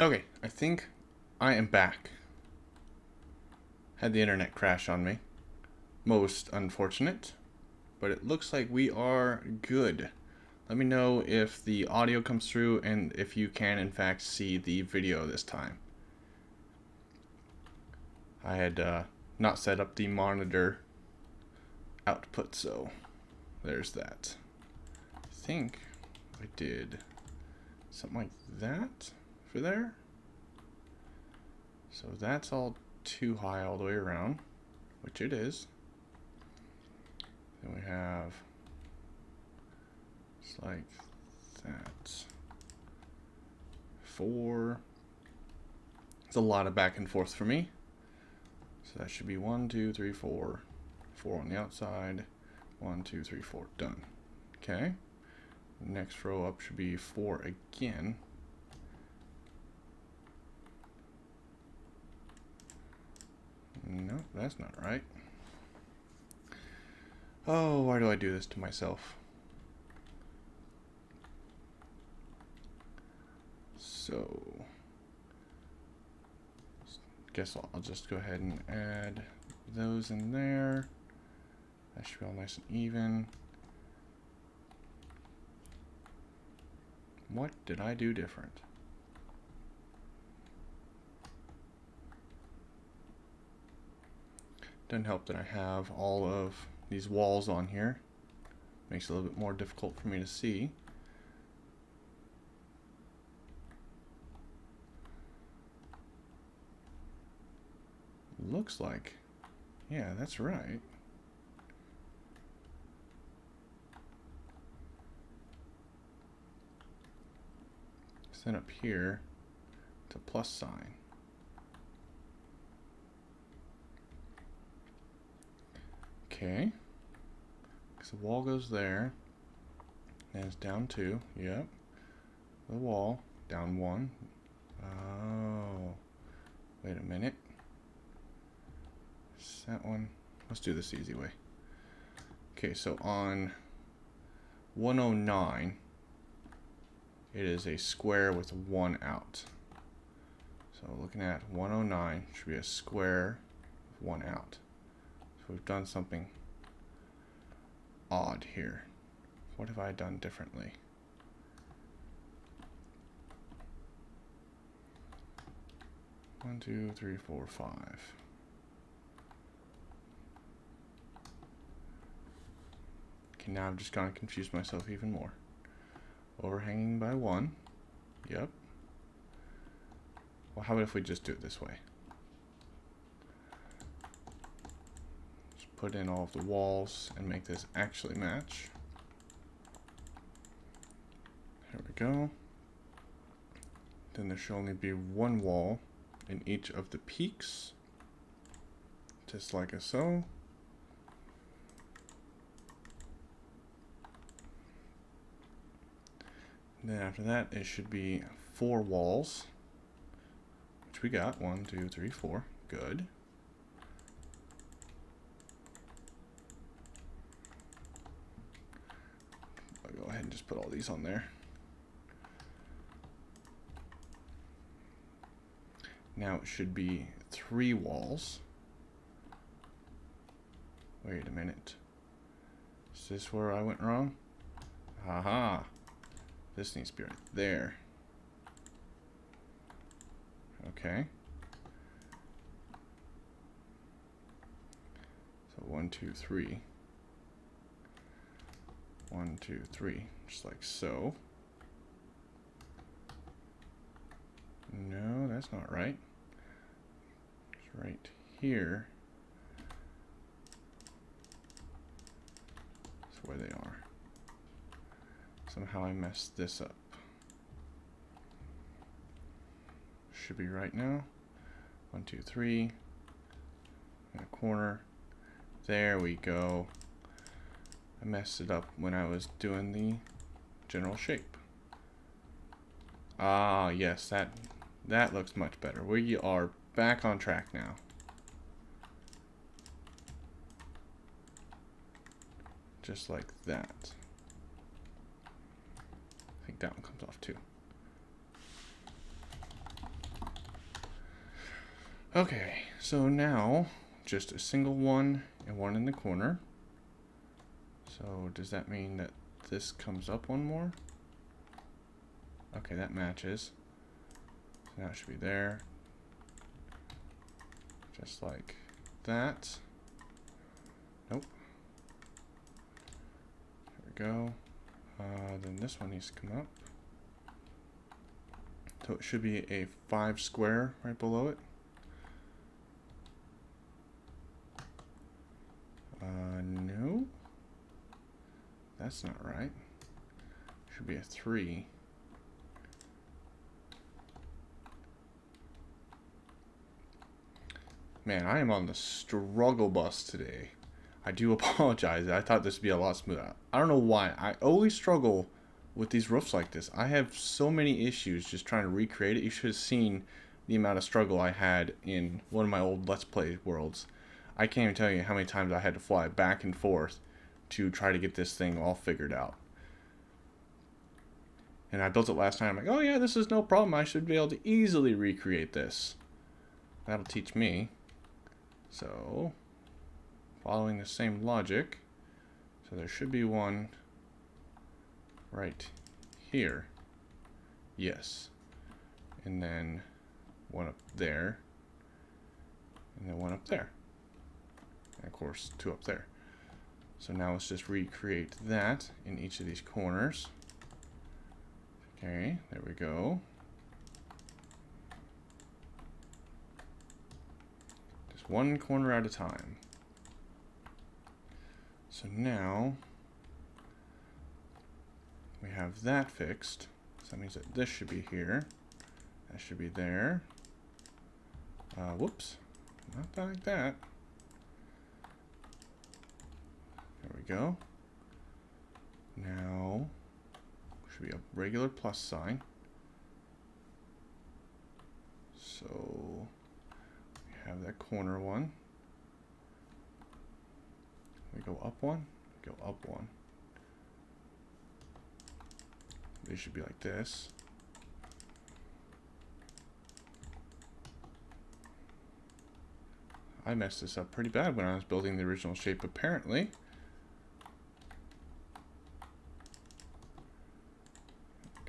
Okay, I think I am back. Had the internet crash on me. Most unfortunate. But it looks like we are good. Let me know if the audio comes through and if you can in fact see the video this time. I had not set up the monitor output, so there's that. I think I did something like that for there. So that's all too high all the way around, which it is. Then we have it's like that. 4. It's a lot of back and forth for me. So that should be 1, 2, 3, 4. 4 on the outside. 1, 2, 3, 4. Done. Okay. Next row up should be 4 again. No, that's not right. Oh, why do I do this to myself? So, guess I'll just go ahead and add those in there. That should be all nice and even. What did I do different? Doesn't help that I have all of these walls on here. Makes it a little bit more difficult for me to see. Looks like, yeah, that's right. Then up here, it's a plus sign. Okay. So the wall goes there. And it's down 2. Yep. The wall. Down 1. Oh. Wait a minute. Is that one? Let's do this the easy way. Okay, so on 109, it is a square with 1 out. So looking at 109, should be a square with 1 out. So we've done something odd here. What have I done differently? One, 2, 3, 4, 5. Okay, now I'm just gonna confuse myself even more. Overhanging by 1. Yep. Well, how about if we just do it this way? Just put in all of the walls and make this actually match. There we go. Then there should only be 1 wall in each of the peaks. Just like so. Then after that, it should be 4 walls, which we got. 1, 2, 3, 4. Good. I'll go ahead and just put all these on there. Now it should be 3 walls. Wait a minute. Is this where I went wrong? Haha. This needs to be right there. Okay. So 1, 2, 3. 1, 2, 3. Just like so. No, that's not right. It's right here. That's where they are. Somehow I messed this up. Should be right now. 1, 2, 3. In a corner. There we go. I messed it up when I was doing the general shape. Ah, yes, that looks much better. We are back on track now. Just like that. I think that one comes off too. Okay, so now just a single one and one in the corner. So does that mean that this comes up one more? Okay, that matches. So now it should be there. Just like that. Nope. There we go. Then this one needs to come up. So it should be a 5 square right below it. No. That's not right. Should be a 3. Man, I am on the struggle bus today. I do apologize. I thought this would be a lot smoother. I don't know why. I always struggle with these roofs like this. I have so many issues just trying to recreate it. You should have seen the amount of struggle I had in one of my old Let's Play worlds. I can't even tell you how many times I had to fly back and forth to try to get this thing all figured out. And I built it last night. I'm like, oh yeah, this is no problem. I should be able to easily recreate this. That'll teach me. So, following the same logic, so there should be one right here. Yes. And then one up there. And then one up there. And of course, 2 up there. So now let's just recreate that in each of these corners. Okay, there we go. Just one corner at a time. So now we have that fixed. So that means that this should be here. That should be there. Whoops. Not like that. There we go. Now, should be a regular plus sign. So, we have that corner one. We go up one, go up one. They should be like this. I messed this up pretty bad when I was building the original shape, apparently.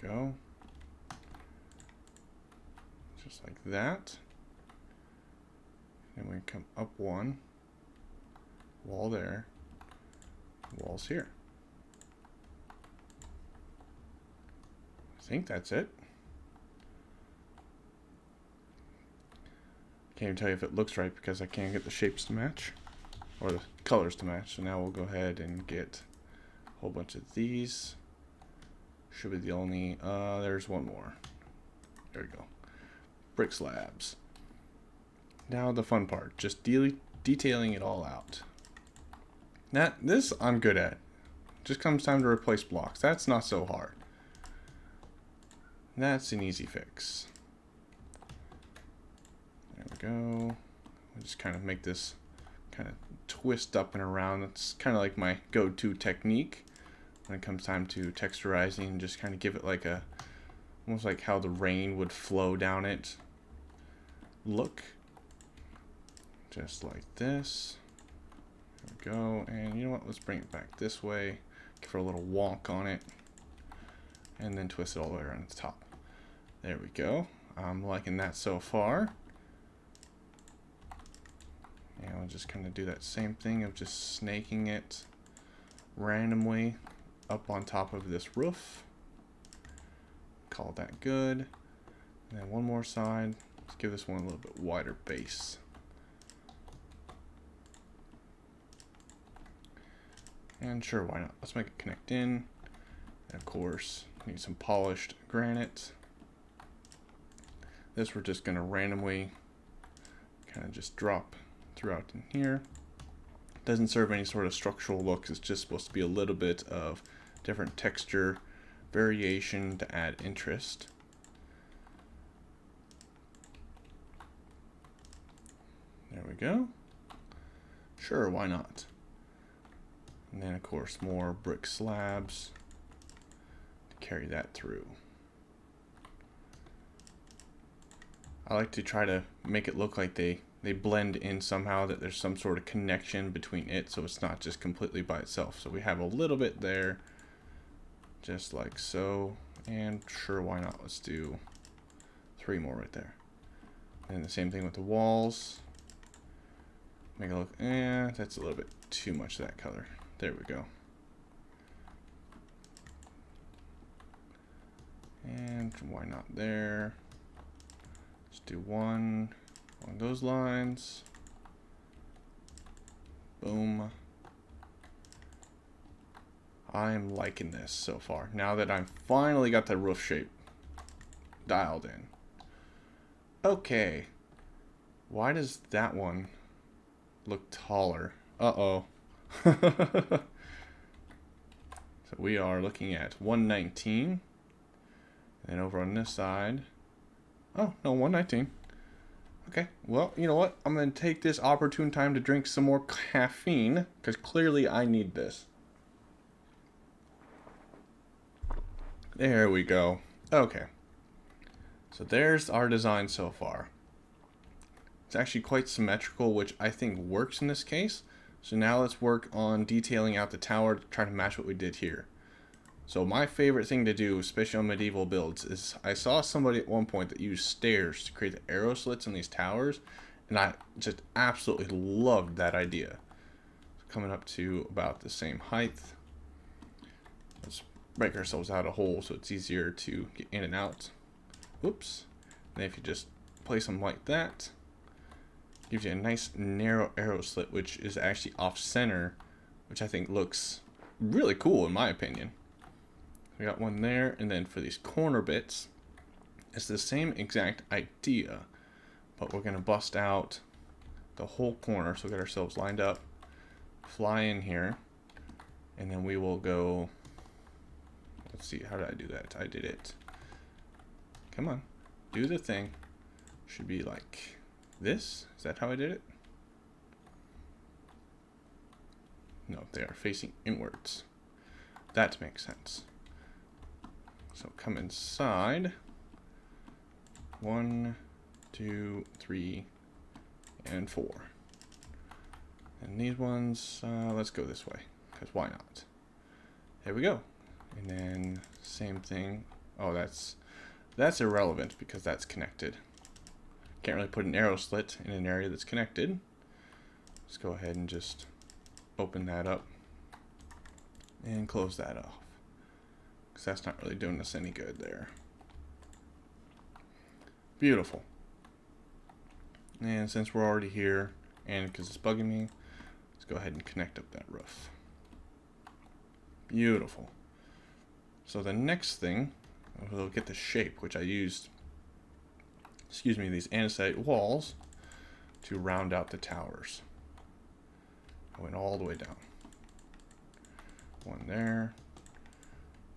There we go. Just like that. And we come up one. Wall there. Walls here. I think that's it. Can't even tell you if it looks right because I can't get the shapes to match or the colors to match. So now we'll go ahead and get a whole bunch of these. Should be the only, there's one more. There we go. Brick slabs. Now the fun part, just detailing it all out. This I'm good at. Just comes time to replace blocks. That's not so hard. That's an easy fix. There we go. I'll just kind of make this kind of twist up and around. That's kind of like my go-to technique when it comes time to texturizing. Just kind of give it like a, almost like how the rain would flow down it. Look. Just like this. There we go. And you know what? Let's bring it back this way. Give her a little wonk on it. And then twist it all the way around the top. There we go. I'm liking that so far. And I'll just kind of do that same thing of just snaking it randomly up on top of this roof. Call that good. And then one more side. Let's give this one a little bit wider base. And sure, why not? Let's make it connect in. And of course, need some polished granite. This we're just going to randomly kind of just drop throughout in here. Doesn't serve any sort of structural look. It's just supposed to be a little bit of different texture variation to add interest. There we go. Sure, why not? And then of course more brick slabs to carry that through. I like to try to make it look like they blend in somehow, that there's some sort of connection between it, so it's not just completely by itself. So we have a little bit there, just like so. And sure, why not? Let's do 3 more right there. And the same thing with the walls. Make it look, that's a little bit too much of that color. There we go. And why not there? Let's do one along those lines. Boom. I'm liking this so far. Now that I've finally got the roof shape dialed in. Okay. Why does that one look taller? Uh-oh. So we are looking at 119. And over on this side, oh, no, 119. Okay, well, you know what? I'm going to take this opportune time to drink some more caffeine, because clearly I need this. There we go. Okay. So there's our design so far. It's actually quite symmetrical, which I think works in this case. So now let's work on detailing out the tower to try to match what we did here. So my favorite thing to do, especially on medieval builds, is I saw somebody at one point that used stairs to create the arrow slits in these towers, and I just absolutely loved that idea. So coming up to about the same height. Let's break ourselves out a hole so it's easier to get in and out. Whoops. And if you just place them like that, gives you a nice narrow arrow slit, which is actually off center, which I think looks really cool in my opinion. We got one there, and then for these corner bits, it's the same exact idea, but we're going to bust out the whole corner, so we got ourselves lined up, fly in here, and then we will go, let's see, how did I do that? I did it. Come on, do the thing. Should be like this. Is that how I did it? No, they are facing inwards. That makes sense. So come inside. 1, 2, 3, and 4. And these ones, let's go this way, because why not? There we go. And then same thing. Oh, that's irrelevant because that's connected. Can't really put an arrow slit in an area that's connected. Let's go ahead and just open that up and close that off, because that's not really doing us any good there. Beautiful. And since we're already here, and because it's bugging me, let's go ahead and connect up that roof. Beautiful. So the next thing, we'll get the shape, which I used, these andesite walls to round out the towers. I went all the way down. One there.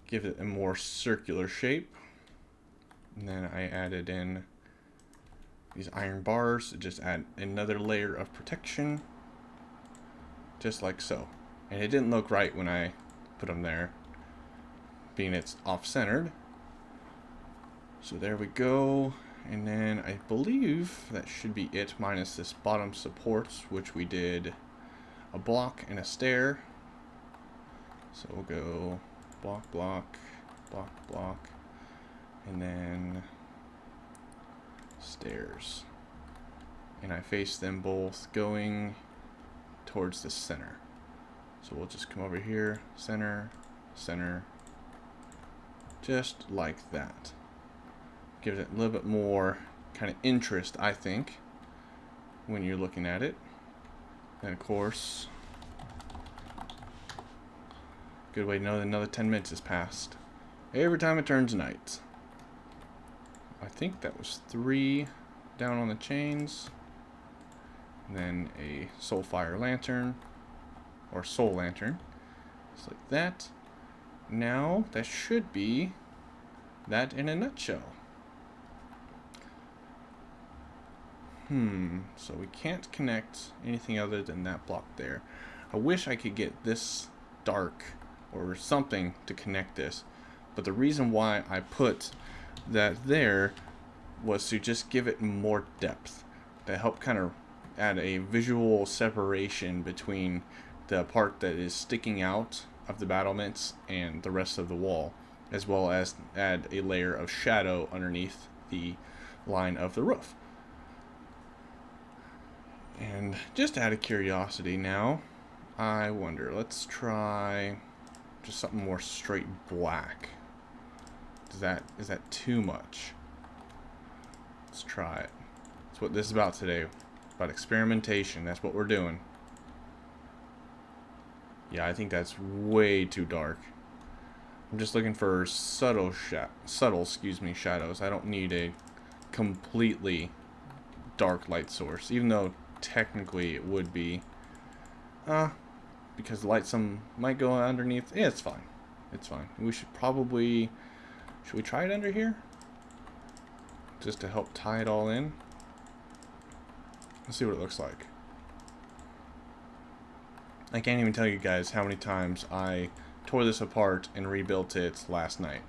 Give it a more circular shape. And then I added in these iron bars to just add another layer of protection. Just like so. And it didn't look right when I put them there, being it's off-centered. So there we go. And then I believe that should be it, minus this bottom supports, which we did a block and a stair. So we'll go block, block, block, block, and then stairs. And I face them both going towards the center. So we'll just come over here, center, center, just like that. Gives it a little bit more kind of interest, I think, when you're looking at it. And of course, good way to know that another 10 minutes has passed. Every time it turns night. I think that was 3 down on the chains. And then a soulfire lantern, or soul lantern, just like that. Now that should be that in a nutshell. So we can't connect anything other than that block there. I wish I could get this dark or something to connect this, but the reason why I put that there was to just give it more depth, to help kind of add a visual separation between the part that is sticking out of the battlements and the rest of the wall, as well as add a layer of shadow underneath the line of the roof. And just out of curiosity now, I wonder, let's try just something more straight black. Is that too much? Let's try it. That's what this is about today. About experimentation. That's what we're doing. Yeah, I think that's way too dark. I'm just looking for subtle shadows. I don't need a completely dark light source, even though technically it would be. Because the light some might go underneath. Yeah, it's fine. It's fine. We should probably... Should we try it under here? Just to help tie it all in. Let's see what it looks like. I can't even tell you guys how many times I tore this apart and rebuilt it last night.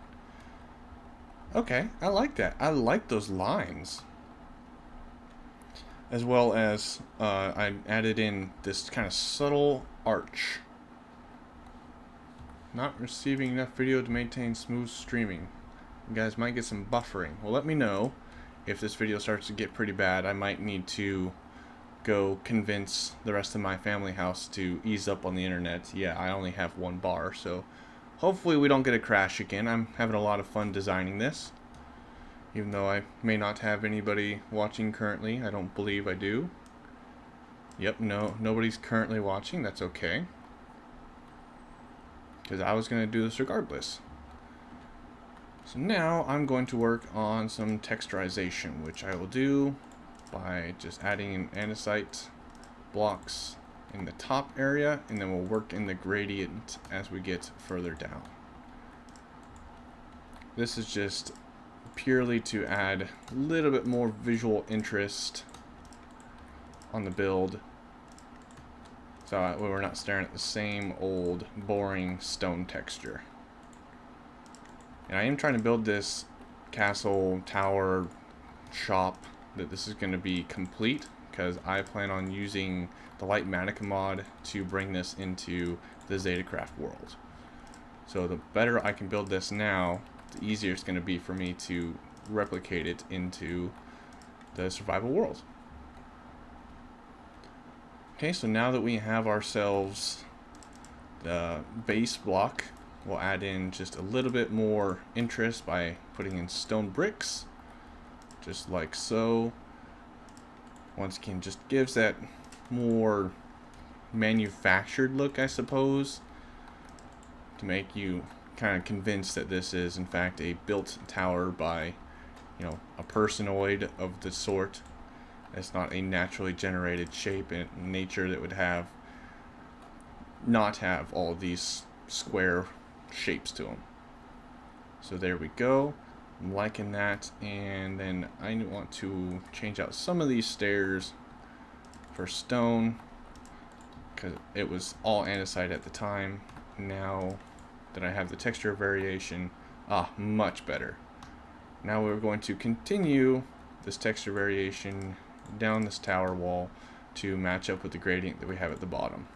Okay, I like that. I like those lines. As well as I added in this kind of subtle arch. Not receiving enough video to maintain smooth streaming. You guys might get some buffering. Well, let me know if this video starts to get pretty bad. I might need to go convince the rest of my family house to ease up on the internet. Yeah, I only have one bar, so hopefully we don't get a crash again. I'm having a lot of fun designing this. Even though I may not have anybody watching currently. I don't believe I do. Yep, no, nobody's currently watching. That's okay. Because I was going to do this regardless. So now I'm going to work on some texturization, which I will do by just adding in andesite blocks in the top area, and then we'll work in the gradient as we get further down. This is just purely to add a little bit more visual interest on the build, so we're not staring at the same old boring stone texture. And I am trying to build this castle, tower, shop, that this is going to be complete, because I plan on using the Light Manica mod to bring this into the Zeta Craft world. So the better I can build this now, the easier it's going to be for me to replicate it into the survival world. Okay, so now that we have ourselves the base block, we'll add in just a little bit more interest by putting in stone bricks, just like so. Once again, just gives that more manufactured look, I suppose, to make you kind of convinced that this is in fact a built tower by, you know, a personoid of the sort. It's not a naturally generated shape in nature that would not have all these square shapes to them. So there we go. I'm liking that, and then I want to change out some of these stairs for stone, because it was all andesite at the time. Now that I have the texture variation, much better. Now we're going to continue this texture variation down this tower wall to match up with the gradient that we have at the bottom.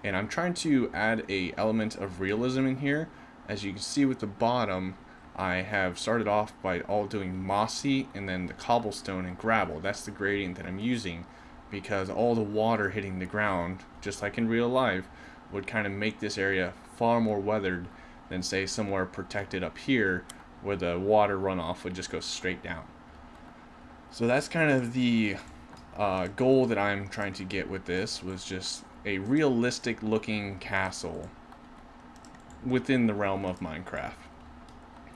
And I'm trying to add a element of realism in here. As you can see with the bottom, I have started off by all doing mossy and then the cobblestone and gravel. That's the gradient that I'm using, because all the water hitting the ground, just like in real life, would kind of make this area far more weathered than say somewhere protected up here where the water runoff would just go straight down. So that's kind of the goal that I'm trying to get with this, was just a realistic looking castle within the realm of Minecraft.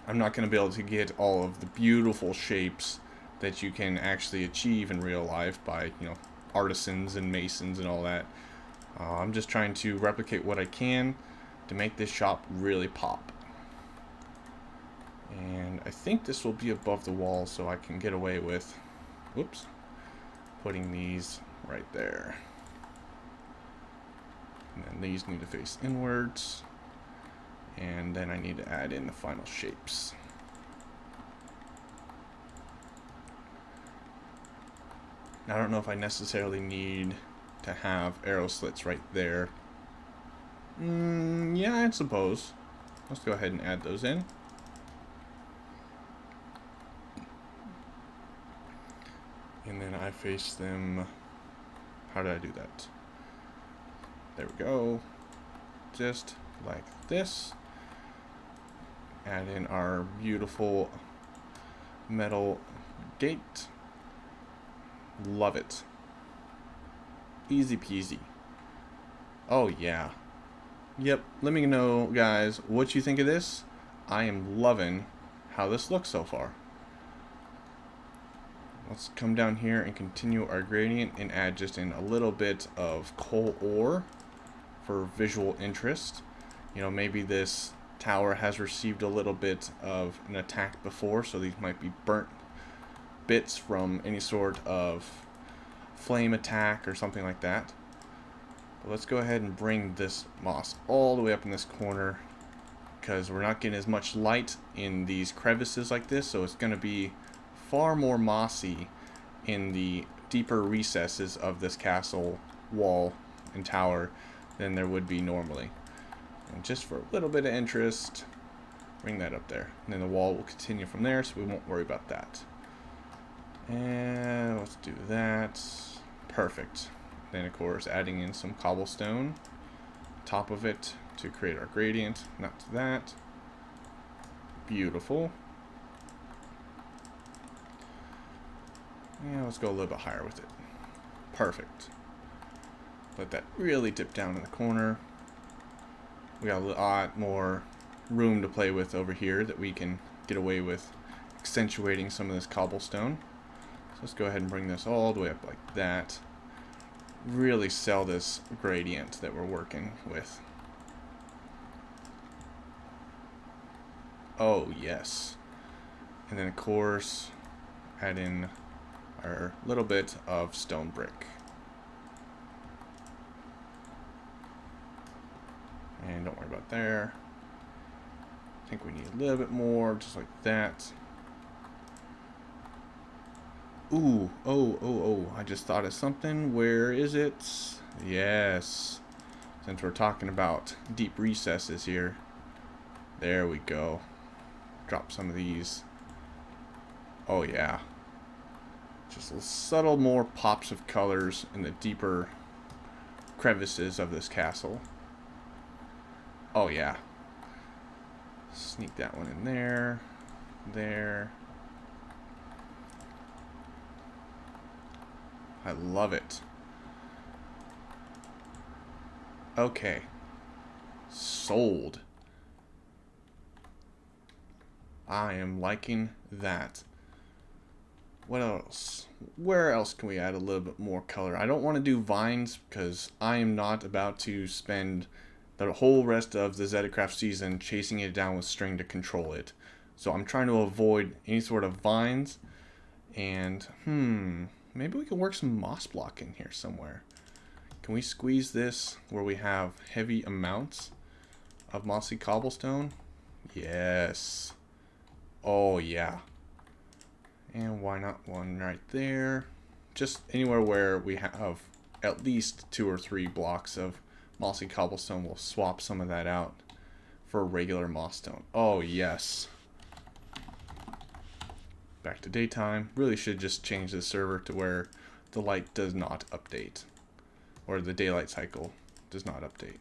I'm not going to be able to get all of the beautiful shapes that you can actually achieve in real life by, you know, artisans and masons and all that. I'm just trying to replicate what I can to make this shop really pop. And I think this will be above the wall, so I can get away with, whoops, putting these right there. And then these need to face inwards. And then I need to add in the final shapes. I don't know if I necessarily need to have arrow slits right there. Yeah, I suppose. Let's go ahead and add those in. And then I face them. How did I do that? There we go. Just like this. Add in our beautiful metal gate. Love it. Easy peasy. Oh yeah. Yep, let me know, guys, what you think of this. I am loving how this looks so far. Let's come down here and continue our gradient and add just in a little bit of coal ore for visual interest. You know, maybe this tower has received a little bit of an attack before, so these might be burnt bits from any sort of flame attack or something like that. But let's go ahead and bring this moss all the way up in this corner, because we're not getting as much light in these crevices like this, so it's going to be far more mossy in the deeper recesses of this castle wall and tower than there would be normally. And just for a little bit of interest, bring that up there. And then the wall will continue from there, so we won't worry about that. And let's do that. Perfect. Then, of course, adding in some cobblestone top of it to create our gradient. Not that. Beautiful. Yeah, let's go a little bit higher with it. Perfect. Let that really dip down in the corner. We got a lot more room to play with over here that we can get away with accentuating some of this cobblestone. So let's go ahead and bring this all the way up like that. Really sell this gradient that we're working with. Oh, yes. And then, of course, add in our little bit of stone brick. And don't worry about there. I think we need a little bit more, just like that. Ooh, oh, I just thought of something. Where is it? Yes. Since we're talking about deep recesses here. There we go. Drop some of these. Oh, yeah. Just subtle more pops of colors in the deeper crevices of this castle. Oh, yeah. Sneak that one in there. There. I love it. Okay. Sold. I am liking that. What else? Where else can we add a little bit more color? I don't want to do vines because I am not about to spend the whole rest of the Zetacraft season chasing it down with string to control it. So I'm trying to avoid any sort of vines. And, maybe we can work some moss block in here somewhere. Can we squeeze this where we have heavy amounts of mossy cobblestone? Yes. Oh, yeah. And why not one right there? Just anywhere where we have at least 2 or 3 blocks of mossy cobblestone. We'll swap some of that out for regular moss stone. Oh, yes. Back to daytime. Really should just change the server to where the light does not update. Or the daylight cycle does not update.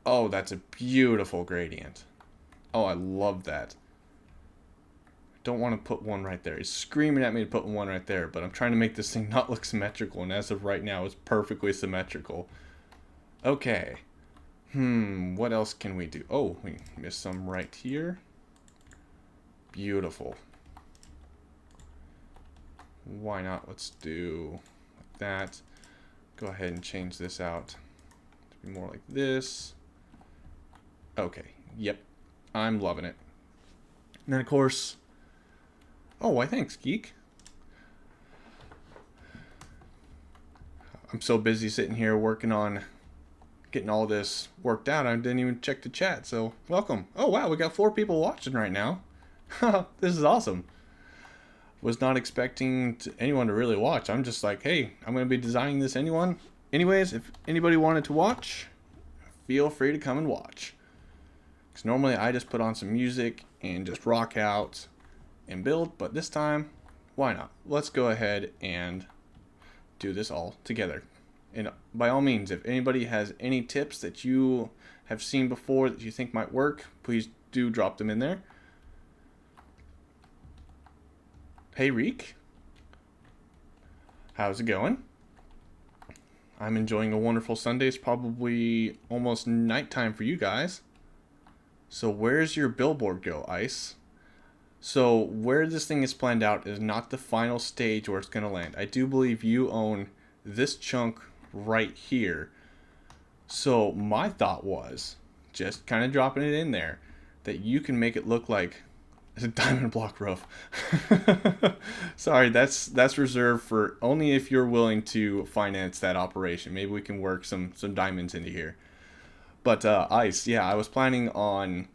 Oh, that's a beautiful gradient. Oh, I love that. Don't want to put one right there. It's screaming at me to put one right there, but I'm trying to make this thing not look symmetrical, and as of right now, it's perfectly symmetrical. Okay. What else can we do? Oh, we missed some right here. Beautiful. Why not? Let's do like that. Go ahead and change this out to be more like this. Okay. Yep. I'm loving it. And then, of course... Oh, why thanks, Geek. I'm so busy sitting here working on getting all this worked out, I didn't even check the chat, so welcome. Oh, wow, we got 4 people watching right now. This is awesome. was not expecting anyone to really watch. I'm just like, hey, I'm going to be designing this anyways. If anybody wanted to watch, feel free to come and watch. Because normally I just put on some music and just rock out and build, but this time, why not? Let's go ahead and do this all together. And by all means, if anybody has any tips that you have seen before that you think might work, please do drop them in there. Hey Reek, how's it going? I'm enjoying a wonderful Sunday. It's probably almost nighttime for you guys. So where's your billboard go, Ice? So where this thing is planned out is not the final stage where it's going to land. I do believe you own this chunk right here. So my thought was, just kind of dropping it in there, that you can make it look like a diamond block roof. Sorry, that's reserved for only if you're willing to finance that operation. Maybe we can work some diamonds into here. But Ice, yeah, I was planning on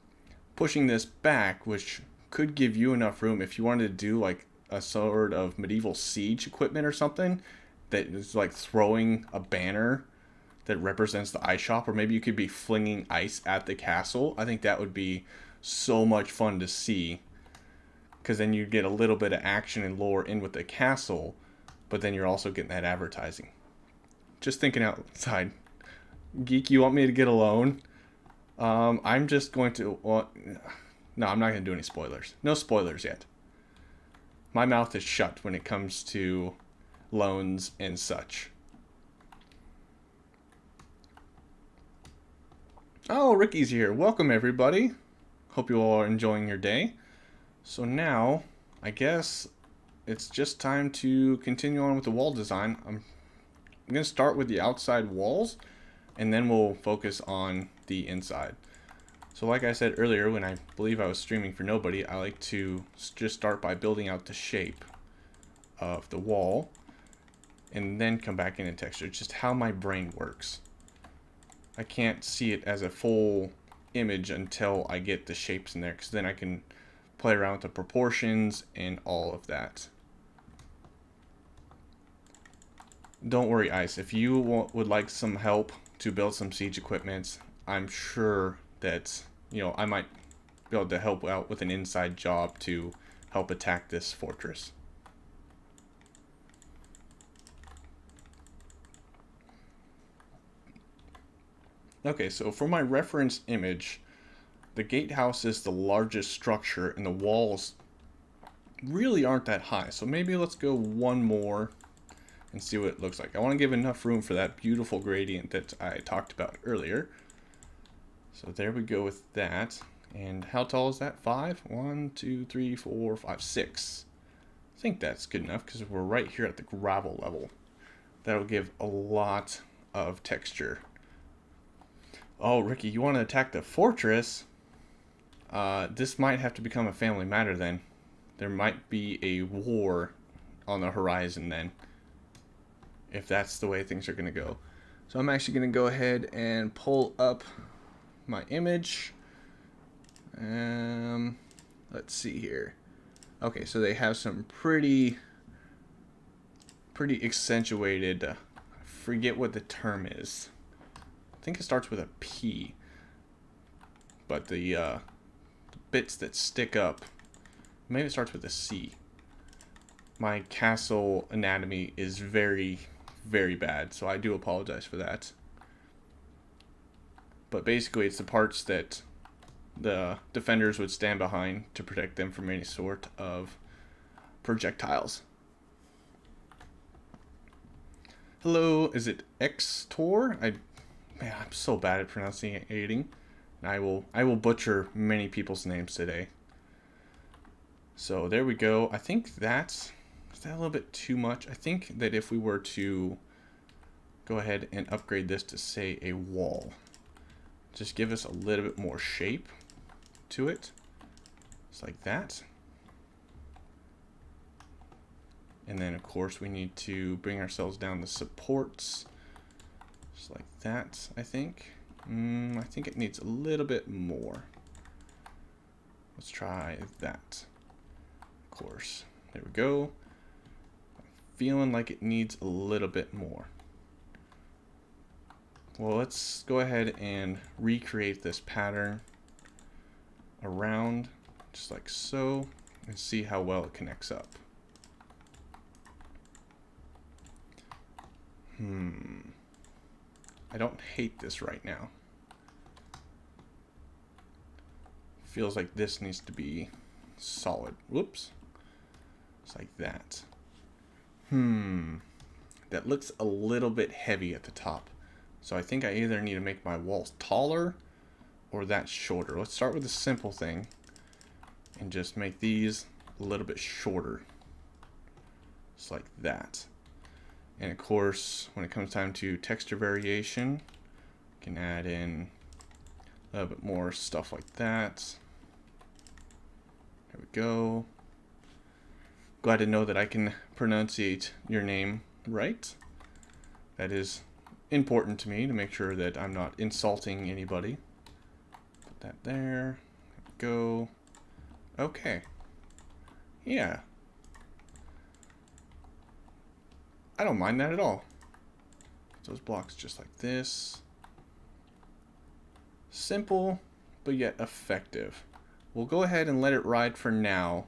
pushing this back, which could give you enough room if you wanted to do like a sort of medieval siege equipment or something that is like throwing a banner that represents the ice shop, or maybe you could be flinging ice at the castle. I think that would be so much fun to see, because then you get a little bit of action and lore in with the castle, but then you're also getting that advertising. Just thinking outside. Geek, you want me to get a loan? I'm just going to... Well, no, I'm not going to do any spoilers. No spoilers yet. My mouth is shut when it comes to loans and such. Oh, Ricky's here. Welcome, everybody. Hope you all are enjoying your day. So now, I guess it's just time to continue on with the wall design. I'm going to start with the outside walls, and then we'll focus on the inside. So like I said earlier, when I believe I was streaming for nobody, I like to just start by building out the shape of the wall, and then come back in and texture. It's just how my brain works. I can't see it as a full image until I get the shapes in there, because then I can play around with the proportions and all of that. Don't worry, Ice. If you would like some help to build some siege equipment, I'm sure that, you know, I might be able to help out with an inside job to help attack this fortress. Okay, so for my reference image, the gatehouse is the largest structure and the walls really aren't that high. So maybe let's go one more and see what it looks like. I want to give enough room for that beautiful gradient that I talked about earlier. So there we go with that. And how tall is that? 5? 1, 2, 3, 4, 5, 6. I think that's good enough because we're right here at the gravel level. That'll give a lot of texture. Oh, Ricky, you want to attack the fortress? This might have to become a family matter then. There might be a war on the horizon then, if that's the way things are going to go. So I'm actually going to go ahead and pull up my image. Let's see here. Okay, so they have some pretty accentuated, I forget what the term is. I think it starts with a P. But the bits that stick up, maybe it starts with a C. My castle anatomy is very, very bad, so I do apologize for that. But basically it's the parts that the defenders would stand behind to protect them from any sort of projectiles. Hello, is it Xtor? Man, I'm so bad at pronouncing. I will butcher many people's names today. So there we go. I think is that a little bit too much? I think that if we were to go ahead and upgrade this to, say, a wall, just give us a little bit more shape to it. Just like that. And then, of course, we need to bring ourselves down the supports. Just like that, I think. I think it needs a little bit more. Let's try that. Of course. There we go. Feeling like it needs a little bit more. Well, let's go ahead and recreate this pattern around, just like so, and see how well it connects up. I don't hate this right now. Feels like this needs to be solid. Whoops. It's like that. That looks a little bit heavy at the top. So I think I either need to make my walls taller or that shorter. Let's start with a simple thing and just make these a little bit shorter. Just like that. And of course, when it comes time to texture variation, you can add in a little bit more stuff like that. There we go. Glad to know that I can pronunciate your name right. That is important to me to make sure that I'm not insulting anybody. Put that there. There we go. Okay. Yeah. I don't mind that at all. Those blocks just like this. Simple, but yet effective. We'll go ahead and let it ride for now.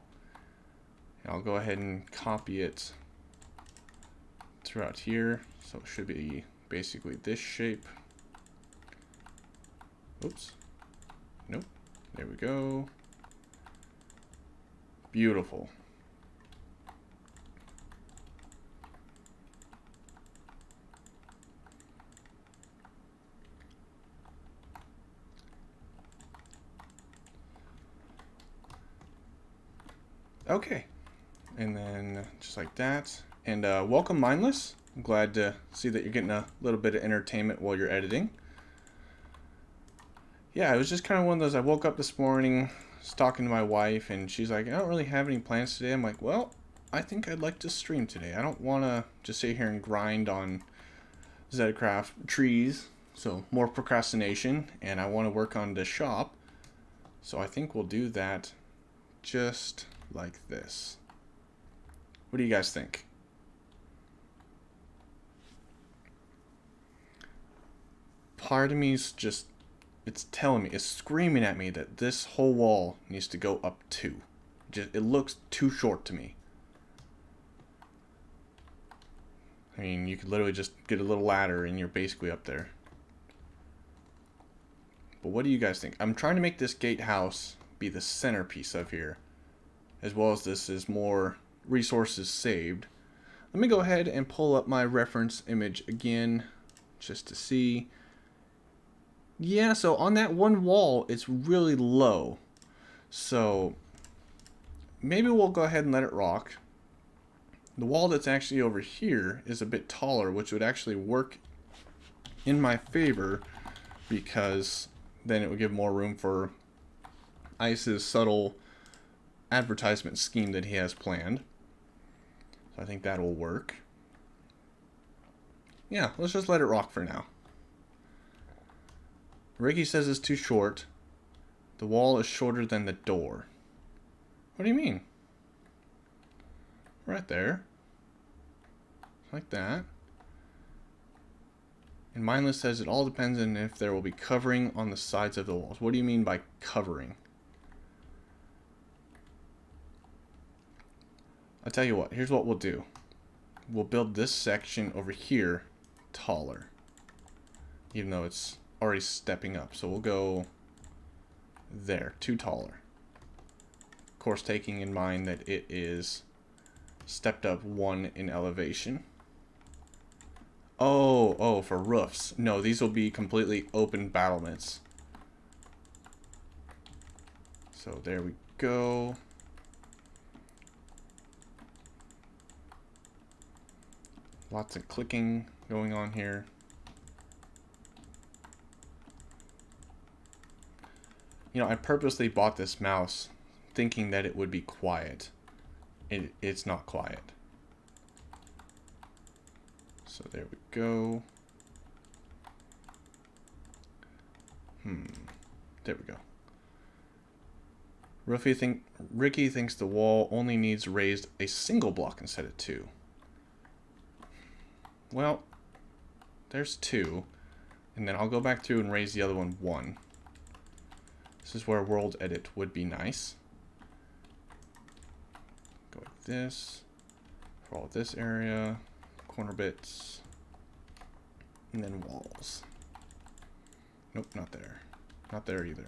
And I'll go ahead and copy it throughout here. So it should be basically this shape. Oops. Nope. There we go. Beautiful. Okay. And then just like that. And welcome, Mindless. I'm glad to see that you're getting a little bit of entertainment while you're editing. Yeah, it was just kind of one of those, I woke up this morning, was talking to my wife, and she's like, I don't really have any plans today. I'm like, well, I think I'd like to stream today. I don't want to just sit here and grind on Zeta trees, so more procrastination, and I want to work on the shop. So I think we'll do that just like this. What do you guys think? Part of me's just, it's telling me, it's screaming at me that this whole wall needs to go up 2. It looks too short to me. I mean, you could literally just get a little ladder and you're basically up there. But what do you guys think? I'm trying to make this gatehouse be the centerpiece of here, as well as this is more resources saved. Let me go ahead and pull up my reference image again just to see. Yeah, so on that one wall, it's really low. So maybe we'll go ahead and let it rock. The wall that's actually over here is a bit taller, which would actually work in my favor because then it would give more room for Ice's subtle advertisement scheme that he has planned. So I think that will work. Yeah, let's just let it rock for now. Ricky says it's too short. The wall is shorter than the door. What do you mean? Right there. Like that. And Mindless says it all depends on if there will be covering on the sides of the walls. What do you mean by covering? I'll tell you what, here's what we'll do. We'll build this section over here taller, even though it's already stepping up. So we'll go there, 2 taller. Of course, taking in mind that it is stepped up 1 in elevation. Oh, for roofs. No, these will be completely open battlements. So there we go. Lots of clicking going on here. You know, I purposely bought this mouse thinking that it would be quiet. It's not quiet. So there we go. There we go. Ricky thinks the wall only needs raised a single block instead of 2. Well, there's 2. And then I'll go back through and raise the other one 1. This is where world edit would be nice. Go like this. For all of this area. Corner bits. And then walls. Nope, not there. Not there either.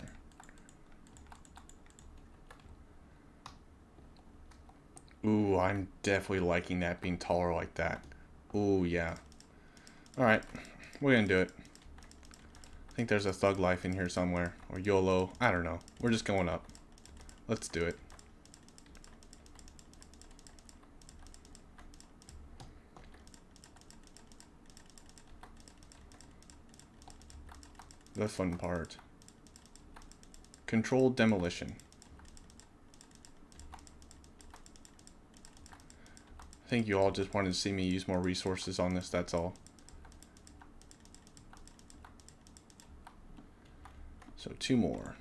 Ooh, I'm definitely liking that being taller like that. Ooh, yeah. Alright, we're gonna do it. I think there's a thug life in here somewhere. Or YOLO. I don't know. We're just going up. Let's do it. The fun part. Controlled demolition. I think you all just wanted to see me use more resources on this, that's all. So 2 more.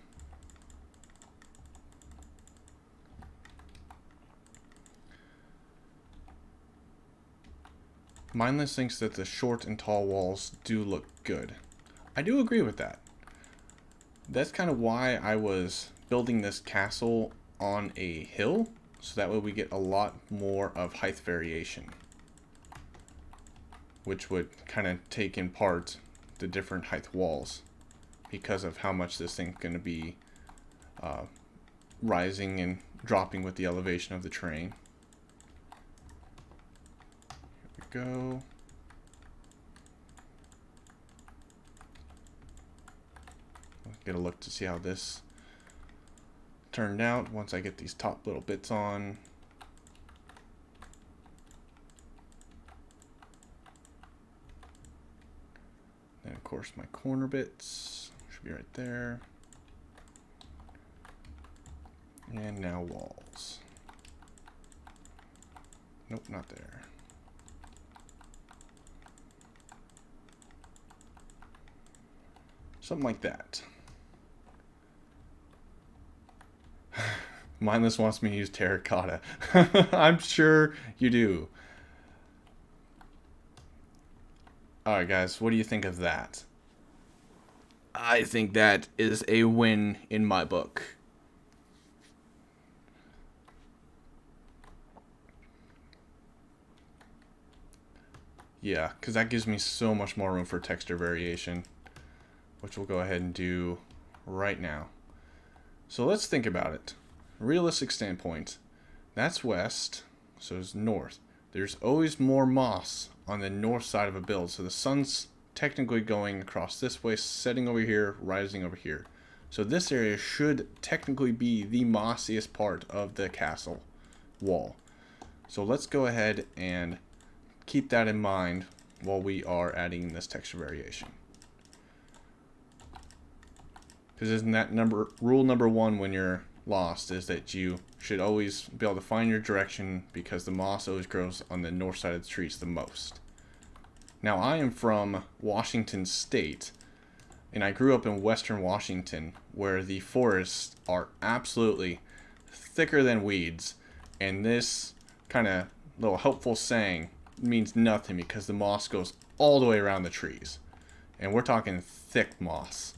Mindless thinks that the short and tall walls do look good. I do agree with that. That's kind of why I was building this castle on a hill, so that way we get a lot more of height variation, which would kind of take in part the different height walls because of how much this thing's going to be rising and dropping with the elevation of the terrain. Here we go. Get a look to see how this turned out once I get these top little bits on. And of course my corner bits should be right there. And now walls. Nope, not there. Something like that. Mindless wants me to use terracotta. I'm sure you do. Alright guys, what do you think of that? I think that is a win in my book. Yeah, because that gives me so much more room for texture variation, which we'll go ahead and do right now. So let's think about it. Realistic standpoint, that's west, so it's north. There's always more moss on the north side of a build, so the sun's technically going across this way, setting over here, rising over here. So this area should technically be the mossiest part of the castle wall. So let's go ahead and keep that in mind while we are adding this texture variation. Because isn't that rule number 1 when you're lost, is that you should always be able to find your direction, because the moss always grows on the north side of the trees the most. Now I am from Washington State, and I grew up in western Washington, where the forests are absolutely thicker than weeds, and this kind of little helpful saying means nothing because the moss goes all the way around the trees, and we're talking thick moss.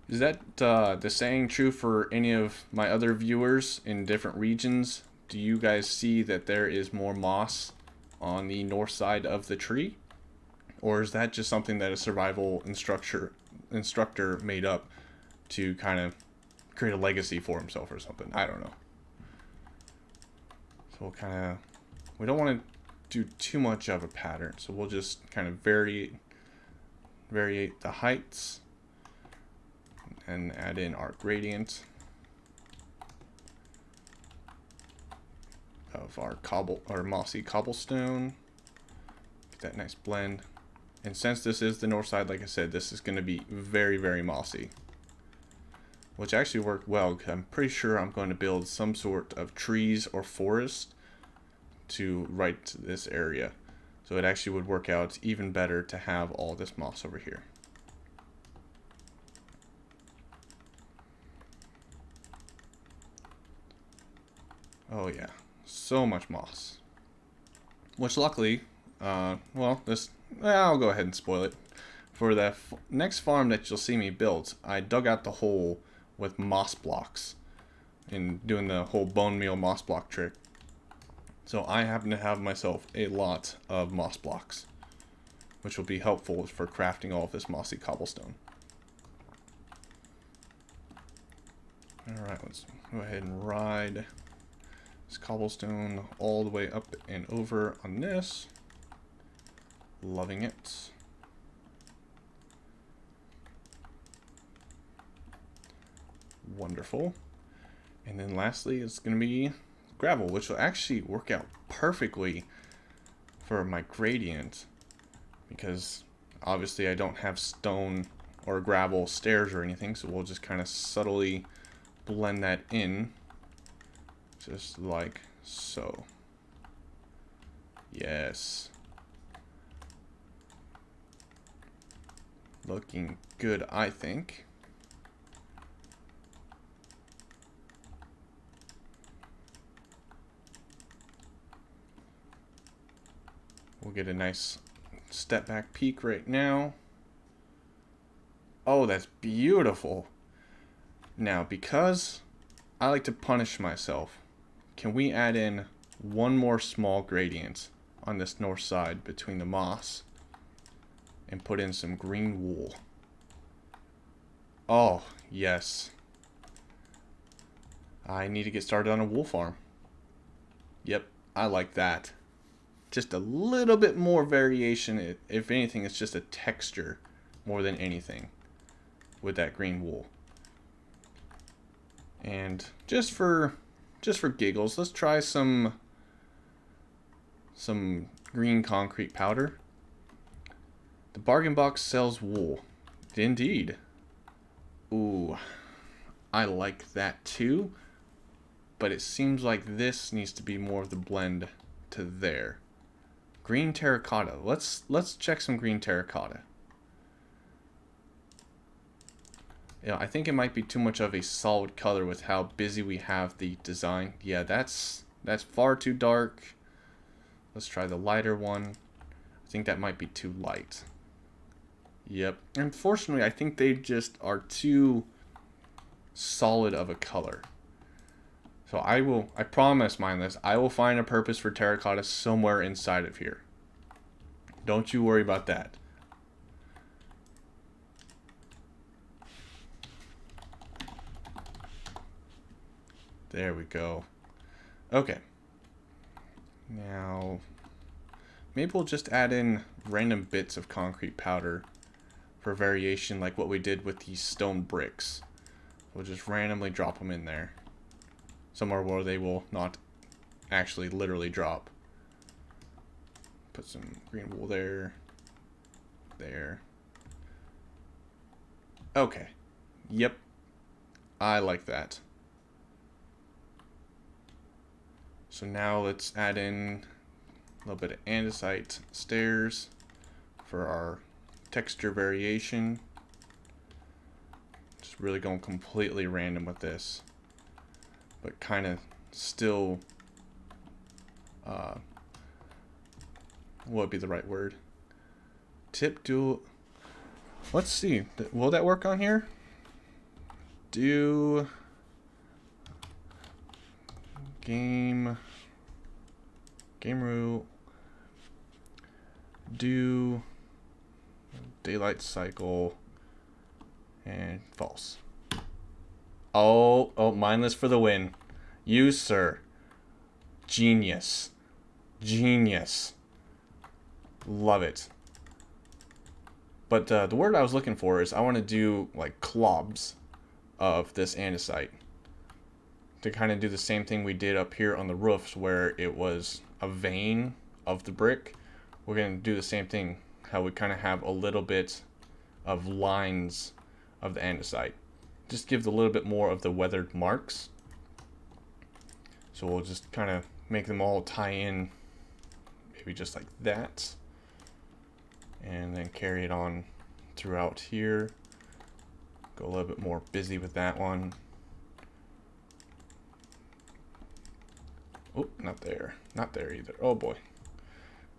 Is that the saying true for any of my other viewers in different regions? Do you guys see that there is more moss on the north side of the tree? Or is that just something that a survival instructor made up to kind of create a legacy for himself or something? I don't know. So we don't want to do too much of a pattern, so we'll just kind of variate the heights and add in our gradient of our mossy cobblestone. Get that nice blend. And since this is the north side, like I said, this is going to be very, very mossy, which actually worked well because I'm pretty sure I'm going to build some sort of trees or forest to right this area. So it actually would work out even better to have all this moss over here. Oh yeah, so much moss. Which luckily, well, I'll go ahead and spoil it. For the next farm that you'll see me build, I dug out the hole with moss blocks in doing the whole bone meal moss block trick. So I happen to have myself a lot of moss blocks, which will be helpful for crafting all of this mossy cobblestone. Alright, let's go ahead and ride this cobblestone all the way up and over on this. Loving it. Wonderful. And then lastly, it's going to be gravel, which will actually work out perfectly for my gradient, because obviously I don't have stone or gravel stairs or anything, so we'll just kind of subtly blend that in, just like so. Yes. Looking good, I think. We'll get a nice step back peek right now. Oh, that's beautiful. Now, because I like to punish myself, can we add in one more small gradient on this north side between the moss and put in some green wool? Oh, yes. I need to get started on a wool farm. Yep, I like that. Just a little bit more variation. If anything, it's just a texture more than anything with that green wool. And just for giggles, let's try some green concrete powder. The bargain box sells wool. Indeed. Ooh, I like that too. But it seems like this needs to be more of the blend to there. Green terracotta. Let's check some green terracotta. Yeah, I think it might be too much of a solid color with how busy we have the design. Yeah, that's far too dark. Let's try the lighter one. I think that might be too light. Yep. Unfortunately, I think they just are too solid of a color. So I promise, mindless, I will find a purpose for terracotta somewhere inside of here. Don't you worry about that. There we go. Okay. Now, maybe we'll just add in random bits of concrete powder for variation, like what we did with these stone bricks. We'll just randomly drop them in there, somewhere where they will not actually literally drop. Put some green wool there. There. Okay. Yep. I like that. So now let's add in a little bit of andesite stairs for our texture variation. Just really going completely random with this, but kind of still, what would be the right word? Tip dual. Let's see. Will that work on here? Do game rule. Do daylight cycle and false. Oh, mindless for the win. You, sir. Genius. Genius. Love it. But the word I was looking for is I want to do like clobs of this andesite to kind of do the same thing we did up here on the roofs where it was a vein of the brick. We're going to do the same thing, how we kind of have a little bit of lines of the andesite. Just gives a little bit more of the weathered marks. So we'll just kind of make them all tie in, maybe just like that. And then carry it on throughout here. Go a little bit more busy with that one. Oh, not there. Not there either. Oh boy.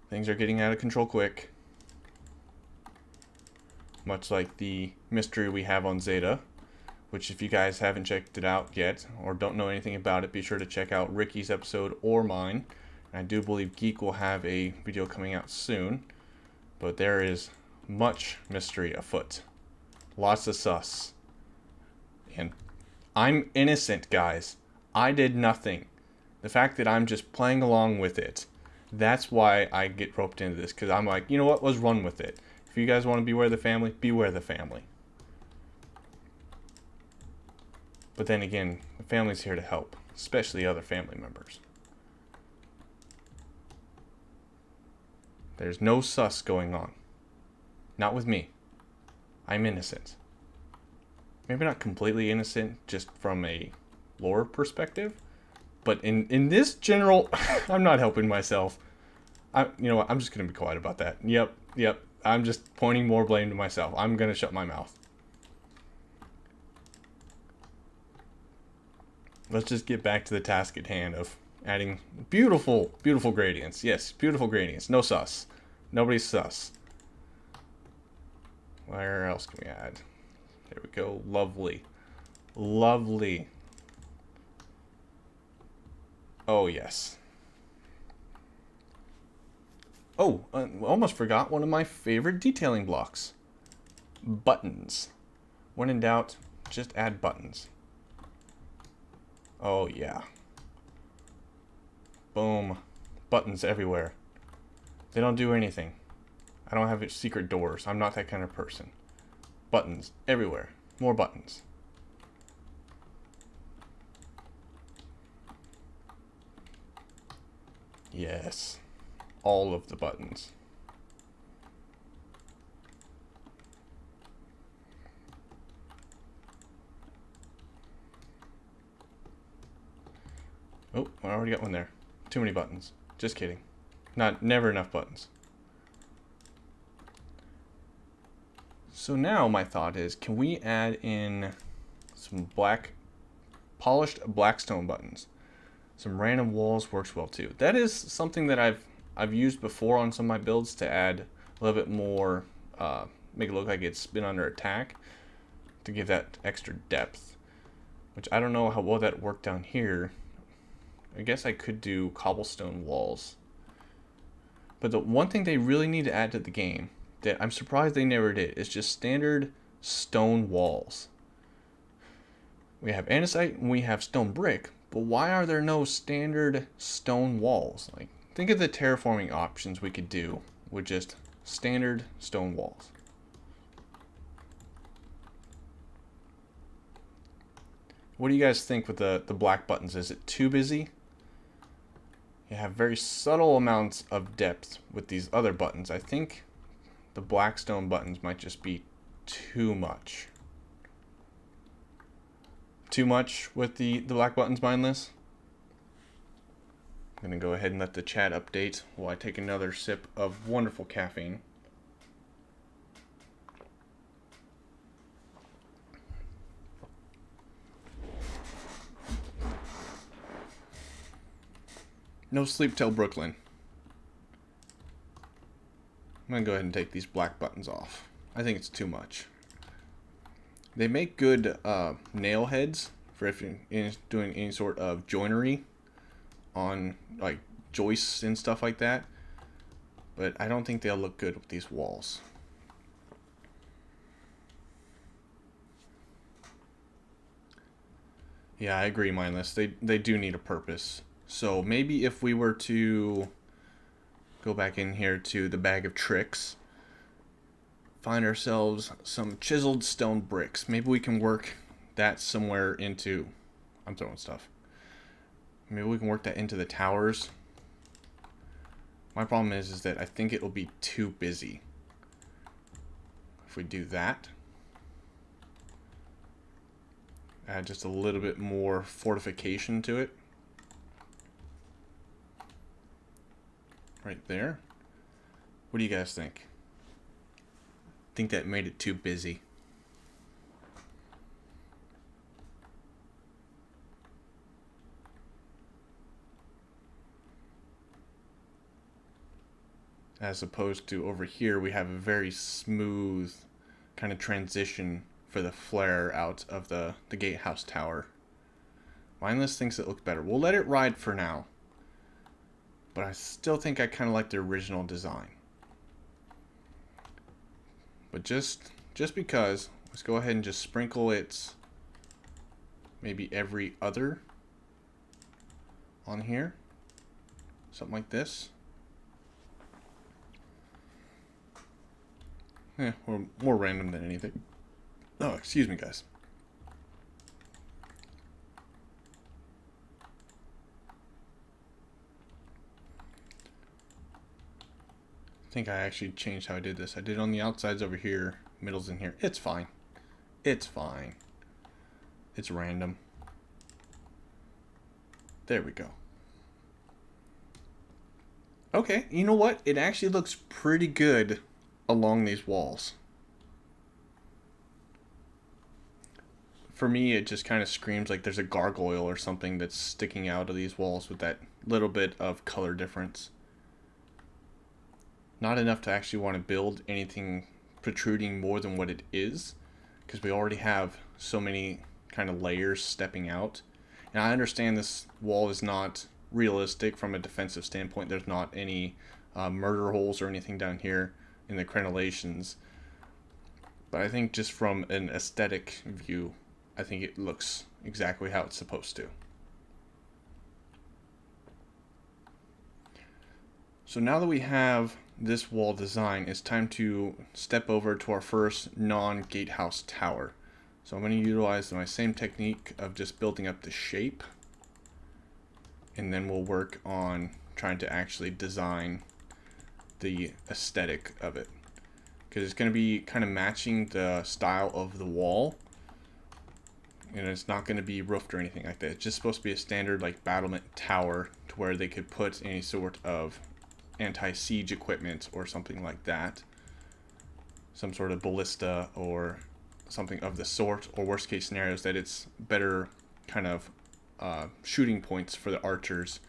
Things are getting out of control quick. Much like the mystery we have on Zeta, which if you guys haven't checked it out yet or don't know anything about it, be sure to check out Ricky's episode or mine. And I do believe Geek will have a video coming out soon, but there is much mystery afoot. Lots of sus. And I'm innocent, guys. I did nothing. The fact that I'm just playing along with it, that's why I get roped into this, because I'm like, you know what, let's run with it. If you guys want to beware the family, beware the family. But then again, the family's here to help, especially other family members. There's no sus going on. Not with me. I'm innocent. Maybe not completely innocent, just from a lore perspective. But in this general, I'm not helping myself. You know what, I'm just going to be quiet about that. Yep. I'm just pointing more blame to myself. I'm going to shut my mouth. Let's just get back to the task at hand of adding beautiful gradients. Yes, beautiful gradients. No sus. Nobody's sus. Where else can we add? There we go. Lovely. Lovely. Oh, yes. Oh, almost forgot one of my favorite detailing blocks. Buttons. When in doubt, just add buttons. Oh, yeah. Boom. Buttons everywhere. They don't do anything. I don't have secret doors. I'm not that kind of person. Buttons everywhere. More buttons. Yes. All of the buttons. Oh, I already got one there. Too many buttons. Just kidding. Never enough buttons. So now my thought is, can we add in some polished blackstone buttons? Some random walls works well too. That is something that I've used before on some of my builds to add a little bit more, make it look like it's been under attack, to give that extra depth. Which I don't know how well that worked down here. I guess I could do cobblestone walls. But the one thing they really need to add to the game that I'm surprised they never did is just standard stone walls. We have andesite and we have stone brick, but why are there no standard stone walls? Like, think of the terraforming options we could do with just standard stone walls. What do you guys think with the black buttons? Is it too busy? You have very subtle amounts of depth with these other buttons. I think the blackstone buttons might just be too much. Too much with the black buttons, mindless? I'm going to go ahead and let the chat update while I take another sip of wonderful caffeine. No sleep till Brooklyn. I'm going to go ahead and take these black buttons off. I think it's too much. They make good nail heads for if you're doing any sort of joinery on like joists and stuff like that. But I don't think they'll look good with these walls. Yeah, I agree, mindless. They do need a purpose. So maybe if we were to go back in here to the bag of tricks, find ourselves some chiseled stone bricks. Maybe we can work that somewhere into... I'm throwing stuff. Maybe we can work that into the towers. My problem is that I think it will be too busy. If we do that, add just a little bit more fortification to it. Right there. What do you guys think? I think that made it too busy. as opposed to over here we have a very smooth kind of transition for the flare out of the gatehouse tower. Mindless thinks it looks better. We'll let it ride for now, but I still think I kind of like the original design. But just because, let's go ahead and just sprinkle it maybe every other on here, something like this. Or more random than anything. Oh, excuse me, guys. I think I actually changed how I did this. I did it on the outsides over here, middles in here. It's fine. It's fine. It's random. There we go. Okay, you know what? It actually looks pretty good along these walls. For me, it just kind of screams like there's a gargoyle or something that's sticking out of these walls with that little bit of color difference. Not enough to actually want to build anything protruding more than what it is, because we already have so many kind of layers stepping out. And I understand this wall is not realistic from a defensive standpoint. There's not any murder holes or anything down here in the crenellations. But I think just from an aesthetic view, I think it looks exactly how it's supposed to. So now that we have this wall design, it's time to step over to our first non-gatehouse tower. So I'm going to utilize my same technique of just building up the shape, and then we'll work on trying to actually design the aesthetic of it, because it's going to be kind of matching the style of the wall, and it's not going to be roofed or anything like that. It's just supposed to be a standard like battlement tower to where they could put any sort of anti-siege equipment or something like that, some sort of ballista or something of the sort, or worst case scenarios that it's better kind of shooting points for the archers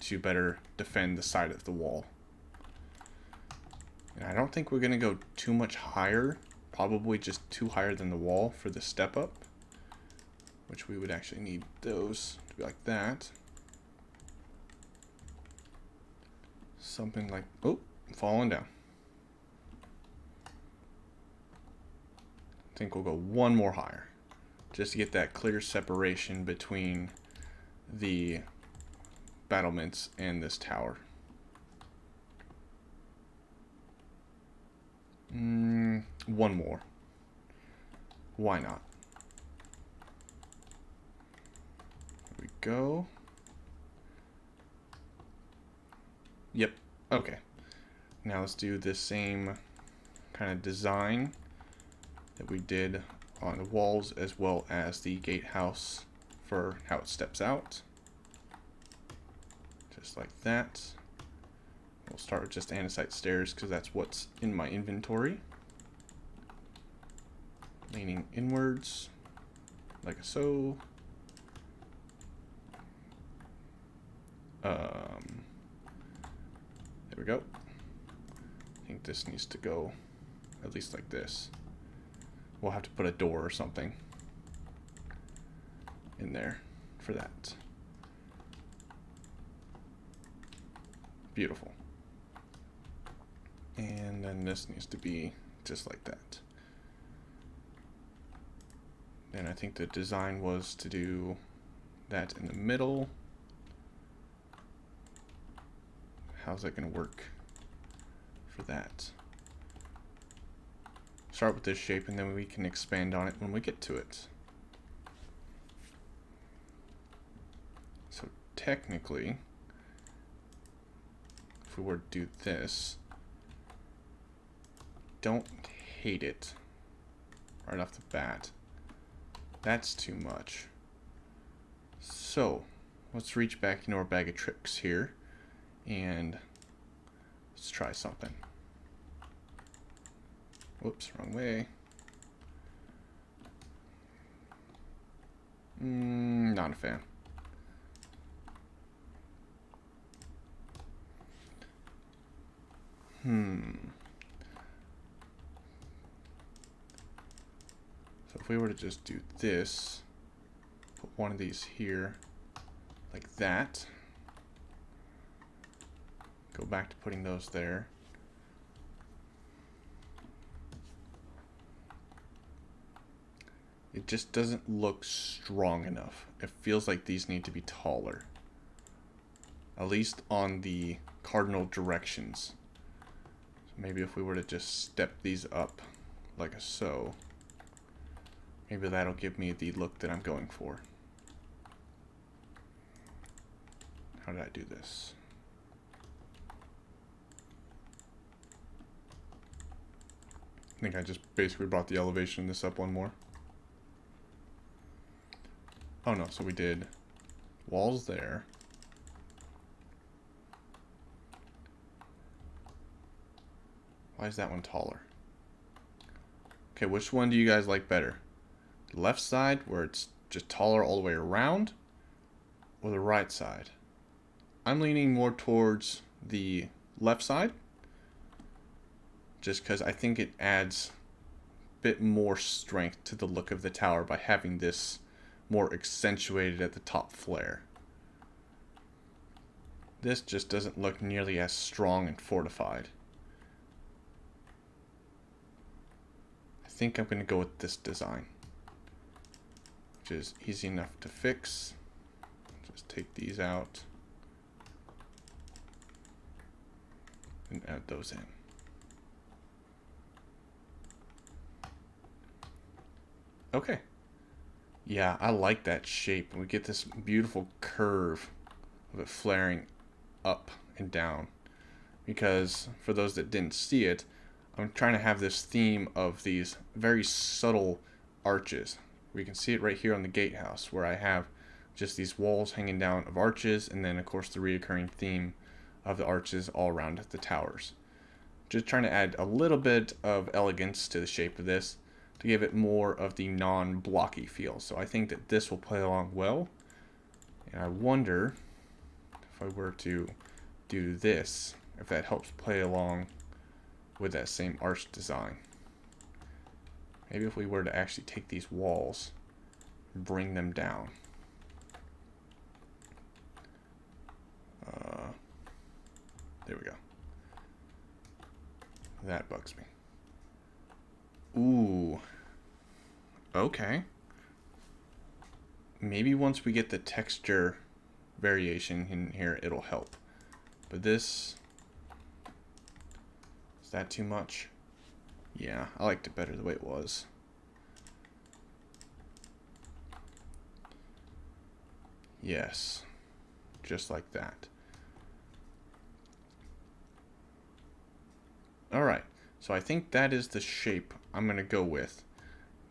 to better defend the side of the wall. And I don't think we're going to go too much higher, probably just too higher than the wall for the step up, which we would actually need those to be like that. Something like, oh, falling down. I think we'll go one more higher, just to get that clear separation between the battlements and this tower. One more. Why not? There we go. Yep. Okay. Now let's do the same kind of design that we did on the walls as well as the gatehouse for how it steps out. Just like that. We'll start with just andesite stairs because that's what's in my inventory. Leaning inwards, like so. There we go. I think this needs to go at least like this. We'll have to put a door or something in there for that. Beautiful. And then this needs to be just like that. And I think the design was to do that in the middle. How's that going to work for that? Start with this shape and then we can expand on it when we get to it. So technically, if we were to do this, don't hate it right off the bat. That's too much. So let's reach back into our bag of tricks here and let's try something. Whoops, wrong way. Not a fan. So if we were to just do this, put one of these here, like that. Go back to putting those there. It just doesn't look strong enough. It feels like these need to be taller. At least on the cardinal directions. So maybe if we were to just step these up like so, maybe that'll give me the look that I'm going for. How did I do this? I think I just basically brought the elevation of this up one more. Oh no, so we did walls there. Why is that one taller? Okay, which one do you guys like better? The left side, where it's just taller all the way around, or the right side? I'm leaning more towards the left side, just because I think it adds a bit more strength to the look of the tower by having this more accentuated at the top flare. This just doesn't look nearly as strong and fortified. I think I'm going to go with this design, which is easy enough to fix. Just take these out and add those in. Okay. Yeah, I like that shape. We get this beautiful curve of it flaring up and down. Because for those that didn't see it, I'm trying to have this theme of these very subtle arches. We can see it right here on the gatehouse, where I have just these walls hanging down of arches, and then of course the reoccurring theme of the arches all around the towers. Just trying to add a little bit of elegance to the shape of this, to give it more of the non-blocky feel. So I think that this will play along well. And I wonder if I were to do this, if that helps play along with that same arch design. Maybe if we were to actually take these walls and bring them down. There we go. That bugs me. Ooh. Okay. Maybe once we get the texture variation in here, it'll help. But this... is that too much? Yeah, I liked it better the way it was. Yes. Just like that. Alright. So I think that is the shape I'm going to go with.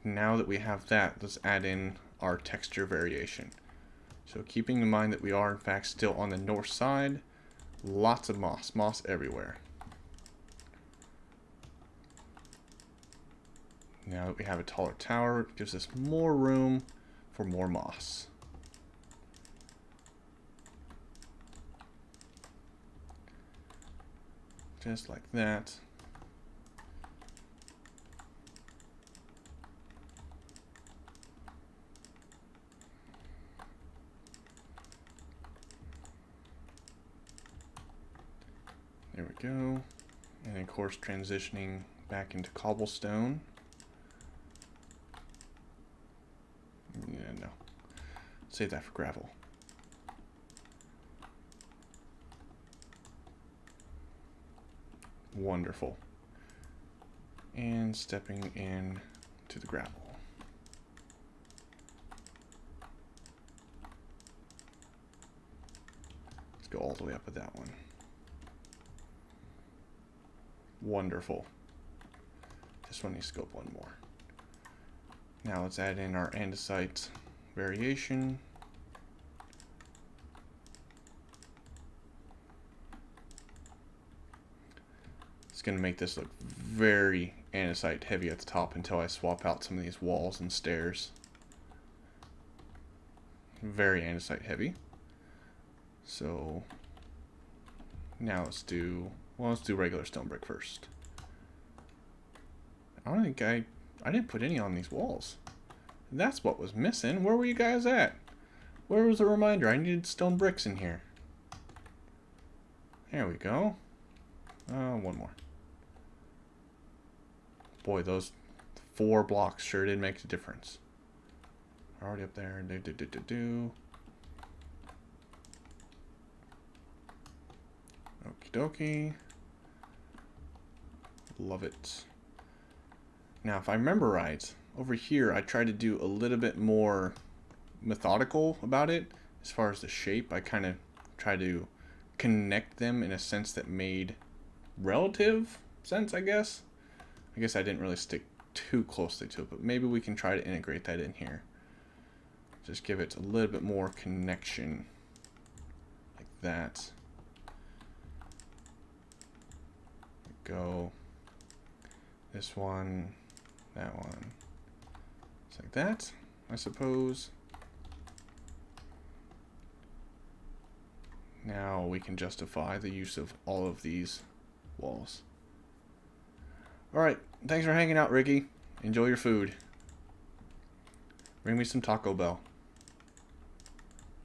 Now that we have that, let's add in our texture variation. So keeping in mind that we are in fact still on the north side, lots of moss. Moss everywhere. Now that we have a taller tower, it gives us more room for more moss. Just like that. There we go. And of course transitioning back into Cobblestone. Yeah, no. Save that for gravel. Wonderful. And stepping in to the gravel. Let's go all the way up with that one. Wonderful. This one needs to go up one more. Now let's add in our andesite variation. It's going to make this look very andesite heavy at the top until I swap out some of these walls and stairs. Very andesite heavy. So now let's do Well, let's do regular stone brick first. I don't think I didn't put any on these walls. That's what was missing. Where were you guys at? Where was the reminder? I needed stone bricks in here. There we go. One more. Boy, those 4 blocks sure did make a difference. Already up there. Okie dokie. Love it. Now, if I remember right, over here I tried to do a little bit more methodical about it. As far as the shape, I kind of tried to connect them in a sense that made relative sense, I guess. I guess I didn't really stick too closely to it, but maybe we can try to integrate that in here. Just give it a little bit more connection, like that. Go. This one, that one. It's like that, I suppose. Now we can justify the use of all of these walls. Alright, thanks for hanging out, Ricky. Enjoy your food. Bring me some Taco Bell.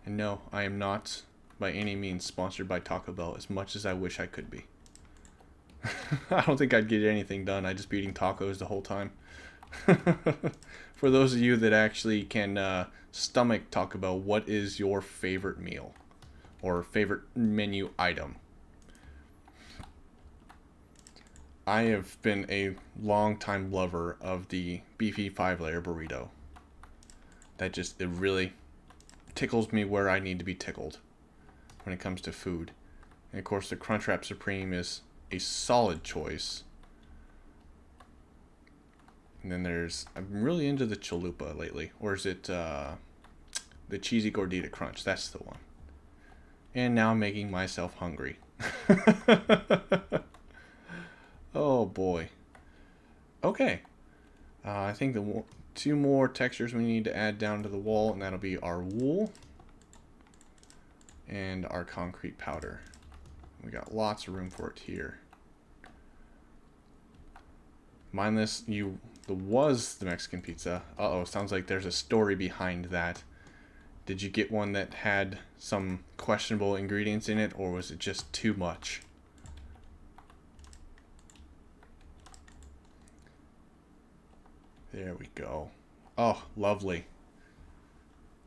And no, I am not by any means sponsored by Taco Bell, as much as I wish I could be. I don't think I'd get anything done. I'd just be eating tacos the whole time. For those of you that actually can stomach Taco Bell, what is your favorite meal? Or favorite menu item? I have been a long-time lover of the beefy 5-layer burrito. It really tickles me where I need to be tickled when it comes to food. And of course the Crunchwrap Supreme is a solid choice. And then I'm really into the chalupa lately. Or is it the cheesy gordita crunch? That's the one. And now I'm making myself hungry. Oh boy. Okay. I think the 2 more textures we need to add down to the wall, and that'll be our wool and our concrete powder. We got lots of room for it here. Mindless, was the Mexican pizza. Uh-oh, sounds like there's a story behind that. Did you get one that had some questionable ingredients in it, or was it just too much? There we go. Oh, lovely.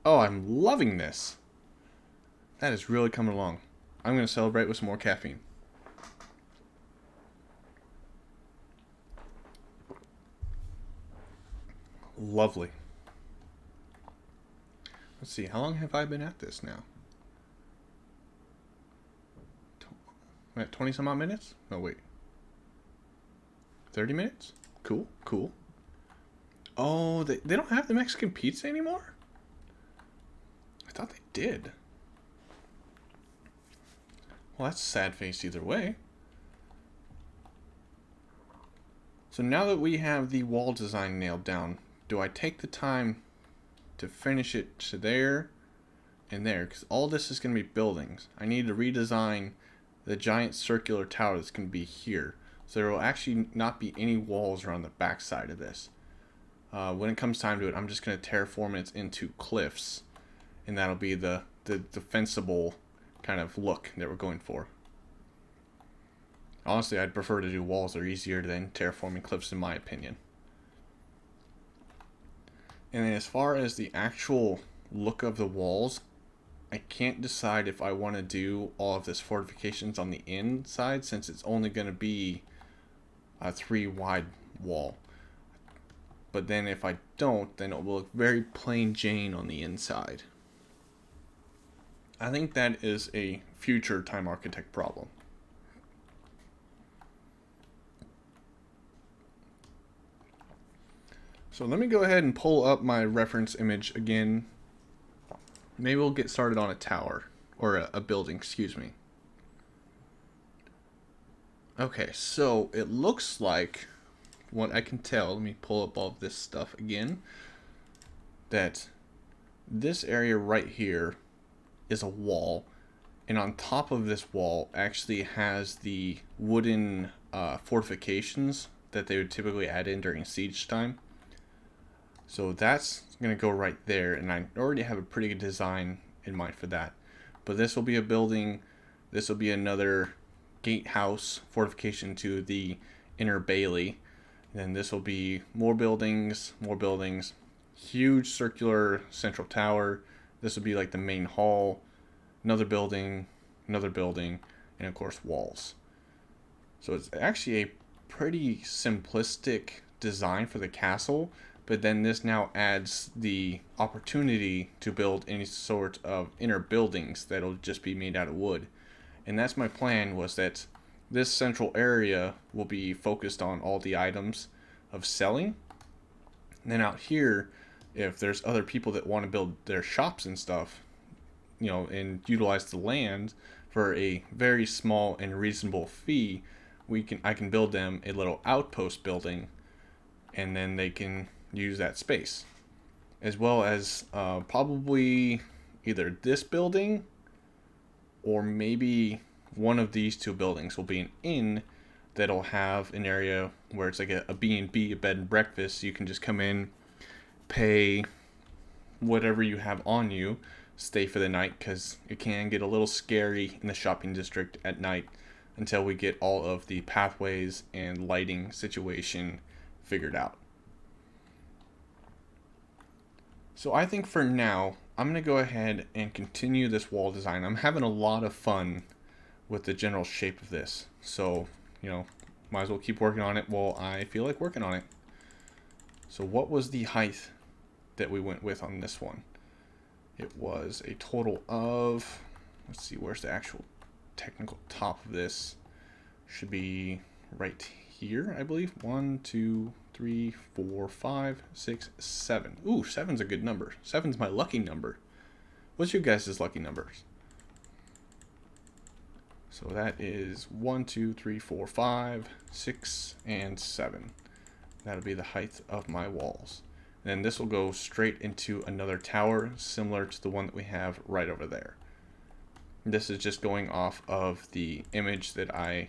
Oh, I'm loving this. That is really coming along. I'm going to celebrate with some more caffeine. Lovely. Let's see, how long have I been at this now? I'm at 20 some odd minutes? No, wait. 30 minutes? Cool, cool. Oh, they don't have the Mexican pizza anymore? I thought they did. Well, that's a sad face either way. So now that we have the wall design nailed down, do I take the time to finish it to there and there? Because all this is going to be buildings. I need to redesign the giant circular tower that's going to be here. So there will actually not be any walls around the back side of this. When it comes time to it, I'm just going to terraform it into cliffs. And that'll be the defensible kind of look that we're going for. Honestly, I'd prefer to do walls. They're easier than terraforming cliffs in my opinion. And then as far as the actual look of the walls, I can't decide if I want to do all of this fortifications on the inside, since it's only going to be a 3 wide wall. But then if I don't, then it will look very plain Jane on the inside. I think that is a future Time Architect problem. So let me go ahead and pull up my reference image again. Maybe we'll get started on a tower, or a building, excuse me. Okay, so it looks like, what I can tell, let me pull up all of this stuff again, that this area right here is a wall, And on top of this wall actually has the wooden fortifications that they would typically add in during siege time. So that's going to go right there, and I already have a pretty good design in mind for that. But this will be a building, this will be another gatehouse fortification to the inner bailey. And then this will be more buildings, huge circular central tower. This will be like the main hall, another building, and of course walls. So it's actually a pretty simplistic design for the castle, but then this now adds the opportunity to build any sort of inner buildings that'll just be made out of wood. And that's my plan, was that this central area will be focused on all the items of selling. And then out here, if there's other people that want to build their shops and stuff, you know, and utilize the land for a very small and reasonable fee, I can build them a little outpost building, and then they can use that space, as well as probably either this building or maybe one of these two buildings will be an inn that'll have an area where it's like a B&B, a bed and breakfast. You can just come in, pay whatever you have on you, stay for the night, because it can get a little scary in the shopping district at night until we get all of the pathways and lighting situation figured out. So I think for now, I'm going to go ahead and continue this wall design. I'm having a lot of fun with the general shape of this. So, you know, might as well keep working on it while I feel like working on it. So what was the height that we went with on this one? It was a total of, let's see, where's the actual technical top of this? Should be right here, I believe. 1, 2, 3, 4, 5, 6, 7. Ooh, 7's a good number. 7's my lucky number. What's your guys' lucky numbers? So that is 1, 2, 3, 4, 5, 6, and 7. That'll be the height of my walls. And then this will go straight into another tower similar to the one that we have right over there. This is just going off of the image that I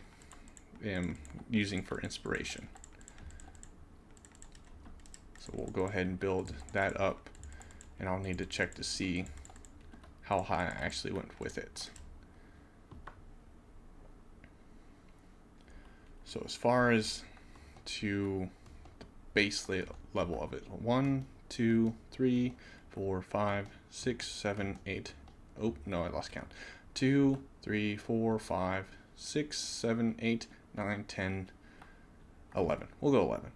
am using for inspiration. So we'll go ahead and build that up, and I'll need to check to see how high I actually went with it. So as far as to the base level of it, 1, 2, 3, 4, 5, 6, 7, 8. Oh, no, I lost count. 2, 3, 4, 5, 6, 7, 8, 9, 10, 11. We'll go 11.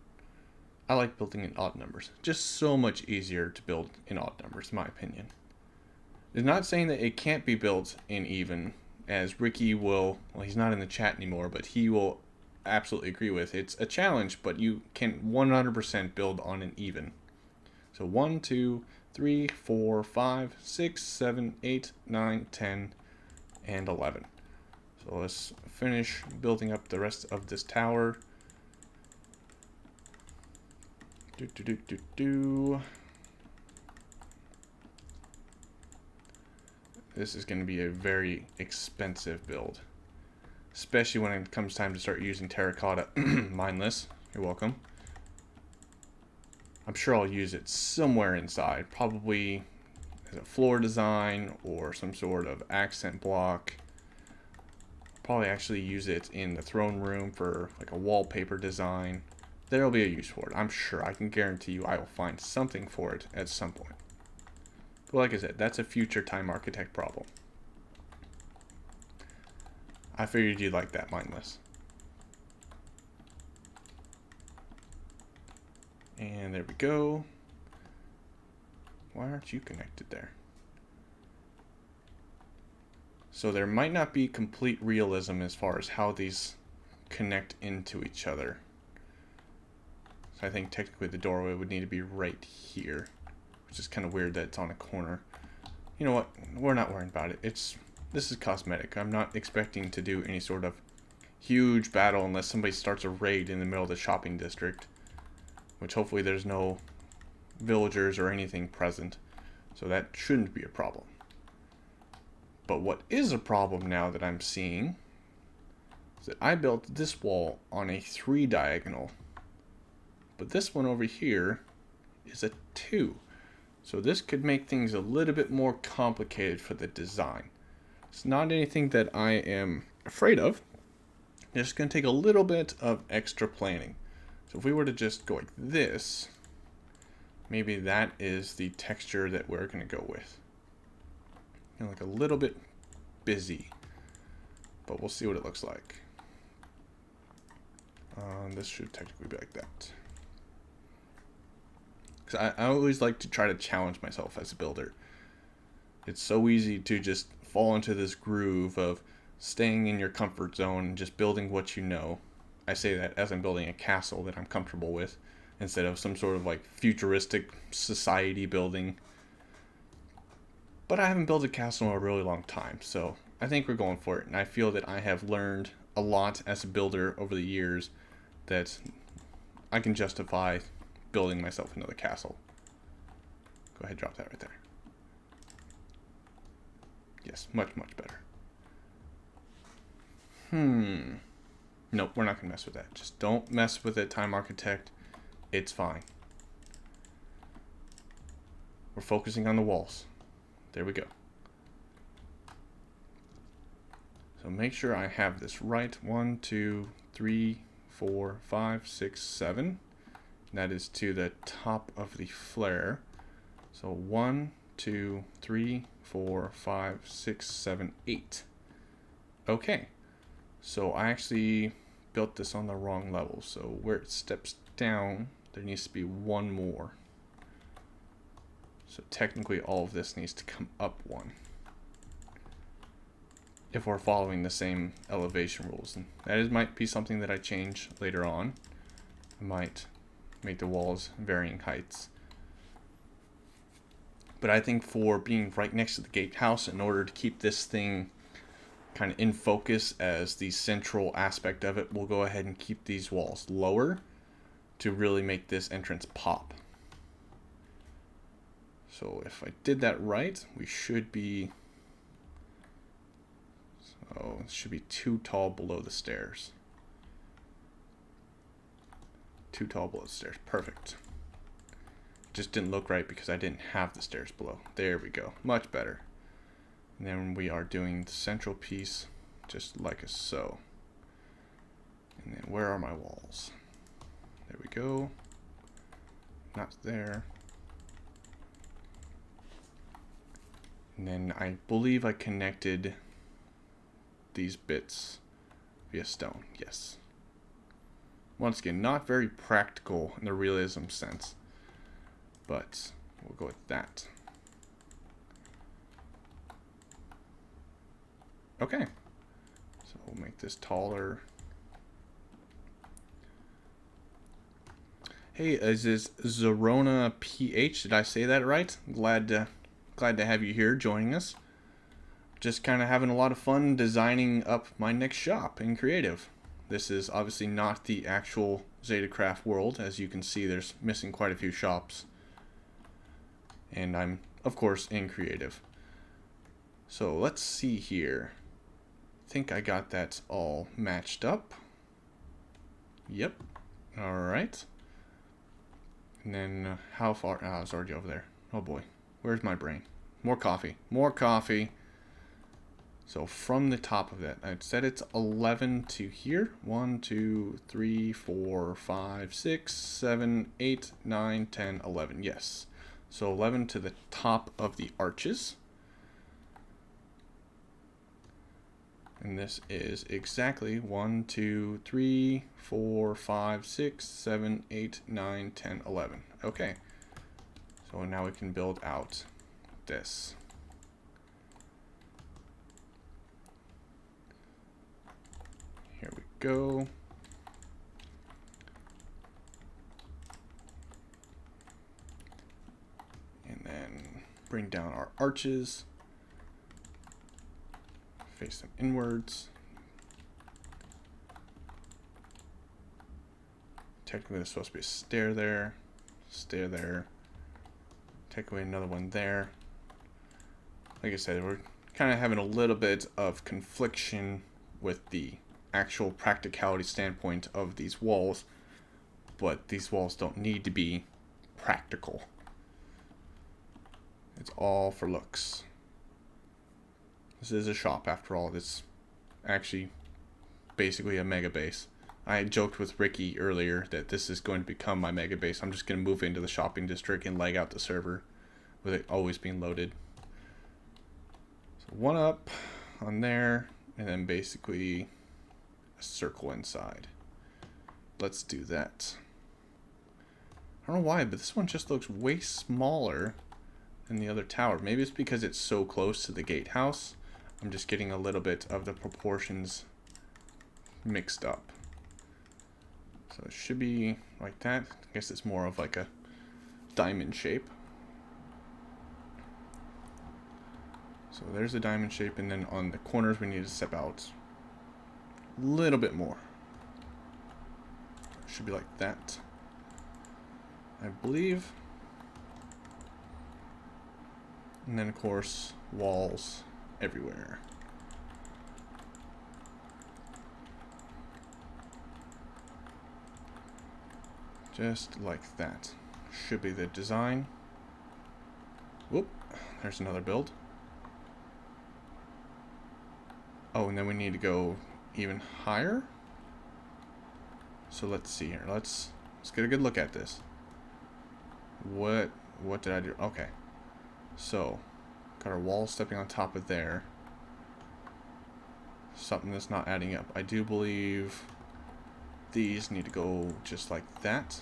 I like building in odd numbers. Just so much easier to build in odd numbers, in my opinion. It's not saying that it can't be built in even, as Ricky will, well, he's not in the chat anymore, but he will absolutely agree with. It's a challenge, but you can 100% build on an even. So 1, 2, 3, 4, 5, 6, 7, 8, 9, 10, and 11. So let's finish building up the rest of this tower. This is going to be a very expensive build, especially when it comes time to start using terracotta. Mindless, you're welcome. I'm sure I'll use it somewhere inside, probably as a floor design or some sort of accent block. Probably actually use it in the throne room for like a wallpaper design. There'll be a use for it. I'm sure. I can guarantee you I will find something for it at some point. But like I said, that's a future time architect problem. I figured you'd like that, Mindless. And there we go. Why aren't you connected there? So there might not be complete realism as far as how these connect into each other. So I think technically the doorway would need to be right here, which is kind of weird that it's on a corner. You know what? We're not worrying about it. This is cosmetic. I'm not expecting to do any sort of huge battle unless somebody starts a raid in the middle of the shopping district, which hopefully there's no villagers or anything present, so that shouldn't be a problem. But what is a problem now that I'm seeing is that I built this wall on a 3 diagonal. But this one over here is a 2. So this could make things a little bit more complicated for the design. It's not anything that I am afraid of. It's just going to take a little bit of extra planning. So if we were to just go like this, maybe that is the texture that we're going to go with. You know, like a little bit busy, but we'll see what it looks like. This should technically be like that. Because I always like to try to challenge myself as a builder. It's so easy to just fall into this groove of staying in your comfort zone and just building what you know. I say that as I'm building a castle that I'm comfortable with, instead of some sort of like futuristic society building. But I haven't built a castle in a really long time, so I think we're going for it. And I feel that I have learned a lot as a builder over the years that I can justify building myself another castle. Go ahead, drop that right there. Yes, much, much better. Nope, we're not going to mess with that. Just don't mess with it, Time Architect. It's fine. We're focusing on the walls. There we go. So make sure I have this right. 1, 2, 3, 4, 5, 6, 7. That is to the top of the flare. So 1, 2, 3, 4, 5, 6, 7, 8. Okay. So I actually built this on the wrong level. So where it steps down, there needs to be one more. So technically all of this needs to come up 1. If we're following the same elevation rules. And that might be something that I change later on. I might make the walls varying heights. But I think for being right next to the gatehouse, in order to keep this thing kind of in focus as the central aspect of it, we'll go ahead and keep these walls lower to really make this entrance pop. So if I did that right, we should be, so it should be too tall below the stairs. Too tall below the stairs, perfect. Just didn't look right because I didn't have the stairs below. There we go, much better. And then we are doing the central piece just like so. And then where are my walls? There we go. Not there. And then I believe I connected these bits via stone. Yes. Once again, not very practical in the realism sense, but we'll go with that. Okay. So we'll make this taller. Hey, is this Zerona PH? Did I say that right? Glad to have you here joining us. Just kind of having a lot of fun designing up my next shop in creative. This is obviously not the actual Zetacraft world. As you can see, there's missing quite a few shops. And I'm, of course, in creative. So let's see here. I think I got that all matched up. Yep. All right. And then how far? Oh, it's already over there. Oh boy. Where's my brain? More coffee. More coffee. So from the top of that, I said it's 11 to here. 1, 2, 3, 4, 5, 6, 7, 8, 9, 10, 11. Yes. So 11 to the top of the arches. And this is exactly 1, 2, 3, 4, 5, 6, 7, 8, 9, 10, 11. Okay. So now we can build out this. Here we go. And then bring down our arches. Face them inwards. Technically there's supposed to be a stair there. Stair there. Take away another one there. Like I said, we're kind of having a little bit of confliction with the actual practicality standpoint of these walls, but these walls don't need to be practical. It's all for looks. This is a shop after all. It's actually basically a mega base. I joked with Ricky earlier that this is going to become my mega base. I'm just going to move into the shopping district and leg out the server with it always being loaded. So one up on there, and then basically a circle inside. Let's do that. I don't know why, but this one just looks way smaller than the other tower. Maybe it's because it's so close to the gatehouse. I'm just getting a little bit of the proportions mixed up. So it should be like that. I guess it's more of like a diamond shape. So there's the diamond shape, and then on the corners we need to step out a little bit more. It should be like that, I believe. And then of course walls everywhere. Just like that. Should be the design. Whoop, there's another build. Oh, and then we need to go even higher. So let's see here. Let's get a good look at this. What did I do? Okay. So, got our wall stepping on top of there. Something that's not adding up. I do believe these need to go just like that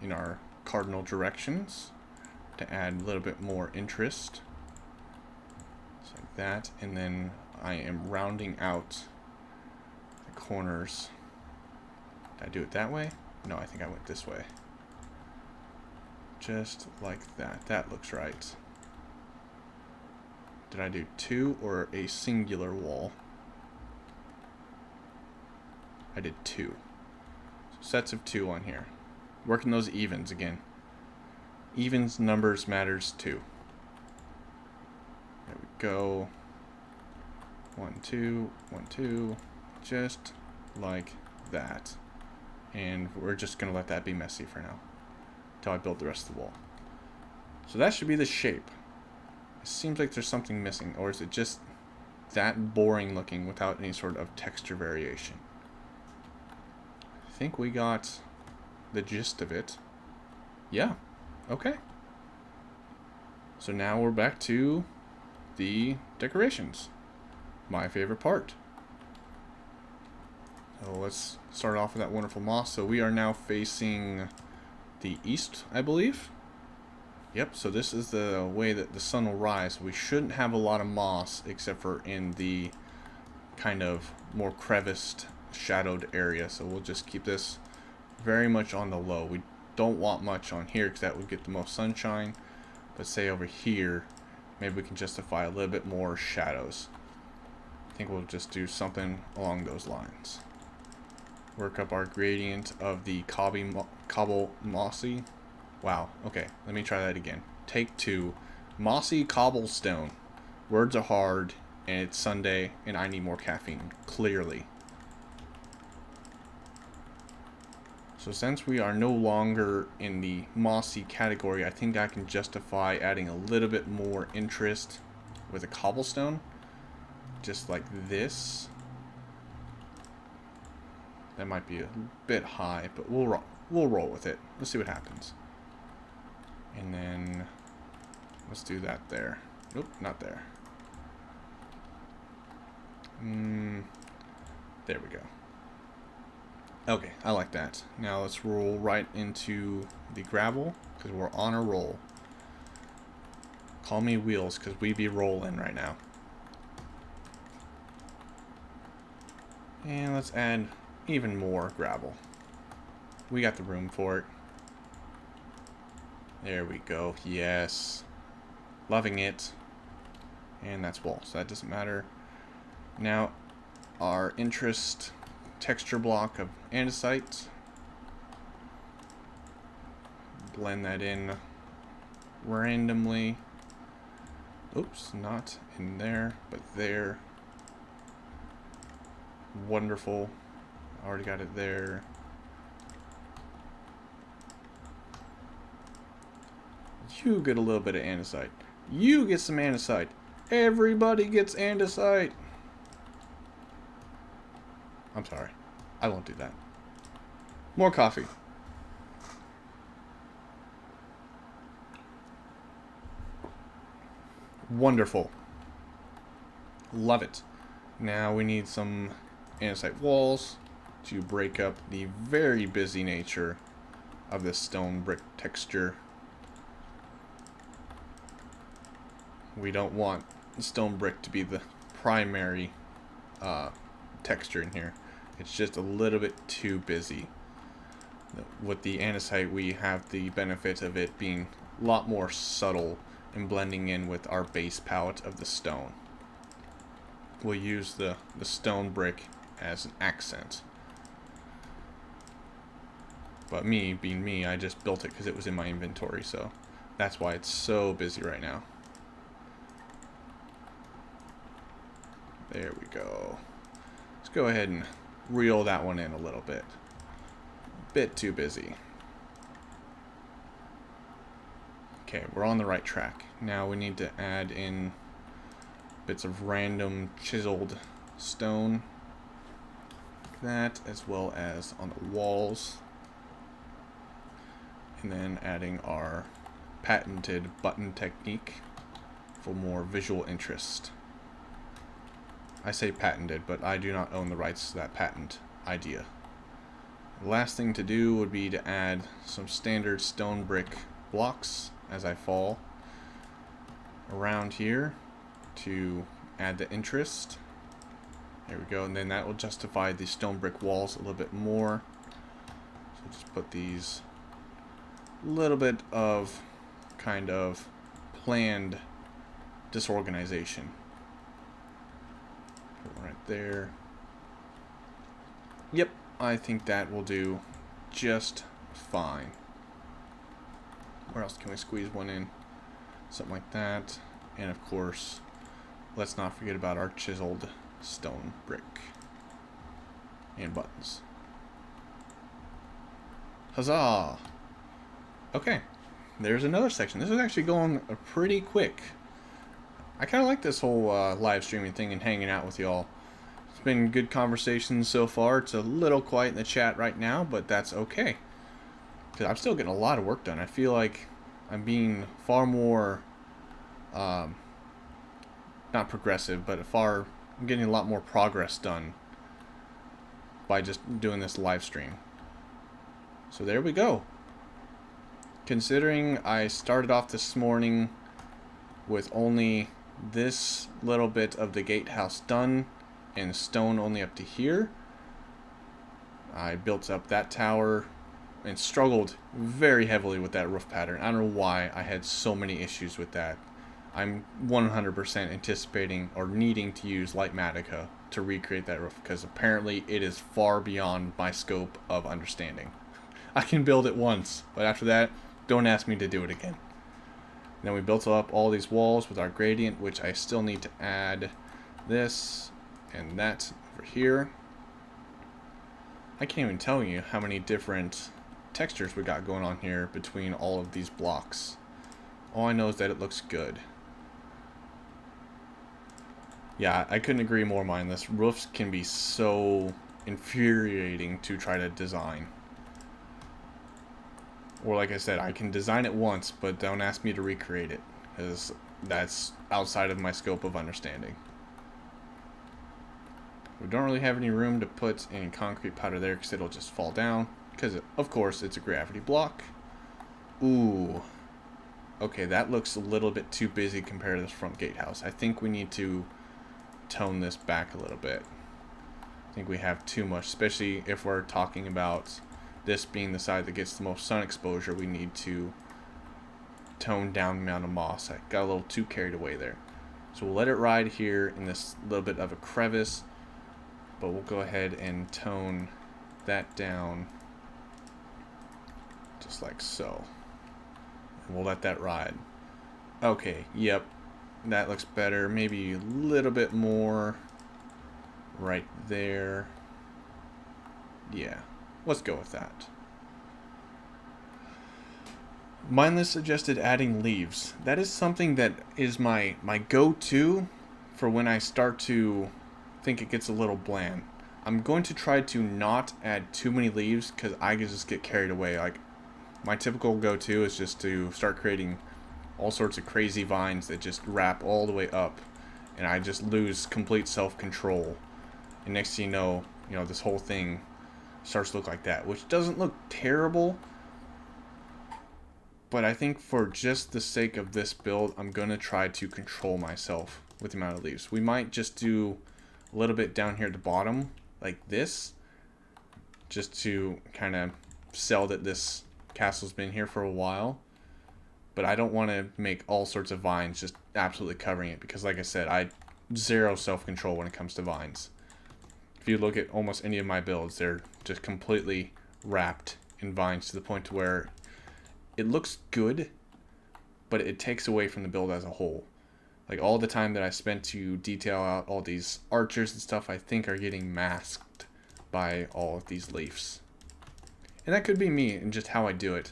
in our cardinal directions to add a little bit more interest. Just like that. And then I am rounding out the corners. Did I do it that way? No, I think I went this way. Just like that. That looks right. Did I do two or a singular wall? I did two. So sets of two on here. Working those evens again. Evens, numbers matters too. There we go. 1, 2, 1, 2. Just like that. And we're just going to let that be messy for now. Until I build the rest of the wall. So that should be the shape. It seems like there's something missing. Or is it just that boring looking without any sort of texture variation? I think we got the gist of it. Yeah. Okay. So now we're back to the decorations. My favorite part. So let's start off with that wonderful moss. So we are now facing the east, I believe. Yep, so this is the way that the sun will rise. We shouldn't have a lot of moss except for in the kind of more creviced, shadowed area. So we'll just keep this very much on the low. We don't want much on here because that would get the most sunshine. But say over here, maybe we can justify a little bit more shadows. I think we'll just do something along those lines. Work up our gradient of the cobble mossy. Wow, okay, let me try that again. Take 2. Mossy cobblestone. Words are hard, and it's Sunday, and I need more caffeine, clearly. So since we are no longer in the mossy category, I think I can justify adding a little bit more interest with a cobblestone. Just like this. That might be a bit high, but we'll roll with it. Let's see what happens. And then let's do that there. Nope, not there. There we go. Okay, I like that. Now let's roll right into the gravel because we're on a roll. Call me wheels because we be rolling right now. And let's add even more gravel. We got the room for it. There we go. Yes. Loving it. And that's wall, so that doesn't matter. Now, our interest texture block of andesite. Blend that in randomly. Oops, not in there, but there. Wonderful. Already got it there. You get a little bit of andesite. You get some andesite. Everybody gets andesite. I'm sorry. I won't do that. More coffee. Wonderful. Love it. Now we need some andesite walls to break up the very busy nature of this stone brick texture. We don't want stone brick to be the primary texture in here. It's just a little bit too busy. With the andesite, we have the benefit of it being a lot more subtle and blending in with our base palette of the stone. We'll use the stone brick as an accent. But me, being me, I just built it because it was in my inventory, so that's why it's so busy right now. There we go. Let's go ahead and reel that one in a little bit. A bit too busy. Okay, we're on the right track. Now we need to add in bits of random chiseled stone. Like that, as well as on the walls. And then adding our patented button technique for more visual interest. I say patented, but I do not own the rights to that patent idea. The last thing to do would be to add some standard stone brick blocks as I fall around here to add the interest. There we go, and then that will justify the stone brick walls a little bit more. So just put these little bit of kind of planned disorganization. Put one right there. Yep, I think that will do just fine. Where else can we squeeze one in? Something like that. And of course, let's not forget about our chiseled stone brick and buttons. Huzzah! Okay, there's another section. This is actually going pretty quick. I kind of like this whole live streaming thing and hanging out with y'all. It's been good conversations so far. It's a little quiet in the chat right now, but that's okay. Because I'm still getting a lot of work done. I feel like I'm being far more, not progressive, but I'm getting a lot more progress done by just doing this live stream. So there we go. Considering I started off this morning with only this little bit of the gatehouse done and stone only up to here, I built up that tower and struggled very heavily with that roof pattern. I don't know why I had so many issues with that. I'm 100% anticipating or needing to use Lightmatica to recreate that roof because apparently it is far beyond my scope of understanding. I can build it once, but after that, don't ask me to do it again. Then we built up all these walls with our gradient, which I still need to add this and that over here. I can't even tell you how many different textures we got going on here between all of these blocks. All I know is that it looks good. Yeah, I couldn't agree more, mindless. Roofs can be so infuriating to try to design. Or like I said, I can design it once, but don't ask me to recreate it, because that's outside of my scope of understanding. We don't really have any room to put any concrete powder there, because it'll just fall down, because of course it's a gravity block. Ooh. Okay, that looks a little bit too busy compared to this front gatehouse. I think we need to tone this back a little bit. I think we have too much, especially if we're talking about this being the side that gets the most sun exposure. We need to tone down the amount of moss. I got a little too carried away there. So we'll let it ride here in this little bit of a crevice, but we'll go ahead and tone that down just like so. And we'll let that ride. Okay, yep. That looks better. Maybe a little bit more right there. Yeah, let's go with that. Mindless suggested adding leaves. That is something that is my go-to for when I start to think it gets a little bland. I'm going to try to not add too many leaves because I can just get carried away. Like, my typical go-to is just to start creating all sorts of crazy vines that just wrap all the way up, and I just lose complete self-control. And next thing you know, this whole thing starts to look like that, which doesn't look terrible. But I think for just the sake of this build, I'm going to try to control myself with the amount of leaves. We might just do a little bit down here at the bottom, like this, just to kind of sell that this castle's been here for a while. But I don't want to make all sorts of vines just absolutely covering it, because like I said, I zero self-control when it comes to vines. If you look at almost any of my builds, they're just completely wrapped in vines to the point to where it looks good, but it takes away from the build as a whole. Like, all the time that I spent to detail out all these archers and stuff, I think are getting masked by all of these leaves. And that could be me and just how I do it.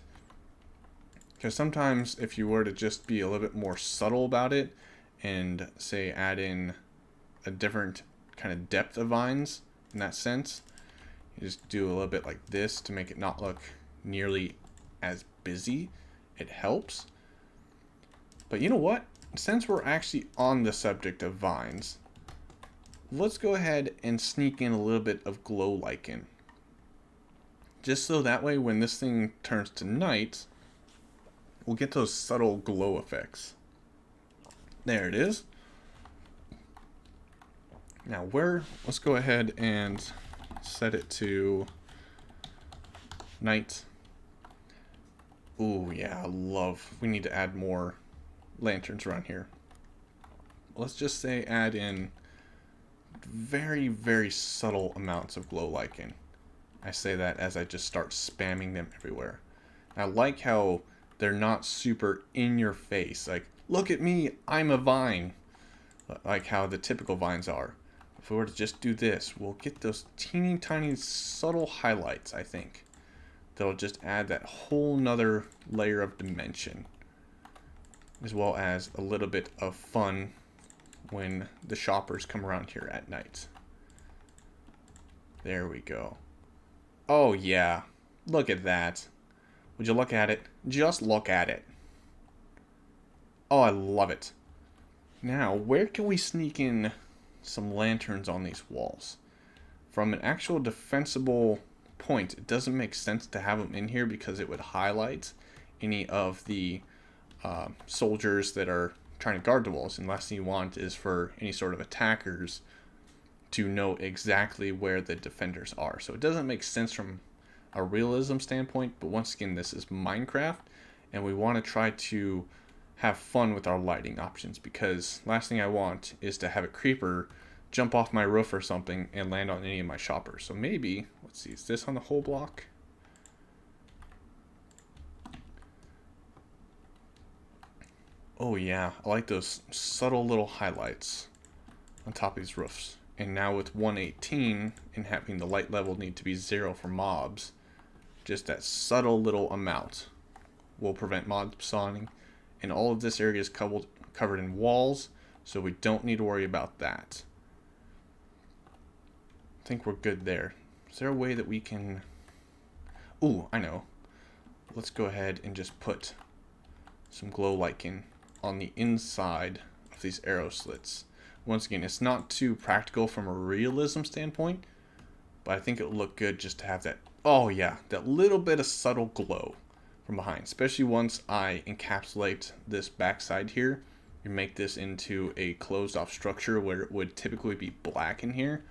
Because sometimes if you were to just be a little bit more subtle about it and, say, add in a different kind of depth of vines in that sense, you just do a little bit like this to make it not look nearly as busy, it helps. But you know what? Since we're actually on the subject of vines, let's go ahead and sneak in a little bit of glow lichen. Just so that way when this thing turns to night, we'll get those subtle glow effects. There it is. Now let's go ahead and set it to night. Ooh, yeah, we need to add more lanterns around here. Let's just say add in very, very subtle amounts of glow lichen. I say that as I just start spamming them everywhere. I like how they're not super in your face, like, look at me, I'm a vine, like how the typical vines are. If we were to just do this, we'll get those teeny tiny subtle highlights, I think. That'll just add that whole nother layer of dimension, as well as a little bit of fun when the shoppers come around here at night. There we go. Oh yeah, look at that. Would you look at it? Just look at it. Oh, I love it. Now, where can we sneak in some lanterns on these walls? From an actual defensible point, it doesn't make sense to have them in here because it would highlight any of the soldiers that are trying to guard the walls, and the last thing you want is for any sort of attackers to know exactly where the defenders are. So it doesn't make sense from a realism standpoint, but once again, this is Minecraft, and we want to try to have fun with our lighting options, because last thing I want is to have a creeper jump off my roof or something and land on any of my shoppers. So maybe, let's see, is this on the whole block? Oh yeah, I like those subtle little highlights on top of these roofs. And now with 118 and having the light level need to be 0 for mobs, just that subtle little amount will prevent mob spawning. And all of this area is covered in walls, so we don't need to worry about that. I think we're good there. Is there a way that we can... Ooh, I know. Let's go ahead and just put some glow lichen on the inside of these arrow slits. Once again, it's not too practical from a realism standpoint, but I think it would look good just to have that, oh yeah, that little bit of subtle glow from behind, especially once I encapsulate this backside here and make this into a closed off structure where it would typically be black in here.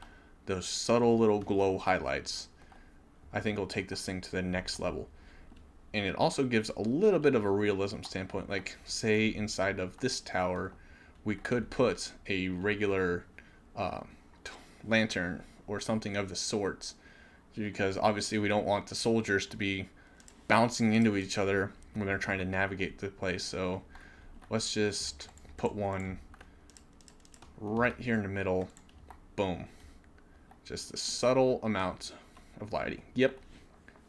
Those subtle little glow highlights, I think, will take this thing to the next level. And it also gives a little bit of a realism standpoint. Like, say inside of this tower, we could put a regular lantern or something of the sorts, because obviously we don't want the soldiers to be bouncing into each other when they're trying to navigate the place. So let's just put one right here in the middle. Boom. Just a subtle amount of lighting. Yep.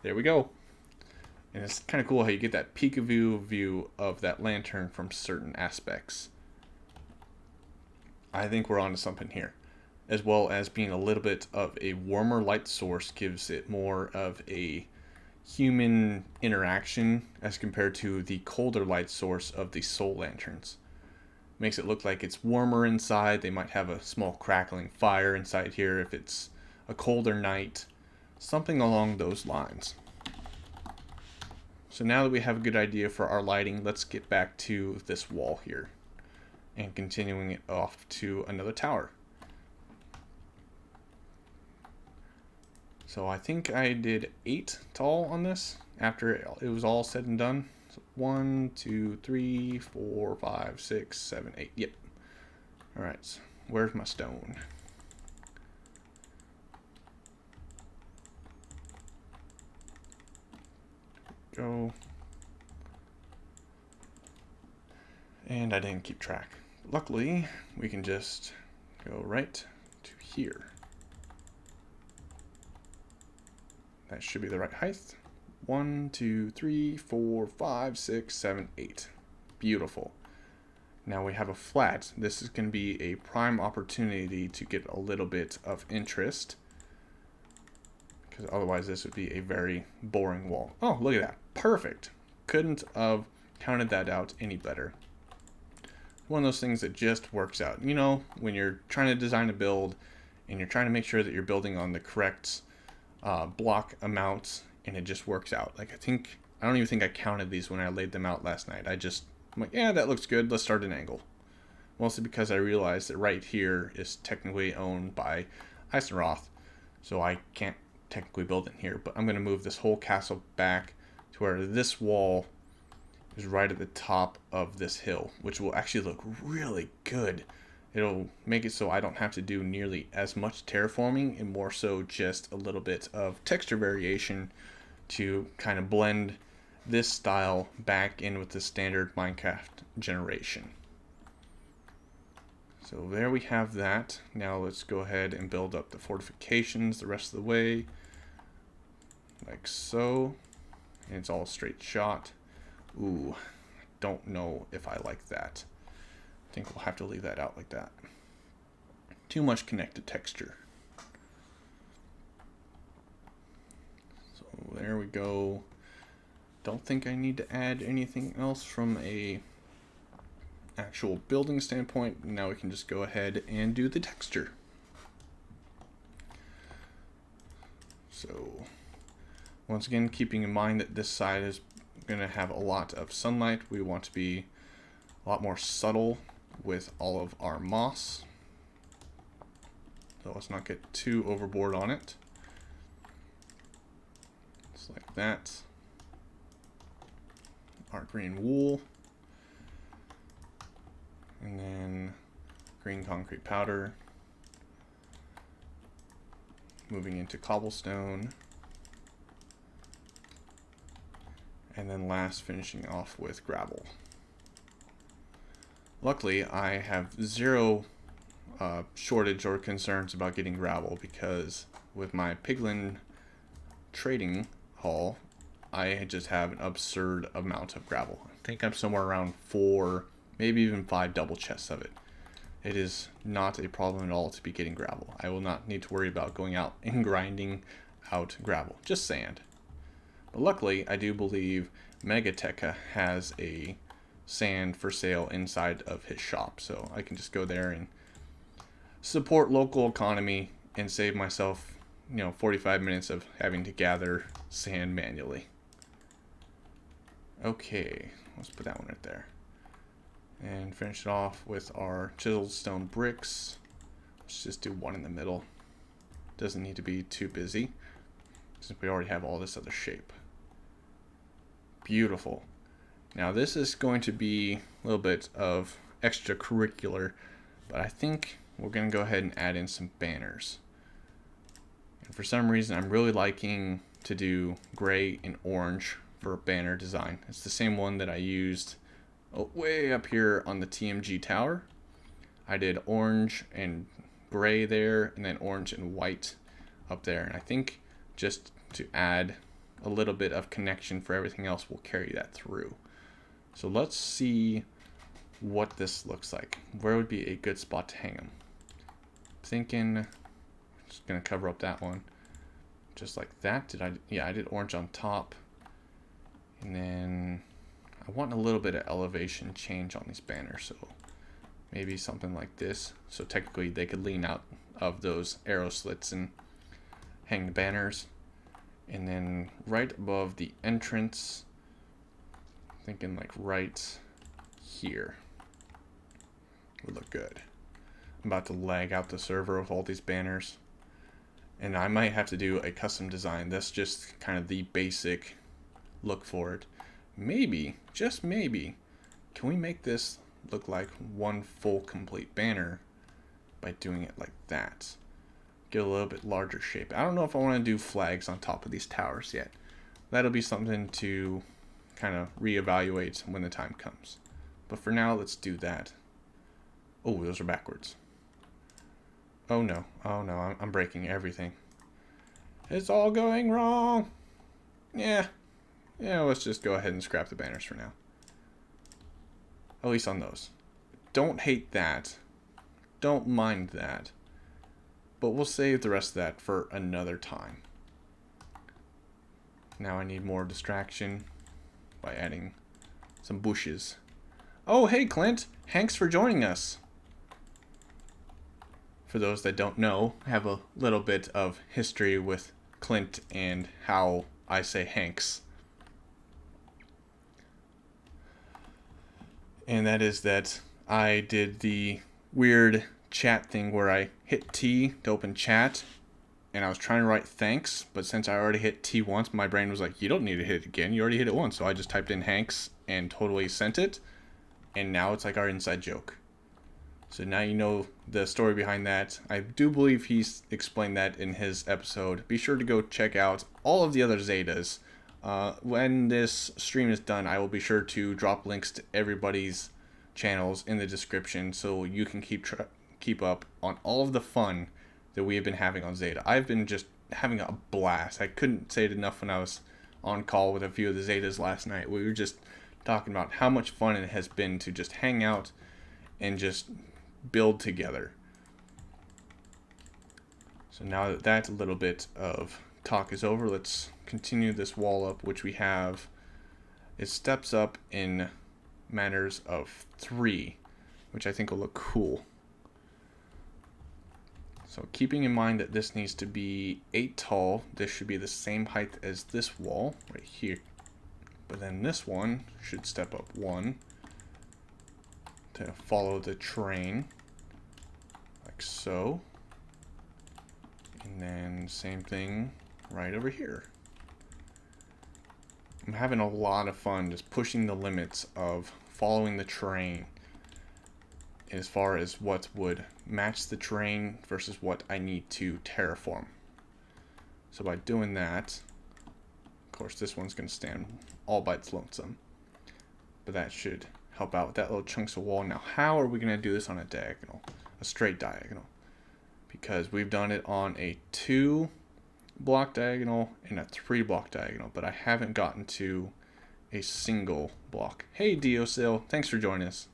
There we go. And it's kind of cool how you get that peek-a-view view of that lantern from certain aspects. I think we're onto something here. As well as being a little bit of a warmer light source gives it more of a human interaction as compared to the colder light source of the soul lanterns. Makes it look like it's warmer inside. They might have a small crackling fire inside here if it's a colder night. Something along those lines. So now that we have a good idea for our lighting, let's get back to this wall here and continuing it off to another tower. So I think I did 8 tall on this after it was all said and done. So 1, 2, 3, 4, 5, 6, 7, 8. Yep. Alright, so where's my stone? Go. And I didn't keep track. Luckily, we can just go right to here. That should be the right height. 1, 2, 3, 4, 5, 6, 7, 8. Beautiful. Now we have a flat. This is going to be a prime opportunity to get a little bit of interest, because otherwise this would be a very boring wall. Oh, look at that. Perfect. Couldn't have counted that out any better. One of those things that just works out. You know, when you're trying to design a build and you're trying to make sure that you're building on the correct block amounts, and it just works out. Like, I don't even think I counted these when I laid them out last night. I'm like, yeah, that looks good. Let's start an angle. Mostly because I realized that right here is technically owned by Eisenroth, so I can't technically build in here. But I'm going to move this whole castle back to where this wall is right at the top of this hill, which will actually look really good. It'll make it so I don't have to do nearly as much terraforming and more so just a little bit of texture variation to kind of blend this style back in with the standard Minecraft generation. So there we have that. Now let's go ahead and build up the fortifications the rest of the way, like so. And it's all straight shot. Ooh, don't know if I like that. I think we'll have to leave that out like that. Too much connected texture. So there we go. Don't think I need to add anything else from a actual building standpoint. Now we can just go ahead and do the texture. So once again, keeping in mind that this side is going to have a lot of sunlight, we want to be a lot more subtle with all of our moss. So let's not get too overboard on it. Just like that. Our green wool. And then green concrete powder. Moving into cobblestone. And then last, finishing off with gravel. Luckily, I have zero shortage or concerns about getting gravel, because with my piglin trading haul, I just have an absurd amount of gravel. I think I'm somewhere around 4, maybe even 5 double chests of it. It is not a problem at all to be getting gravel. I will not need to worry about going out and grinding out gravel, just sand. But luckily, I do believe Megateca has a sand for sale inside of his shop, so I can just go there and support local economy and save myself, 45 minutes of having to gather sand manually. Okay, let's put that one right there. And finish it off with our chiseled stone bricks. Let's just do one in the middle. Doesn't need to be too busy, since we already have all this other shape. Beautiful. Now this is going to be a little bit of extracurricular, but I think we're going to go ahead and add in some banners. And for some reason, I'm really liking to do gray and orange for a banner design. It's the same one that I used way up here on the TMG tower. I did orange and gray there, and then orange and white up there. And I think just to add a little bit of connection for everything else, we'll carry that through. So let's see what this looks like. Where would be a good spot to hang them? Thinking, just gonna cover up that one, just like that. Yeah, I did orange on top, and then I want a little bit of elevation change on these banners, so maybe something like this. So technically they could lean out of those arrow slits and hang the banners. And then right above the entrance, thinking like right here would look good. I'm about to lag out the server with all these banners, and I might have to do a custom design. That's just kind of the basic look for it. Maybe, just maybe, can we make this look like one full complete banner by doing it like that? Get a little bit larger shape. I don't know if I want to do flags on top of these towers yet. That'll be something to kind of reevaluate when the time comes. But for now, let's do that. Oh, those are backwards. Oh no, I'm breaking everything. It's all going wrong. Yeah, let's just go ahead and scrap the banners for now. At least on those. Don't hate that. Don't mind that. But we'll save the rest of that for another time. Now I need more distraction by adding some bushes. Oh, hey Clint! Thanks for joining us. For those that don't know, I have a little bit of history with Clint and how I say Hanks. And that is that I did the weird chat thing where I hit T to open chat, and I was trying to write thanks, but since I already hit T once, my brain was like, you don't need to hit it again, you already hit it once. So I just typed in Hanks and totally sent it, and now it's like our inside joke. So now you know the story behind that. I do believe he's explained that in his episode. Be sure to go check out all of the other Zetas. When this stream is done, I will be sure to drop links to everybody's channels in the description so you can keep up on all of the fun that we have been having on Zeta. I've been just having a blast. I couldn't say it enough when I was on call with a few of the Zetas last night. We were just talking about how much fun it has been to just hang out and just build together. So now that that little bit of talk is over, let's continue this wall up, which we have. It steps up in manners of 3, which I think will look cool. So keeping in mind that this needs to be 8 tall, this should be the same height as this wall right here. But then this one should step up 1 to follow the train, like so. And then same thing right over here. I'm having a lot of fun just pushing the limits of following the terrain as far as what would match the terrain versus what I need to terraform. So by doing that, of course this one's going to stand all by its lonesome, but that should help out with that little chunks of wall. Now how are we going to do this on a diagonal, a straight diagonal? Because we've done it on a 2 block diagonal and a 3 block diagonal, but I haven't gotten to a single block. Hey Diosil, thanks for joining us.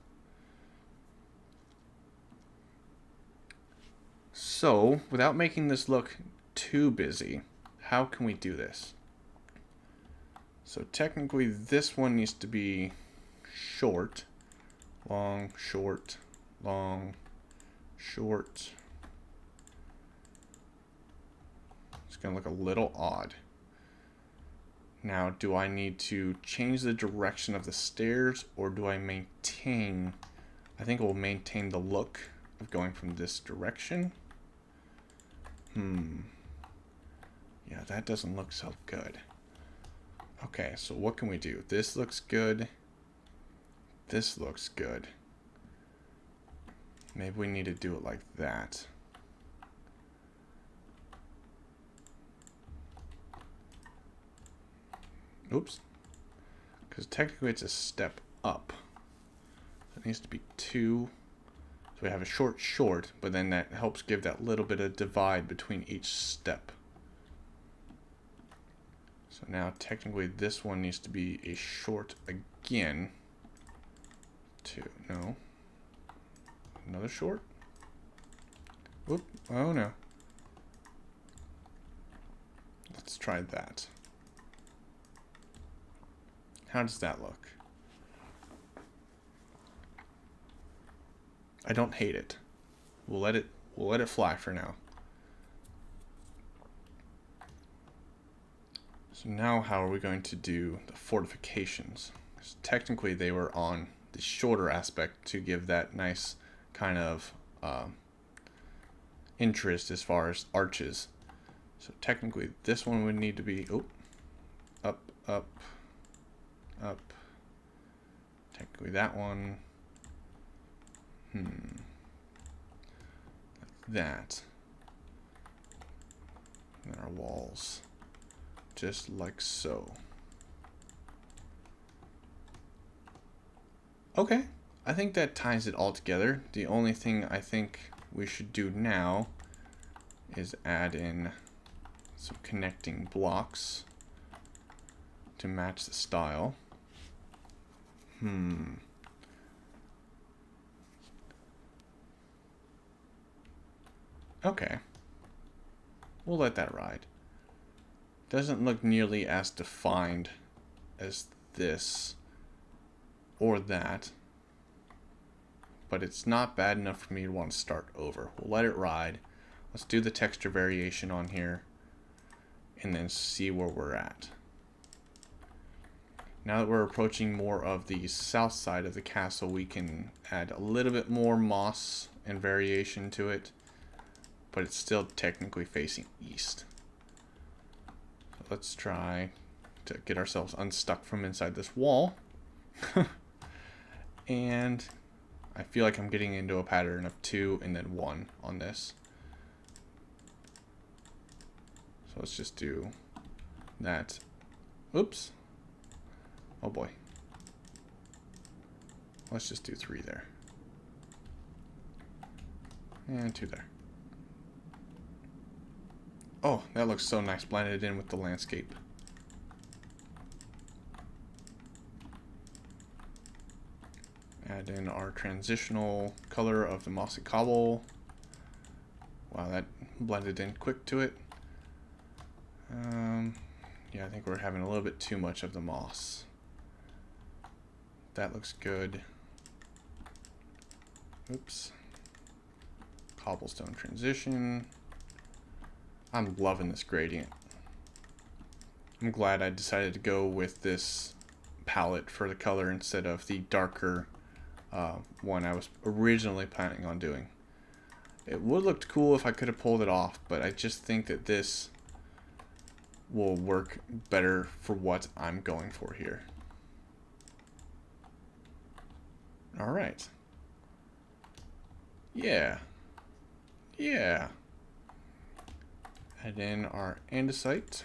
So without making this look too busy, how can we do this? So technically this one needs to be short, long, short, long, short. It's going to look a little odd. Now, do I need to change the direction of the stairs, or do I maintain? I think it will maintain the look of going from this direction. Yeah, that doesn't look so good. Okay, so what can we do? This looks good. This looks good. Maybe we need to do it like that. Oops. Because technically it's a step up. It needs to be 2. So So we have a short, but then that helps give that little bit of divide between each step. So now technically this one needs to be a short again. No. Another short? Whoop, oh no. Let's try that. How does that look? I don't hate it. We'll let it fly for now. So now how are we going to do the fortifications? Because technically they were on the shorter aspect to give that nice kind of interest as far as arches. So technically this one would need to be up, up, up. Technically that one. Like that. And our walls. Just like so. Okay. I think that ties it all together. The only thing I think we should do now is add in some connecting blocks to match the style. Okay. We'll let that ride. Doesn't look nearly as defined as this or that. But it's not bad enough for me to want to start over. We'll let it ride. Let's do the texture variation on here and then see where we're at. Now that we're approaching more of the south side of the castle, we can add a little bit more moss and variation to it, but it's still technically facing east. So let's try to get ourselves unstuck from inside this wall. And I feel like I'm getting into a pattern of 2 and then 1 on this. So let's just do that. Oops. Oh boy. Let's just do 3 there. And 2 there. Oh, that looks so nice blended in with the landscape. Add in our transitional color of the mossy cobble. Wow, that blended in quick to it. Yeah, I think we're having a little bit too much of the moss. That looks good. Oops. Cobblestone transition. I'm loving this gradient. I'm glad I decided to go with this palette for the color instead of the darker one I was originally planning on doing. It would have looked cool if I could have pulled it off, but I just think that this will work better for what I'm going for here. Alright. Yeah. Yeah. Add in our andesite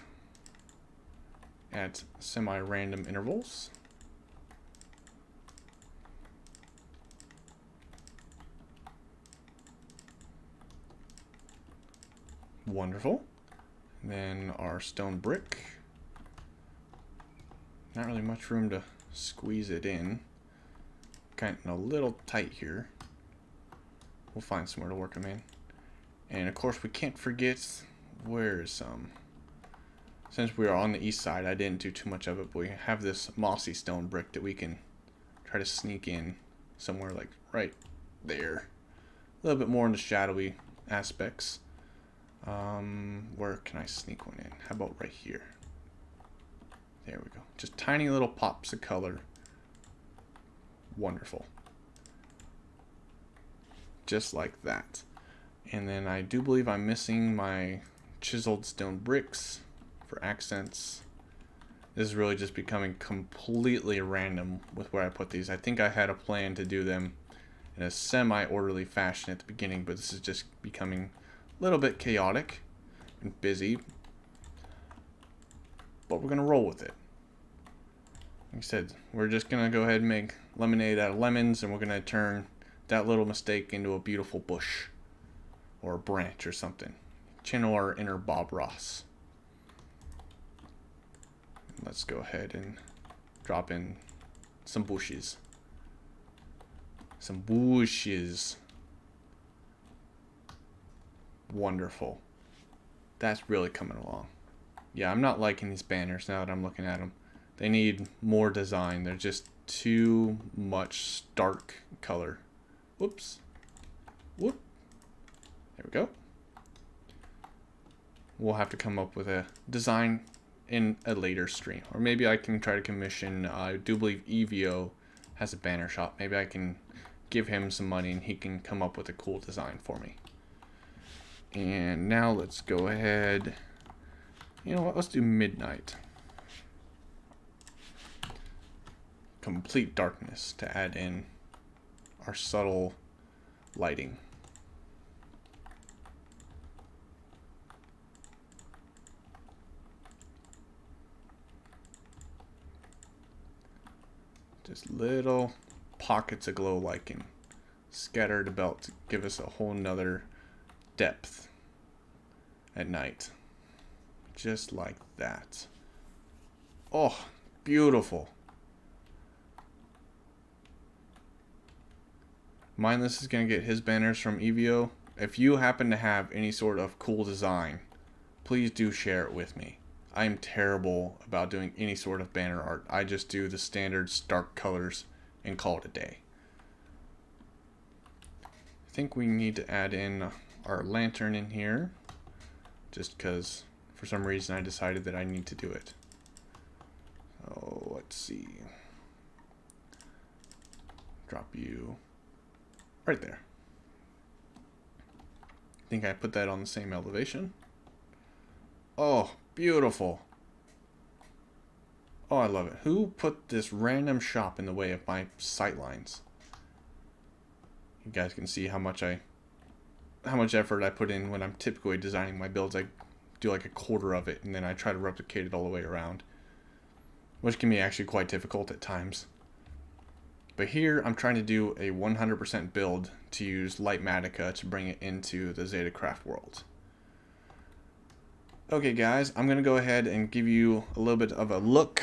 at semi-random intervals. Wonderful. And then our stone brick. Not really much room to squeeze it in. Kind of a little tight here. We'll find somewhere to work them in. And of course we can't forget, where is some? Since we are on the east side, I didn't do too much of it, but we have this mossy stone brick that we can try to sneak in somewhere like right there. A little bit more in the shadowy aspects. Where can I sneak one in? How about right here? There we go. Just tiny little pops of color. Wonderful. Just like that. And then I do believe I'm missing my chiseled stone bricks for accents. This is really just becoming completely random with where I put these. I think I had a plan to do them in a semi-orderly fashion at the beginning, but this is just becoming a little bit chaotic and busy. But we're going to roll with it. Like I said, we're just going to go ahead and make lemonade out of lemons, and we're going to turn that little mistake into a beautiful bush or a branch or something. Channel our inner Bob Ross. Let's go ahead and drop in some bushes. Some bushes. Wonderful. That's really coming along. Yeah, I'm not liking these banners now that I'm looking at them. They need more design. They're just too much stark color. Whoops. Whoop. There we go. We'll have to come up with a design in a later stream. Or maybe I can try to commission, I do believe EVIO has a banner shop. Maybe I can give him some money and he can come up with a cool design for me. And now let's go ahead. You know what? Let's do midnight. Complete darkness to add in our subtle lighting. Just little pockets of glow lichen scattered about to give us a whole nother depth at night. Just like that. Oh, beautiful. Mindless is going to get his banners from EVIO. If you happen to have any sort of cool design, please do share it with me. I'm terrible about doing any sort of banner art. I just do the standard stark colors and call it a day. I think we need to add in our lantern in here, just because for some reason I decided that I need to do it. Oh, let's see. Drop you right there. I think I put that on the same elevation. Oh, beautiful. Oh, I love it. Who put this random shop in the way of my sightlines? You guys can see how much effort I put in when I'm typically designing my builds. I do like a quarter of it and then I try to replicate it all the way around, which can be actually quite difficult at times. But here I'm trying to do a 100% build to use Lightmatica to bring it into the Zeta craft world. Okay guys, I'm going to go ahead and give you a little bit of a look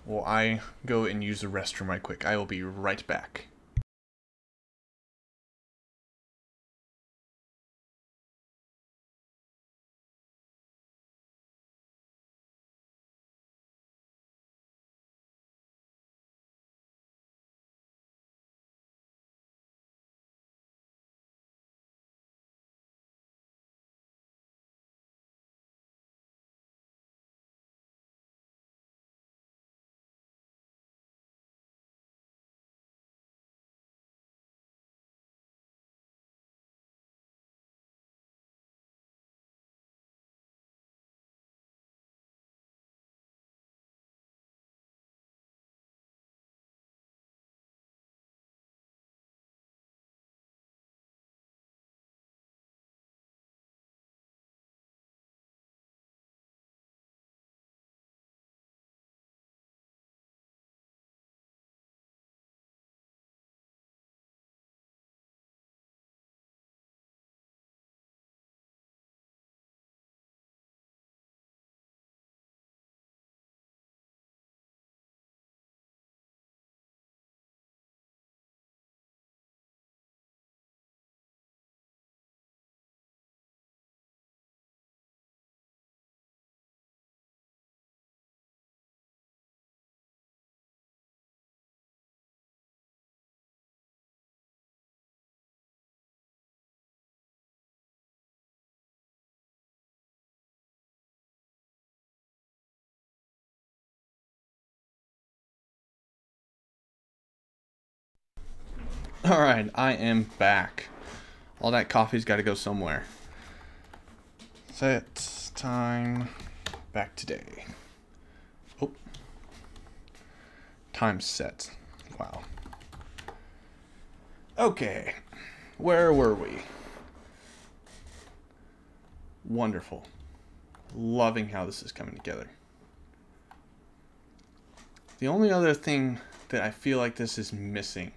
while I go and use the restroom right quick. I will be right back. Alright, I am back. All that coffee's got to go somewhere. Set time back today. Oh. Time set. Wow. Okay. Where were we? Wonderful. Loving how this is coming together. The only other thing that I feel like this is missing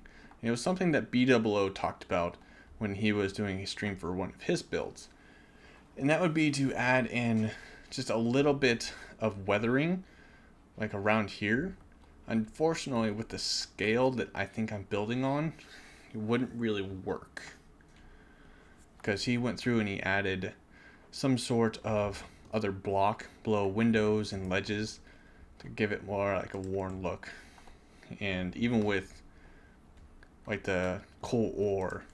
it was something that B00 talked about when he was doing a stream for one of his builds. And that would be to add in just a little bit of weathering, like around here. Unfortunately, with the scale that I think I'm building on, it wouldn't really work. Because he went through and he added some sort of other block below windows and ledges to give it more like a worn look. And even with like the coal ore,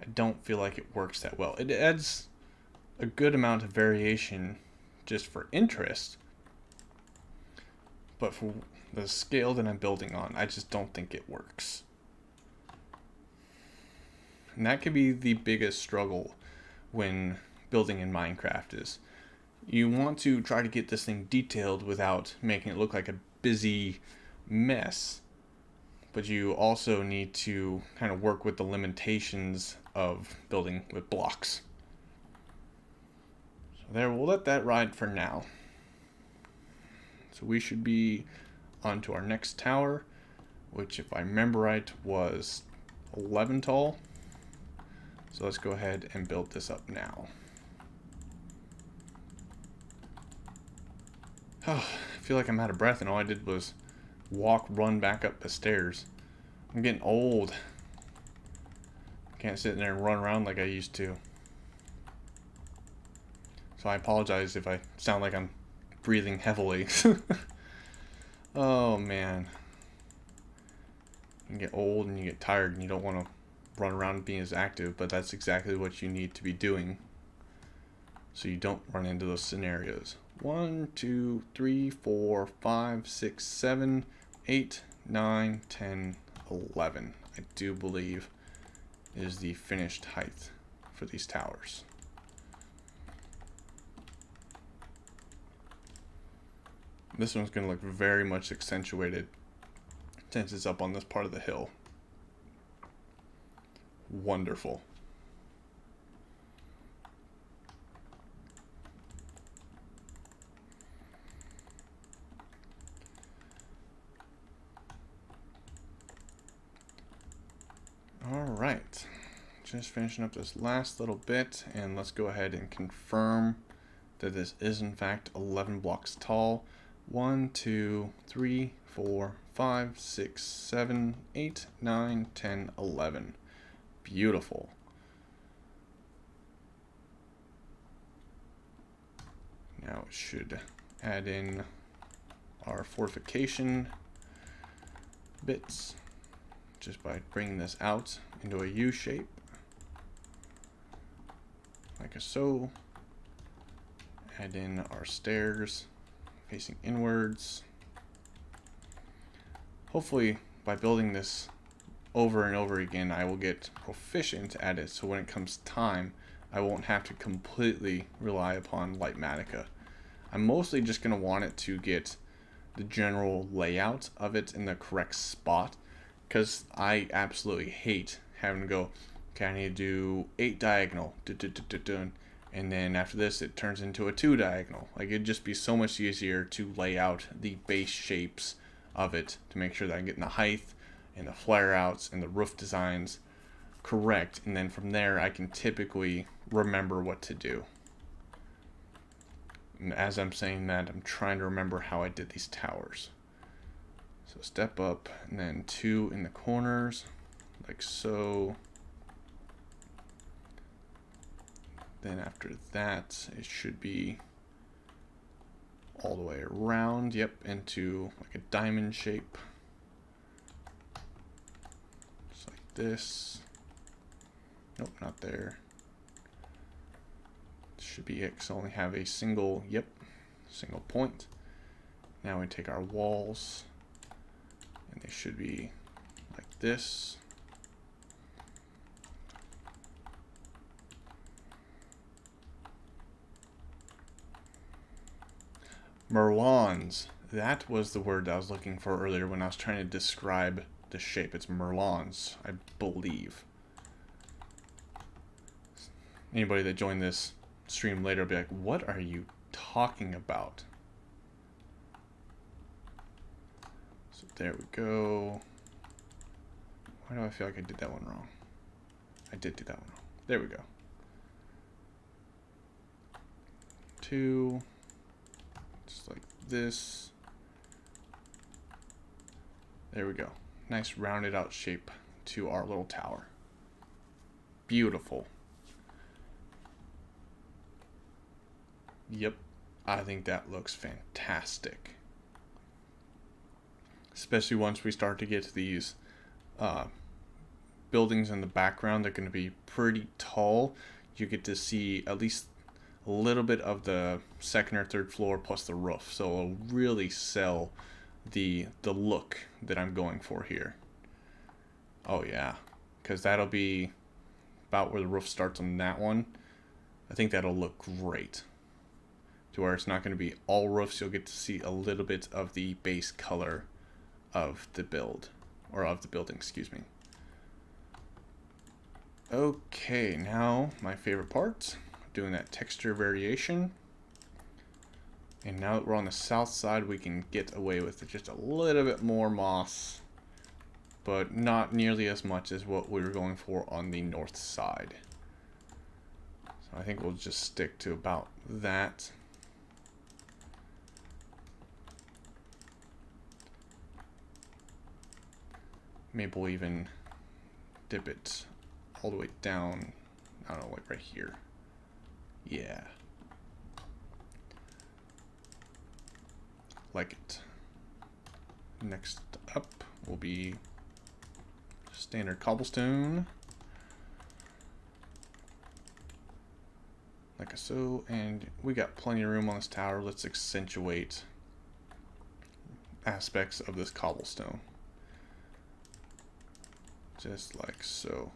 I don't feel like it works that well. It adds a good amount of variation just for interest, but for the scale that I'm building on, I just don't think it works. And that could be the biggest struggle when building in Minecraft is you want to try to get this thing detailed without making it look like a busy mess, but you also need to kind of work with the limitations of building with blocks. So there, we'll let that ride for now. So we should be on to our next tower, which if I remember right was 11 tall. So let's go ahead and build this up now. Oh, I feel like I'm out of breath and all I did was run back up the stairs. I'm getting old. Can't sit in there and run around like I used to. So I apologize if I sound like I'm breathing heavily. Oh man. You get old and you get tired and you don't want to run around being as active, but that's exactly what you need to be doing so you don't run into those scenarios. 1, 2, 3, 4, 5, 6, 7, 8, 9, 10, 11. I do believe is the finished height for these towers. This one's going to look very much accentuated since it's up on this part of the hill. Wonderful. All right, just finishing up this last little bit, and let's go ahead and confirm that this is in fact 11 blocks tall. 1, 2, 3, 4, 5, 6, 7, 8, 9, 10, 11. Beautiful. Now it should add in our fortification bits just by bringing this out into a U shape, like so. Add in our stairs facing inwards. Hopefully by building this over and over again, I will get proficient at it, so when it comes time, I won't have to completely rely upon Lightmatica. I'm mostly just going to want it to get the general layout of it in the correct spot, because I absolutely hate having to go, okay, I need to do 8 diagonal, and then after this it turns into a 2 diagonal. Like, it'd just be so much easier to lay out the base shapes of it to make sure that I'm getting the height and the flare outs and the roof designs correct, and then from there I can typically remember what to do. And as I'm saying that, I'm trying to remember how I did these towers. So step up and then 2 in the corners, like so. Then after that, it should be all the way around, yep, into like a diamond shape. Just like this. Nope, not there. Should be it, because I only have a single, yep, single point. Now we take our walls, and they should be like this. Merlons. That was the word that I was looking for earlier when I was trying to describe the shape. It's merlons, I believe. Anybody that joined this stream later will be like, what are you talking about? So there we go. Why do I feel like I did that one wrong? I did do that one wrong. There we go. 2, just like this. There we go. Nice rounded out shape to our little tower. Beautiful. Yep, I think that looks fantastic. Especially once we start to get to these buildings in the background, they're going to be pretty tall. You get to see at least a little bit of the second or third floor plus the roof, so it'll really sell the look that I'm going for here. Oh yeah, because that'll be about where the roof starts on that one. I think that'll look great, to where it's not going to be all roofs. You'll get to see a little bit of the base color of the build, or of the building, excuse me. Okay, now my favorite part, doing that texture variation. And now that we're on the south side, we can get away with just a little bit more moss, but not nearly as much as what we were going for on the north side. So I think we'll just stick to about that. Maybe we'll even dip it all the way down. I don't know, like right here. Yeah. Like it. Next up will be standard cobblestone. Like so, and we got plenty of room on this tower. Let's accentuate aspects of this cobblestone. Just like so.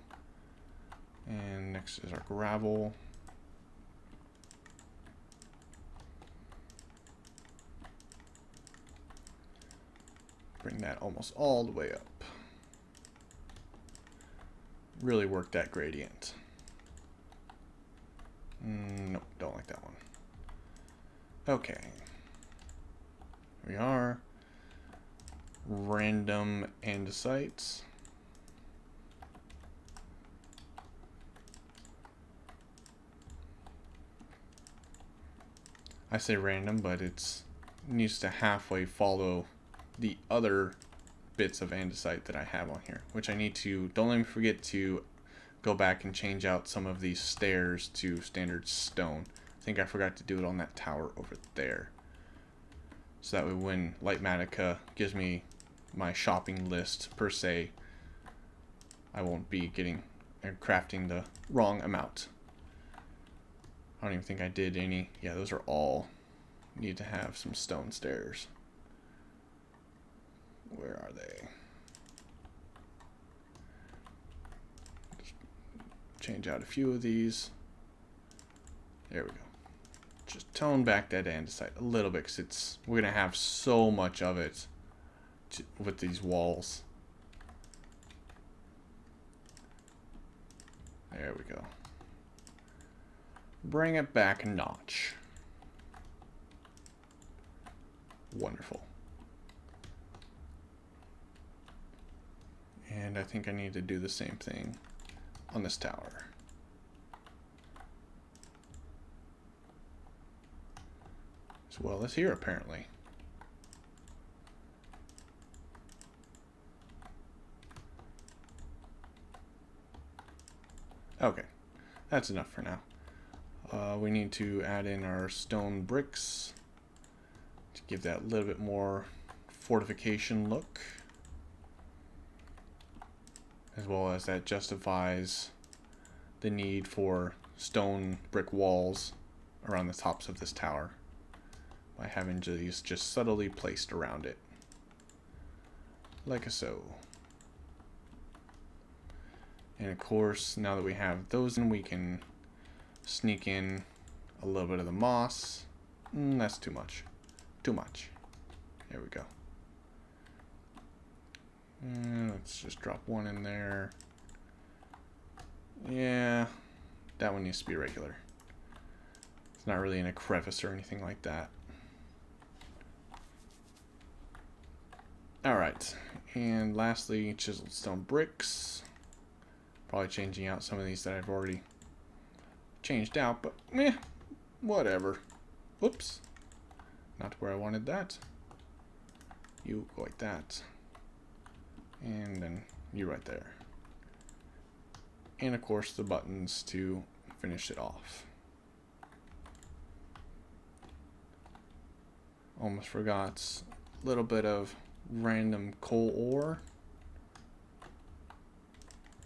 And next is our gravel. Bring that almost all the way up. Really work that gradient. Nope, don't like that one. Okay. Here we are. Random andesites. I say random, but it needs to halfway follow the other bits of andesite that I have on here, which I need to, don't let me forget to go back and change out some of these stairs to standard stone. I think I forgot to do it on that tower over there. So that way when Lightmatica gives me my shopping list per se, I won't be getting and crafting the wrong amount. I don't even think I did any. Yeah, those are all need to have some stone stairs. Where are they? Just change out a few of these. There we go. Just tone back that andesite a little bit, because we're gonna have so much of it with these walls. There we go. Bring it back a notch. Wonderful. And I think I need to do the same thing on this tower. As well as here, apparently. Okay, that's enough for now. We need to add in our stone bricks to give that a little bit more fortification look, as well as that justifies the need for stone brick walls around the tops of this tower by having these just subtly placed around it, like so. And of course, now that we have those in, we can sneak in a little bit of the moss. That's too much. Too much. There we go. And let's just drop one in there. Yeah, that one needs to be regular. It's not really in a crevice or anything like that. Alright, And lastly, chiseled stone bricks. Probably changing out some of these that I've already changed out, but meh, whatever. Whoops. Not where I wanted that. You go like that. And then you right there. And of course the buttons to finish it off. Almost forgot a little bit of random coal ore.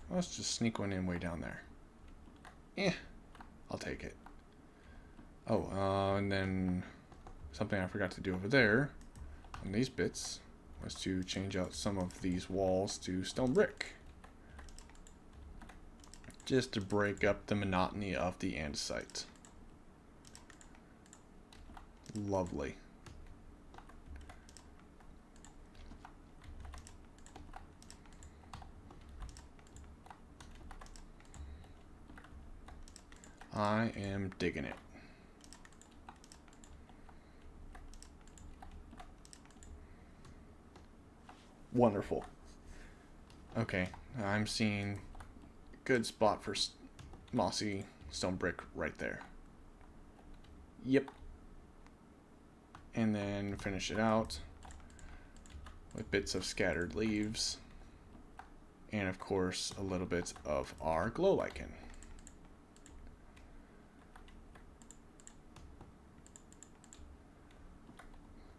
Let's just sneak one in way down there. I'll take it. Oh, and then something I forgot to do over there on these bits was to change out some of these walls to stone brick. Just to break up the monotony of the andesite. Lovely. I am digging it. Wonderful. Okay, I'm seeing a good spot for mossy stone brick right there. Yep. And then finish it out with bits of scattered leaves. And of course, a little bit of our glow lichen.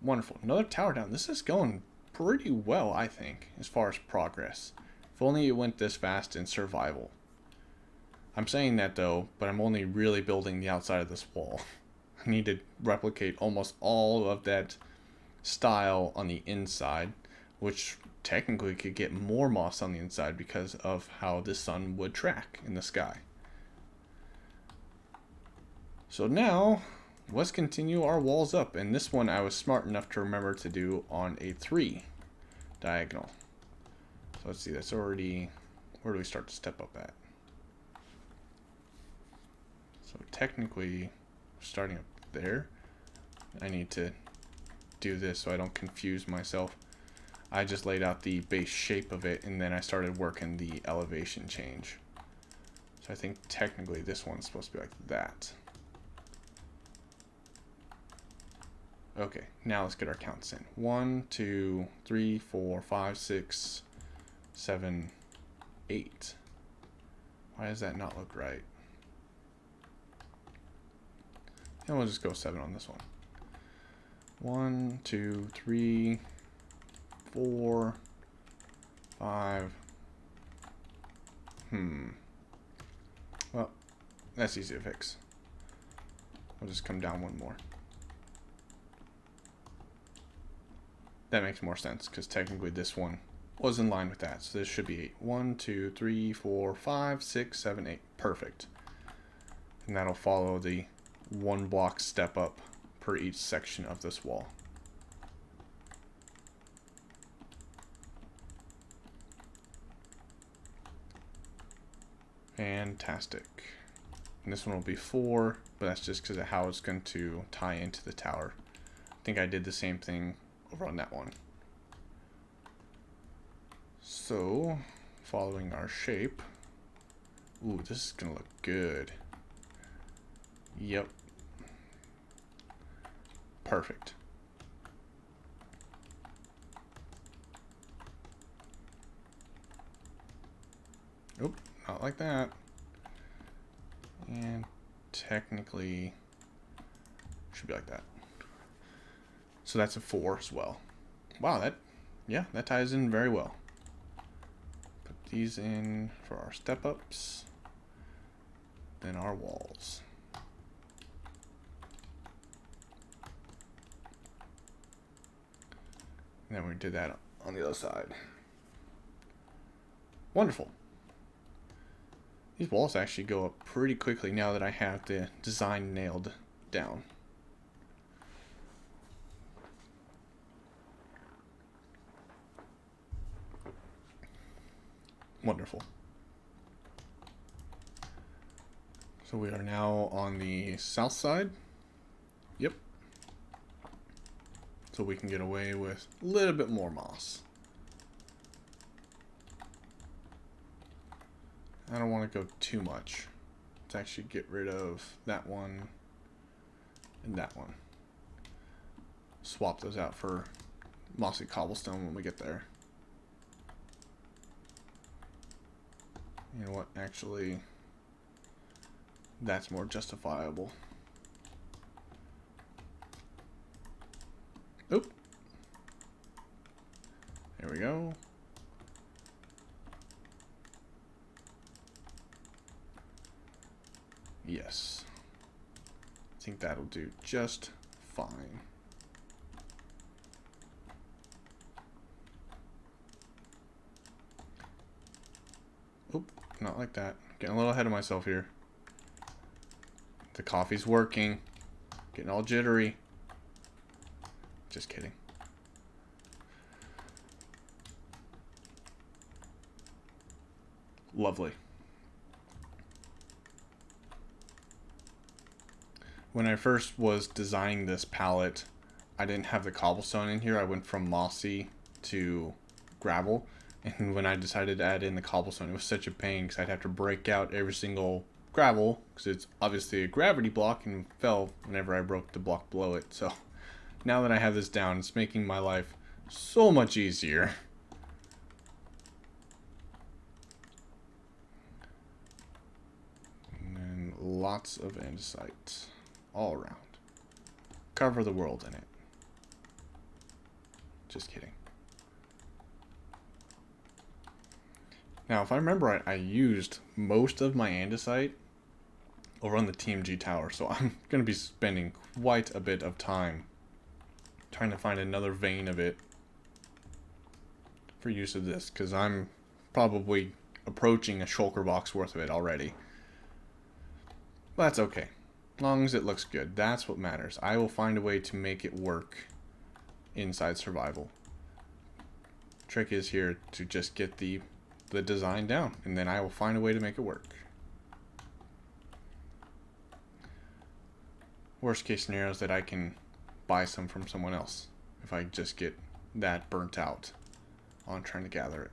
Wonderful. Another tower down. This is going pretty well, I think, as far as progress. If only it went this fast in survival. I'm saying that though, but I'm only really building the outside of this wall. I need to replicate almost all of that style on the inside, which technically could get more moss on the inside because of how the sun would track in the sky. So now, let's continue our walls up, and this one I was smart enough to remember to do on a 3 diagonal. So let's see, that's already, where do we start to step up at? So technically, starting up there, I need to do this so I don't confuse myself. I just laid out the base shape of it, and then I started working the elevation change. So I think technically this one's supposed to be like that. Okay, now let's get our counts in. 1, 2, 3, 4, 5, 6, 7, 8. Why does that not look right? And we'll just go 7 on this one. 1, 2, 3, 4, 5. Well, that's easy to fix. We'll just come down one more. That makes more sense because technically this one was in line with that. So this should be 8. 1, 2, 3, 4, 5, 6, 7, 8. Perfect. And that'll follow the 1 block step up per each section of this wall. Fantastic. And this one will be 4, but that's just because of how it's going to tie into the tower. I think I did the same thing over on that one. So, following our shape. Ooh, this is going to look good. Yep. Perfect. Oop, not like that. And technically should be like that. So that's a 4 as well. Wow, that ties in very well. Put these in for our step ups. Then our walls. And then we did that on the other side. Wonderful. These walls actually go up pretty quickly now that I have the design nailed down. Wonderful. So we are now on the south side. Yep. So we can get away with a little bit more moss. I don't want to go too much. Let's actually get rid of that one and that one. Swap those out for mossy cobblestone when we get there. You know what? Actually, that's more justifiable. Oop. There we go. Yes. I think that'll do just fine. Oop, not like that. Getting a little ahead of myself here. The coffee's working. Getting all jittery. Just kidding. Lovely. When I first was designing this palette, I didn't have the cobblestone in here. I went from mossy to gravel. And when I decided to add in the cobblestone, it was such a pain because I'd have to break out every single gravel because it's obviously a gravity block and fell whenever I broke the block below it. So now that I have this down, it's making my life so much easier. And then lots of andesite all around. Cover the world in it. Just kidding. Now, if I remember right, I used most of my andesite over on the TMG tower, so I'm going to be spending quite a bit of time trying to find another vein of it for use of this, because I'm probably approaching a shulker box worth of it already. But that's okay. As long as it looks good, that's what matters. I will find a way to make it work inside survival. Trick is here to just get the design down, and then I will find a way to make it work. Worst case scenario is that I can buy some from someone else if I just get that burnt out on trying to gather it.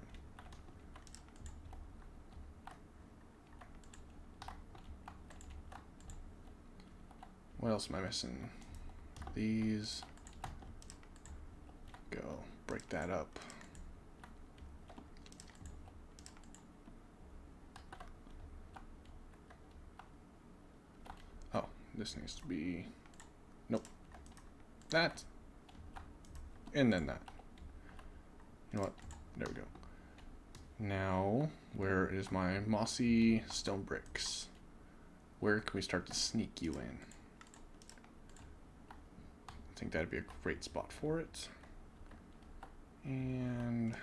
What else am I missing? These. Go. Break that up. Oh, this needs to be... Nope. That. And then that. You know what? There we go. Now, where is my mossy stone bricks? Where can we start to sneak you in? I think that'd be a great spot for it. And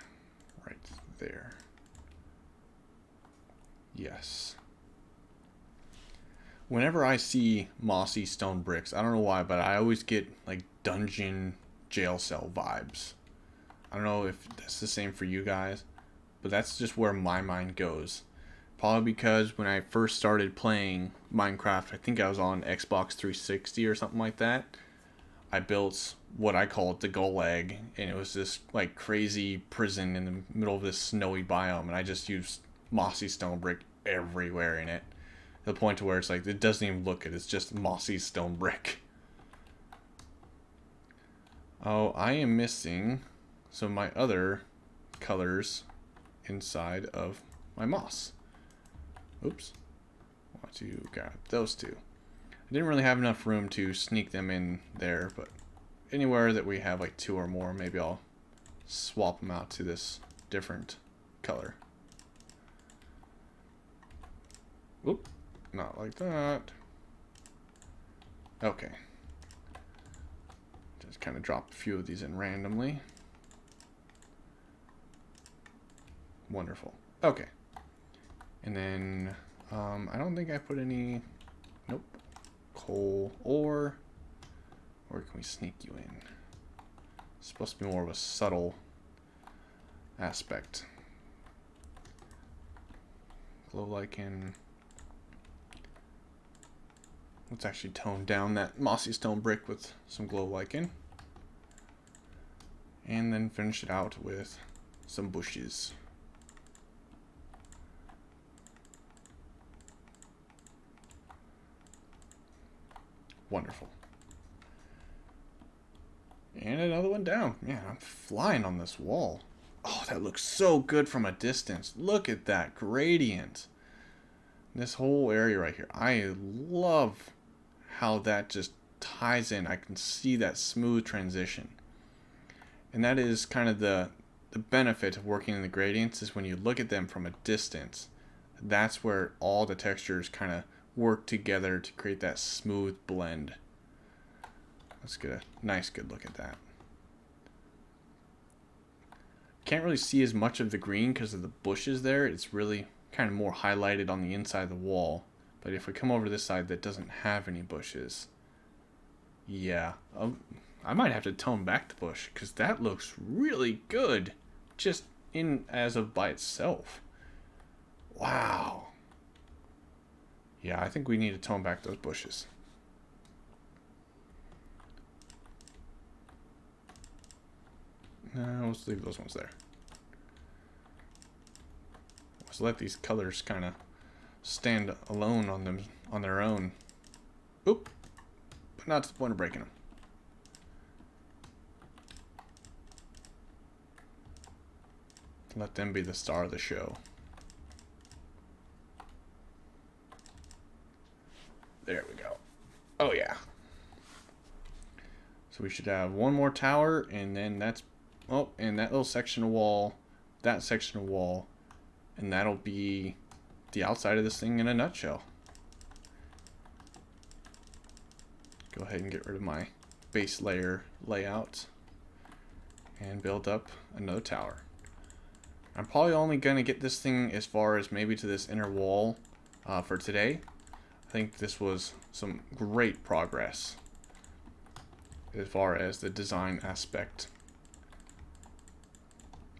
right there. Yes. Whenever I see mossy stone bricks, I don't know why, but I always get like dungeon jail cell vibes. I don't know if that's the same for you guys, but that's just where my mind goes. Probably because when I first started playing Minecraft, I think I was on Xbox 360 or something like that. I built what I call the gulag, and it was this like crazy prison in the middle of this snowy biome, and I just used mossy stone brick everywhere in it. To the point to where it's like, it doesn't even look it, it's just mossy stone brick. Oh, I am missing some of my other colors inside of my moss. Oops. Want to grab those two. I didn't really have enough room to sneak them in there, but anywhere that we have like two or more, maybe I'll swap them out to this different color. Whoop, not like that. Okay. Just kind of drop a few of these in randomly. Wonderful. Okay. And then, I don't think I put any, nope. Coal ore, or can we sneak you in? It's supposed to be more of a subtle aspect. Glow lichen. Let's actually tone down that mossy stone brick with some glow lichen, and then finish it out with some bushes. Wonderful. And another one down. Man, I'm flying on this wall. Oh, that looks so good from a distance. Look at that gradient. This whole area right here. I love how that just ties in. I can see that smooth transition. And that is kind of the benefit of working in the gradients, is when you look at them from a distance, that's where all the textures kind of work together to create that smooth blend. Let's get a nice good look at that. Can't really see as much of the green because of the bushes there. It's really kind of more highlighted on the inside of the wall. But if we come over to this side that doesn't have any bushes, yeah, I might have to tone back the bush because that looks really good just in as of by itself. Wow. Yeah, I think we need to tone back those bushes. No, let's leave those ones there. Let's let these colors kind of stand alone on their own. Oop, but not to the point of breaking them. Let them be the star of the show. There we go. Oh yeah. So we should have one more tower, and then that's, oh, and that little section of wall, that section of wall, and that'll be the outside of this thing in a nutshell. Go ahead and get rid of my base layer layout and build up another tower. I'm probably only going to get this thing as far as maybe to this inner wall for today. I think this was some great progress as far as the design aspect.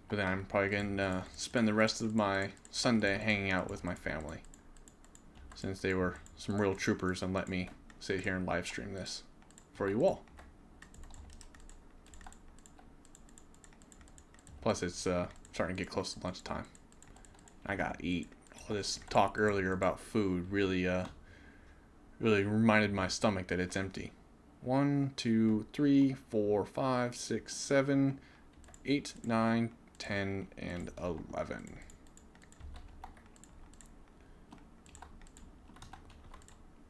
But then I'm probably going to spend the rest of my Sunday hanging out with my family, since they were some real troopers and let me sit here and live stream this for you all. Plus it's starting to get close to lunchtime. I gotta eat. All this talk earlier about food really reminded my stomach that it's empty. 1, 2, 3, 4, 5, 6, 7, 8, 9, 10, and 11.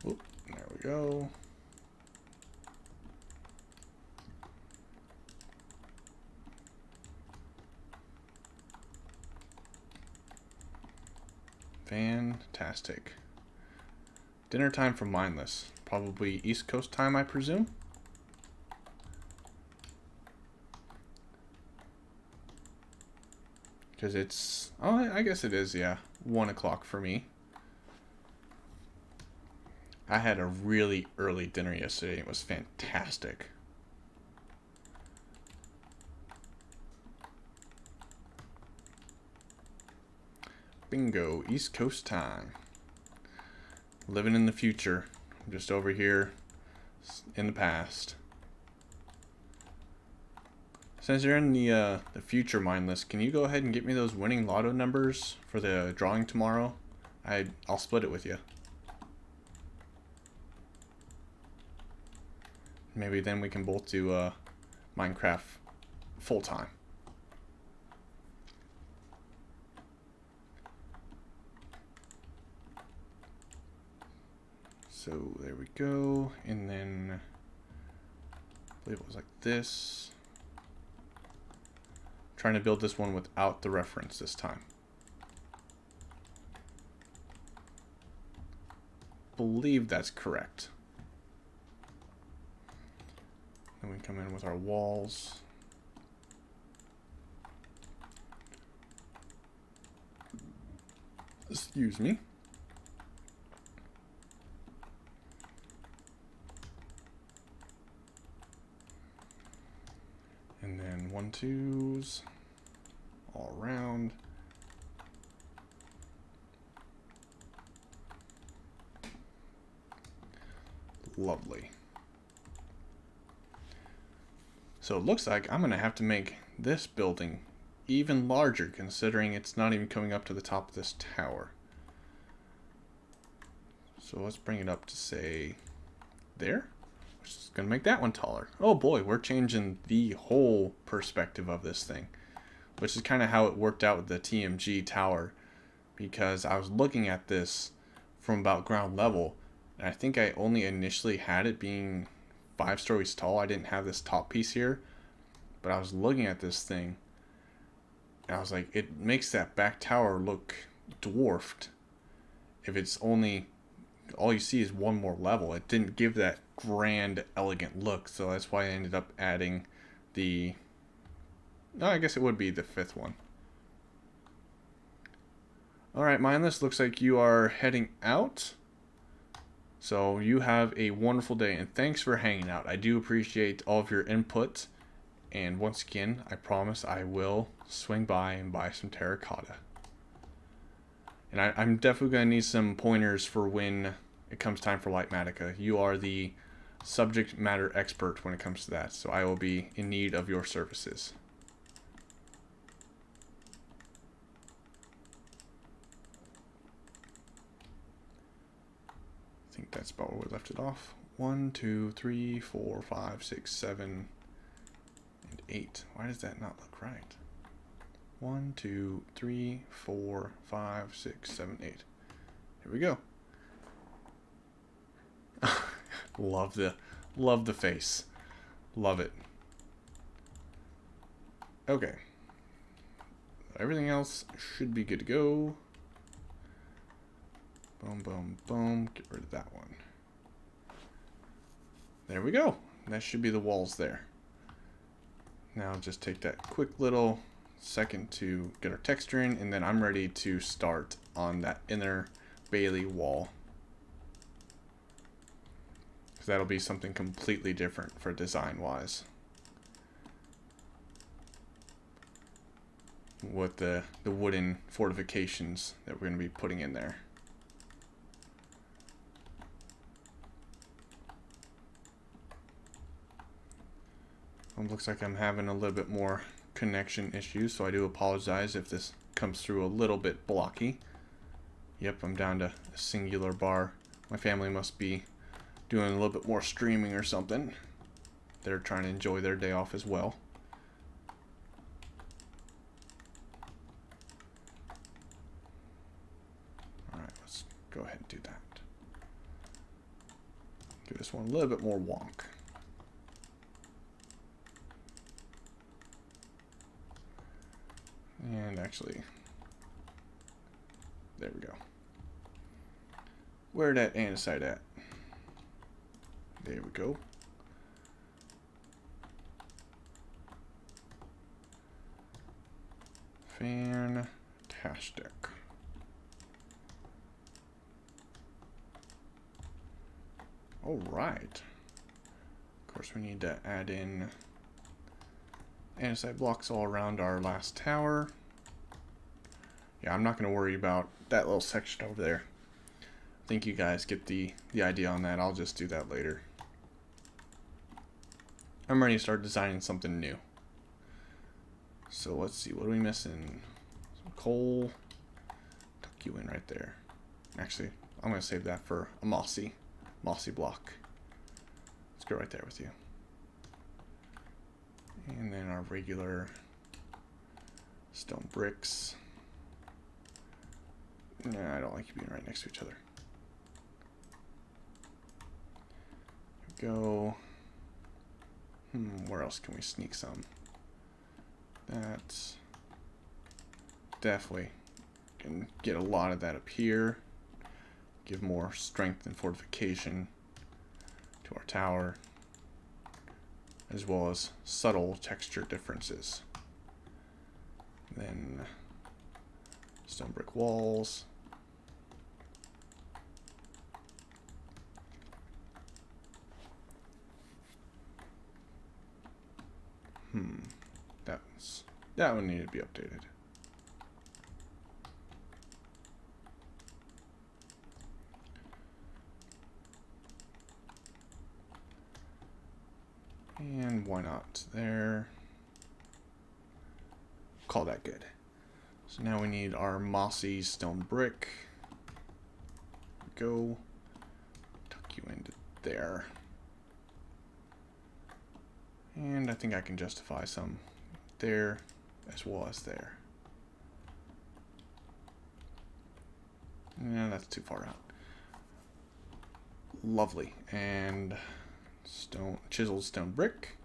Oop, there we go. Fantastic. Dinner time for Mindless. Probably East Coast time, I presume. Because it's, oh, I guess it is, yeah. 1 o'clock for me. I had a really early dinner yesterday. It was fantastic. Bingo, East Coast time. Living in the future. I'm just over here in the past. Since you're in the future Mindless, can you go ahead and get me those winning lotto numbers for the drawing tomorrow? I'll split it with you. Maybe then we can both do Minecraft full time. So there we go, and then I believe it was like this. I'm trying to build this one without the reference this time. Believe that's correct. Then we come in with our walls. Excuse me. And then 1-2s all around. Lovely. So it looks like I'm going to have to make this building even larger, considering it's not even coming up to the top of this tower. So let's bring it up to, say, there. which is going to make that one taller. Oh boy, we're changing the whole perspective of this thing, which is kind of how it worked out with the TMG tower, because I was looking at this from about ground level, and I think I only initially had it being 5 stories tall. I didn't have this top piece here, but I was looking at this thing, and I was like, it makes that back tower look dwarfed if it's only, all you see is one more level. It didn't give that grand, elegant look, so that's why I ended up adding the, no, I guess it would be the 5th one. Alright, Mindless, looks like you are heading out. So you have a wonderful day, and thanks for hanging out. I do appreciate all of your input. And once again, I promise I will swing by and buy some terracotta. And I'm definitely going to need some pointers for when it comes time for Lightmatica. You are the subject matter expert when it comes to that, so I will be in need of your services. I think that's about where we left it off. 1, 2, 3, 4, 5, 6, 7, and 8. Why does that not look right? 1, 2, 3, 4, 5, 6, 7, 8. Here we go. Love the face. Love it. Okay. Everything else should be good to go. Boom, boom, boom. Get rid of that one. There we go. That should be the walls there. Now just take that quick little second to get our texture in, and then I'm ready to start on that inner Bailey wall. Because that'll be something completely different for design-wise. With the wooden fortifications that we're going to be putting in there. Looks like I'm having a little bit more connection issues, so I do apologize if this comes through a little bit blocky. Yep, I'm down to a singular bar. My family must be doing a little bit more streaming or something. They're trying to enjoy their day off as well. Alright, let's go ahead and do that. Give this one a little bit more wonk. And actually, there we go. Where that andesite at? There we go. Fantastic. All right. Of course, we need to add in andesite blocks all around our last tower. Yeah, I'm not going to worry about that little section over there. I think you guys get the idea on that. I'll just do that later. I'm ready to start designing something new. So let's see, what are we missing? Some coal. Tuck you in right there. Actually, I'm going to save that for a mossy block. Let's go right there with you. And then our regular stone bricks. Nah, I don't like you being right next to each other. Here we go. Where else can we sneak some? That's definitely can get a lot of that up here. Give more strength and fortification to our tower, as well as subtle texture differences. Then stone brick walls. That one needed to be updated. And why not there? Call that good. So now we need our mossy stone brick. Go. Tuck you into there. And I think I can justify some there as well as there. No, that's too far out. Lovely. And chiseled stone brick.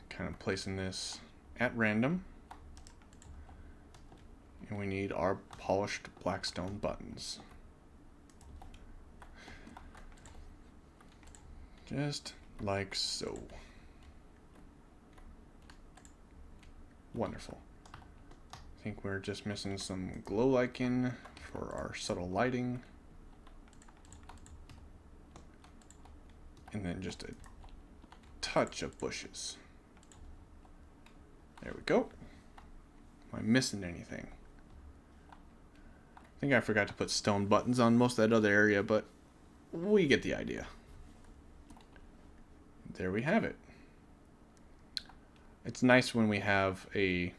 Kind of placing this at random. And we need our polished black stone buttons. Just like so. Wonderful. I think we're just missing some glow lichen for our subtle lighting. And then just a touch of bushes. There we go. Am I missing anything? I think I forgot to put stone buttons on most of that other area, but we get the idea. There we have it. It's nice when we have a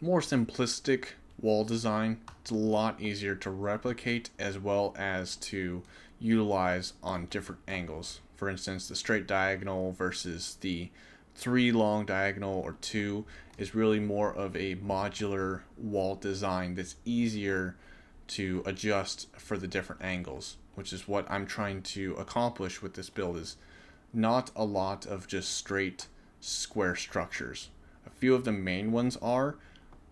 more simplistic wall design. It's a lot easier to replicate as well as to utilize on different angles. For instance, the straight diagonal versus the 3 long diagonal or 2 is really more of a modular wall design that's easier to adjust for the different angles, which is what I'm trying to accomplish with this build. Is not a lot of just straight square structures. A few of the main ones are,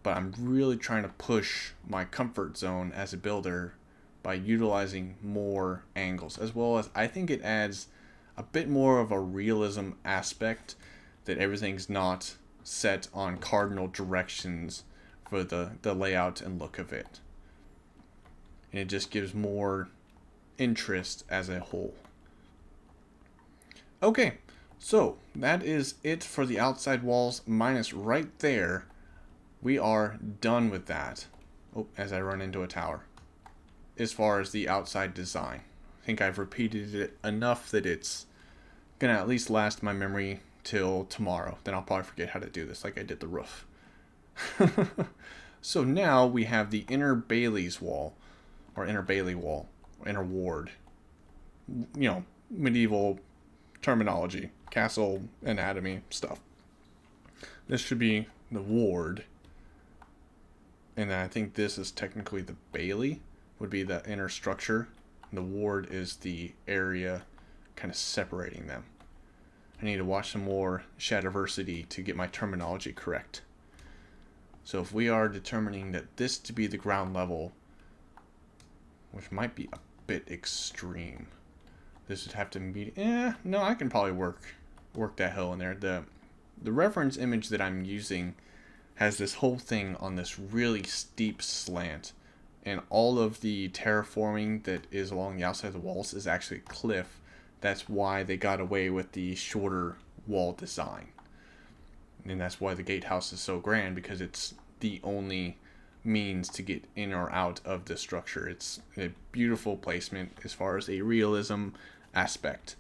but I'm really trying to push my comfort zone as a builder by utilizing more angles, as well as I think it adds a bit more of a realism aspect, that everything's not set on cardinal directions for the layout and look of it. And it just gives more interest as a whole. Okay, so that is it for the outside walls, minus right there. We are done with that. Oh, as I run into a tower. As far as the outside design, I think I've repeated it enough that it's gonna at least last my memory till tomorrow. Then I'll probably forget how to do this, like I did the roof. So now we have the inner Bailey's wall, or inner Bailey wall, or inner ward. You know, medieval terminology, castle anatomy stuff. This should be the ward, and then I think this is technically the Bailey, would be the inner structure. And the ward is the area kind of separating them. I need to watch some more Shadiversity to get my terminology correct. So if we are determining that this to be the ground level, which might be a bit extreme, this would have to meet. No, I can probably work that hill in there. The reference image that I'm using has this whole thing on this really steep slant, and all of the terraforming that is along the outside of the walls is actually cliff. That's why they got away with the shorter wall design. And that's why the gatehouse is so grand, because it's the only means to get in or out of the structure. It's a beautiful placement as far as a realism aspect.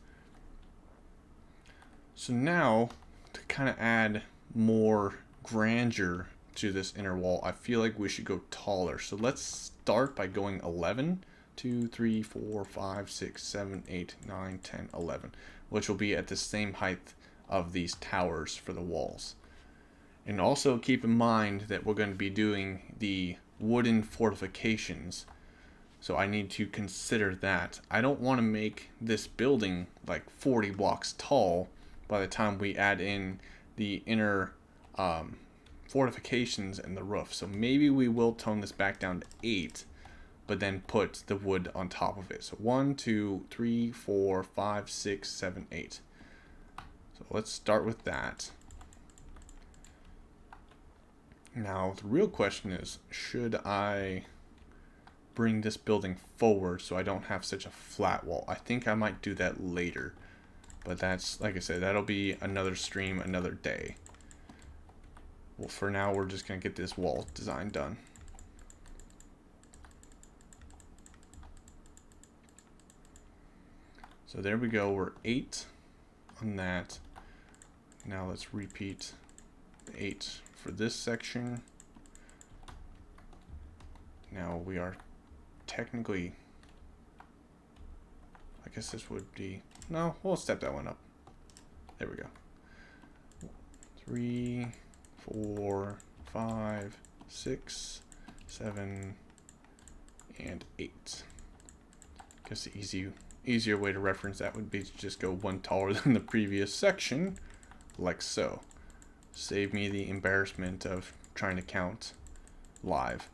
So now, to kind of add more grandeur to this inner wall, I feel like we should go taller. So let's start by going 11. 2, 3, 4, 5, 6, 7, 8, 9, 10, 11, which will be at the same height of these towers for the walls. And also keep in mind that we're going to be doing the wooden fortifications, so I need to consider that. I don't want to make this building like 40 blocks tall by the time we add in the inner fortifications and the roof. So maybe we will tone this back down to 8, but then put the wood on top of it. So 1, 2, 3, 4, 5, 6, 7, 8. So let's start with that. Now the real question is, should I bring this building forward so I don't have such a flat wall? I think I might do that later, but that's, like I said, that'll be another stream, another day. Well, for now we're just gonna get this wall design done. So there we go, we're 8 on that. Now let's repeat the 8 for this section. Now we are technically guess this would be, no, we'll step that one up. There we go. 3, 4, 5, 6, 7, and 8. Guess the easier way to reference that would be to just go one taller than the previous section, like so. Save me the embarrassment of trying to count live.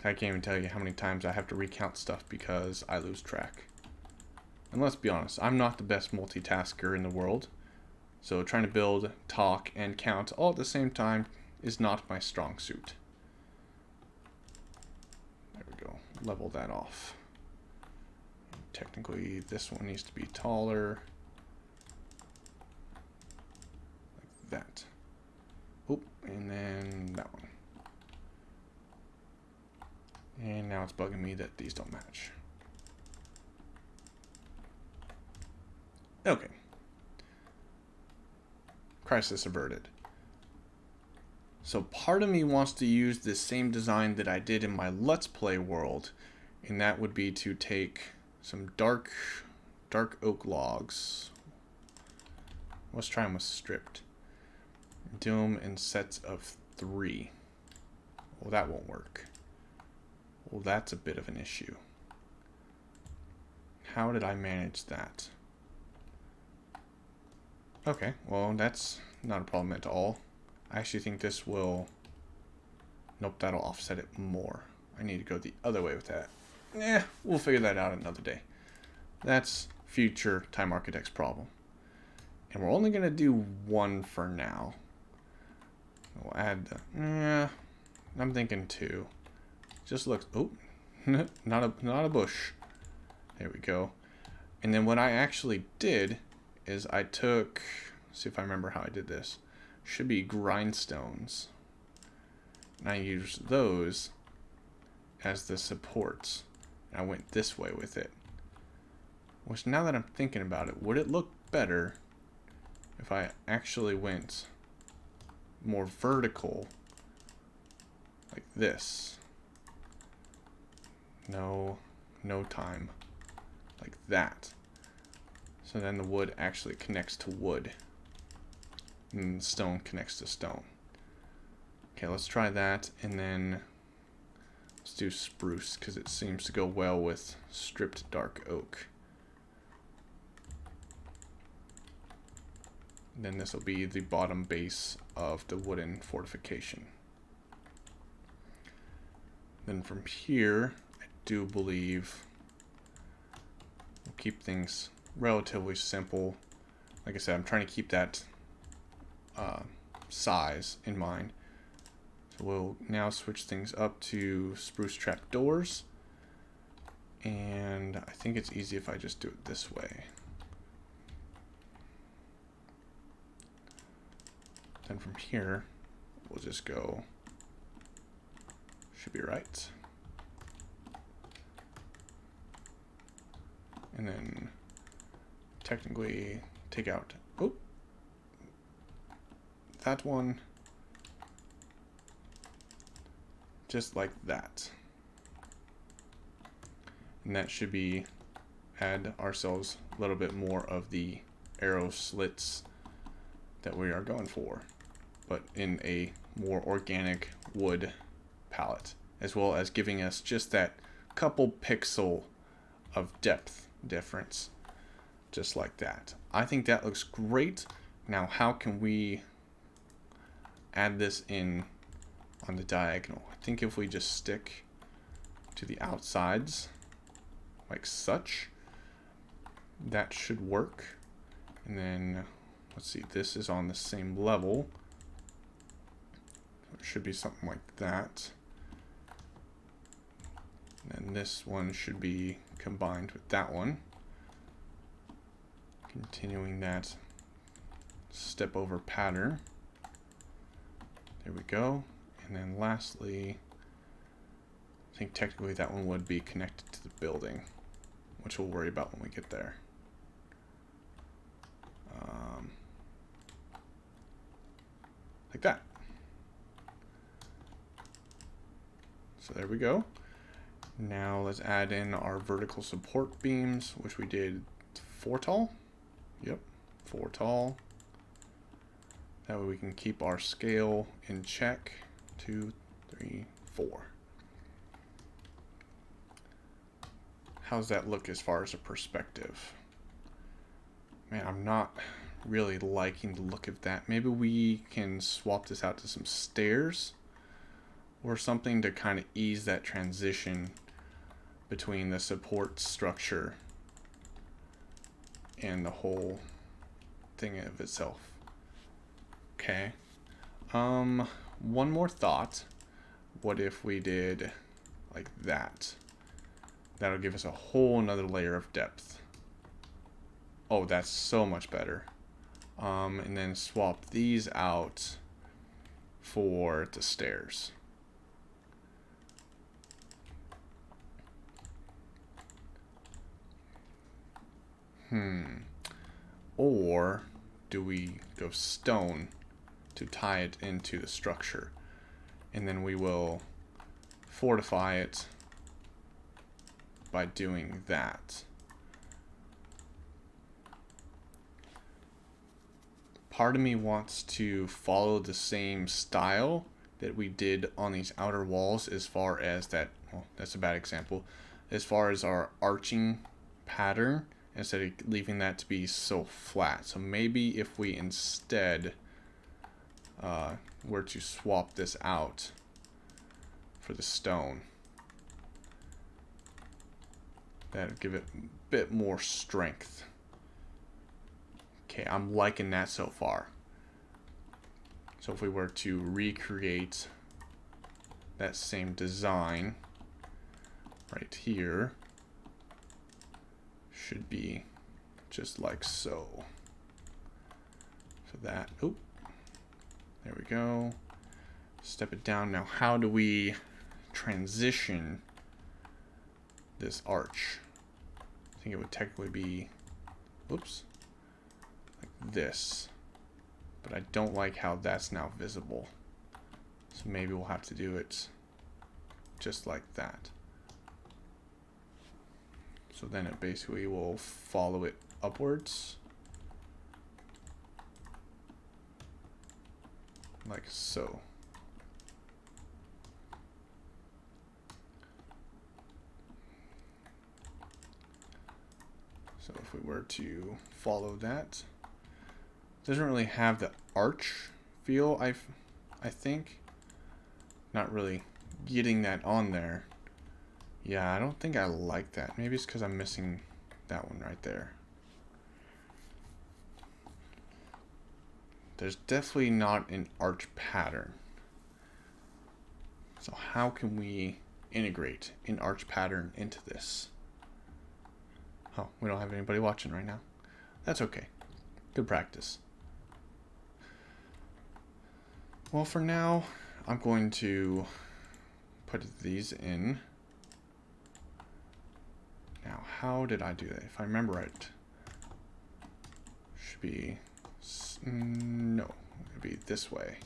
I can't even tell you how many times I have to recount stuff because I lose track. And let's be honest, I'm not the best multitasker in the world. So trying to build, talk, and count all at the same time is not my strong suit. There we go. Level that off. Technically, this one needs to be taller. Like that. Oop, and then that one. And now it's bugging me that these don't match. Okay. Crisis averted. So part of me wants to use this same design that I did in my Let's Play world, and that would be to take some dark oak logs. Let's try them with stripped. Do them in sets of 3. Well, that won't work. Well, that's a bit of an issue. How did I manage that? Okay, well, that's not a problem at all. I actually think this will... Nope, that'll offset it more. I need to go the other way with that. We'll figure that out another day. That's future Time Architect's problem. And we're only going to do one for now. We'll add the... I'm thinking 2. Just looks... Oh, not a bush. There we go. And then what I actually did is I took... See if I remember how I did this. Should be grindstones. And I used those as the supports. And I went this way with it. Which, now that I'm thinking about it, would it look better if I actually went more vertical like this? No time. Like that. So then the wood actually connects to wood. And stone connects to stone. Okay, let's try that, and then let's do spruce, because it seems to go well with stripped dark oak. And then this will be the bottom base of the wooden fortification. Then from here, I do believe we'll keep things relatively simple. Like I said, I'm trying to keep that size in mind. So we'll now switch things up to spruce trap doors. And I think it's easy if I just do it this way. Then from here, we'll just go, should be right. And then technically take out, that one, just like that. And that should be, add ourselves a little bit more of the arrow slits that we are going for, but in a more organic wood palette, as well as giving us just that couple pixel of depth difference, just like that. I think that looks great. Now, how can we add this in on the diagonal? I think if we just stick to the outsides like such, that should work. And then let's see, this is on the same level. It should be something like that. And then this one should be combined with that one. Continuing that step over pattern. There we go. And then lastly, I think technically that one would be connected to the building, which we'll worry about when we get there. Like that. So there we go. Now let's add in our vertical support beams, which we did 4 tall. Yep, 4 tall. That way we can keep our scale in check. 2, 3, 4. How's that look as far as a perspective? Man, I'm not really liking the look of that. Maybe we can swap this out to some stairs or something to kind of ease that transition between the support structure and the whole thing of itself. Okay. One more thought. What if we did like that? That'll give us a whole another layer of depth. Oh, that's so much better. And then swap these out for the stairs. Or do we go stone to tie it into the structure? And then we will fortify it by doing that. Part of me wants to follow the same style that we did on these outer walls as far as that, well, that's a bad example, as far as our arching pattern, instead of leaving that to be so flat. So maybe if we instead were to swap this out for the stone, that would give it a bit more strength. Okay, I'm liking that so far. So if we were to recreate that same design right here, should be just like so. So that, oop, there we go. Step it down. Now, how do we transition this arch? I think it would technically be, whoops, like this. But I don't like how that's now visible. So maybe we'll have to do it just like that. So then it basically will follow it upwards. Like so. So if we were to follow that, it doesn't really have the arch feel, I think. Not really getting that on there. Yeah, I don't think I like that. Maybe it's because I'm missing that one right there. There's definitely not an arch pattern. So how can we integrate an arch pattern into this? Oh, we don't have anybody watching right now. That's okay. Good practice. Well, for now, I'm going to put these in. Now, how did I do that? If I remember right, should be, no, it'd be this way.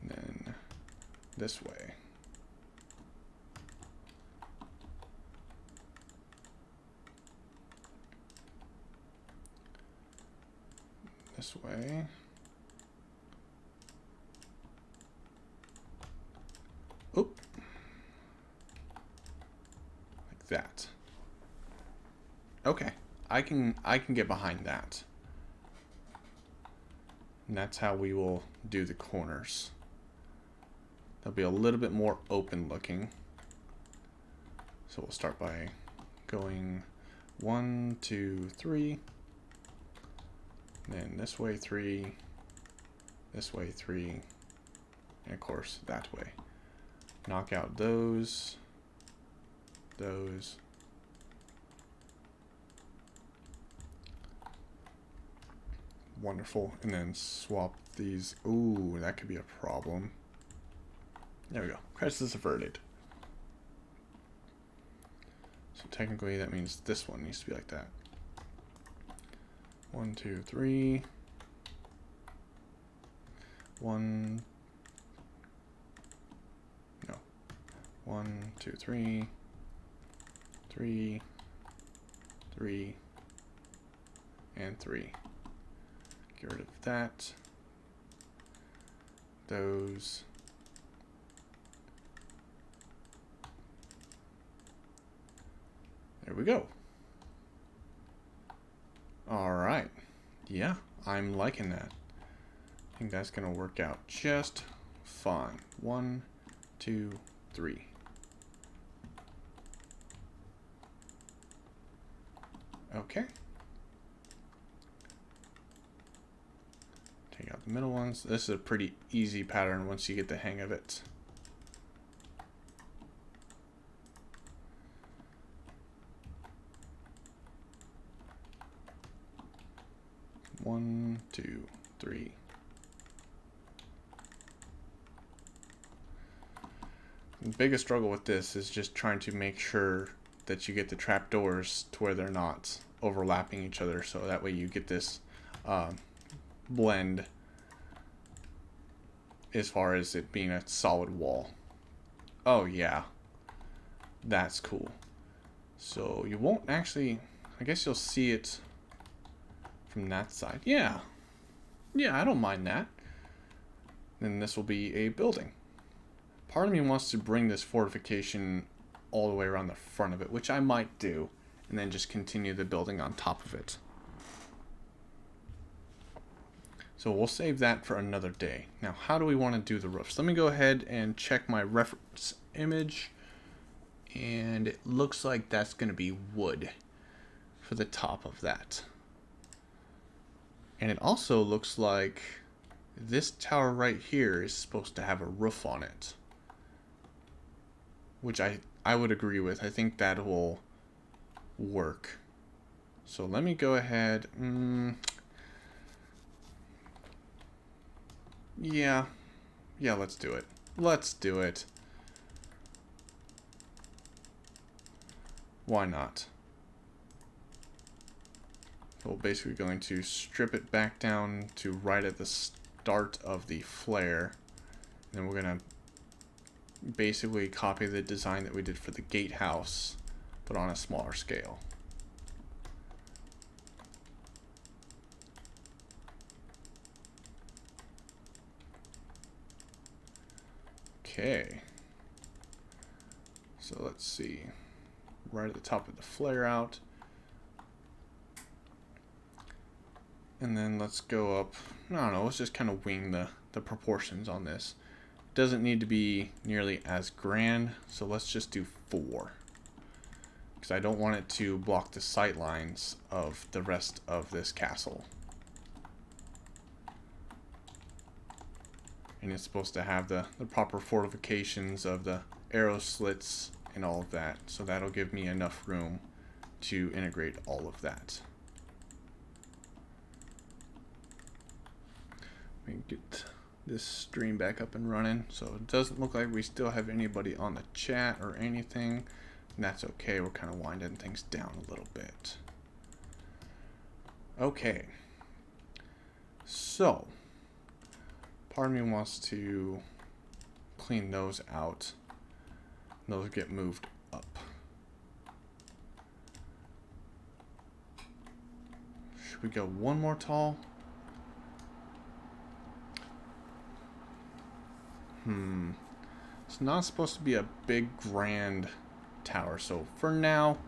And then this way. This way. Oop. Like that. Okay. I can get behind that. And that's how we will do the corners. They'll be a little bit more open looking. So we'll start by going 1, 2, 3. Then this way 3. This way 3. And of course that way. Knock out those. Wonderful. And then swap these. Ooh, that could be a problem. There we go. Crisis averted. So technically that means this one needs to be like that. 1, 2, 3. 1, 1, 2, 3, 3, 3, and 3. Get rid of that. Those. There we go. Alright. Yeah, I'm liking that. I think that's going to work out just fine. 1, 2, 3. Okay. Take out the middle ones. This is a pretty easy pattern once you get the hang of it. One, two, three. The biggest struggle with this is just trying to make sure that you get the trapdoors to where they're not overlapping each other, so that way you get this blend as far as it being a solid wall. Oh yeah, that's cool. So you won't actually, I guess you'll see it from that side. Yeah, I don't mind that. Then this will be a building. Part of me wants to bring this fortification all the way around the front of it, which I might do, and then just continue the building on top of it. So we'll save that for another day. Now, how do we want to do the roofs? Let me go ahead and check my reference image, and it looks like that's going to be wood for the top of that. And it also looks like this tower right here is supposed to have a roof on it, which I would agree with. I think that will work. So let me go ahead. Yeah, let's do it. Let's do it. Why not? So we're basically going to strip it back down to right at the start of the flare. And then we're going to basically copy the design that we did for the gatehouse, but on a smaller scale. Okay. So let's see. Right at the top of the flare out. And then let's go up. I don't know, let's just kind of wing the proportions on this. Doesn't need to be nearly as grand, so let's just do 4. Because I don't want it to block the sight lines of the rest of this castle. And it's supposed to have the proper fortifications of the arrow slits and all of that. So that'll give me enough room to integrate all of that. Let me get this stream back up and running. So it doesn't look like we still have anybody on the chat or anything. And that's okay. We're kind of winding things down a little bit. Okay. So part of me wants to clean those out. Those get moved up. Should we go one more tall? It's not supposed to be a big grand tower, so for now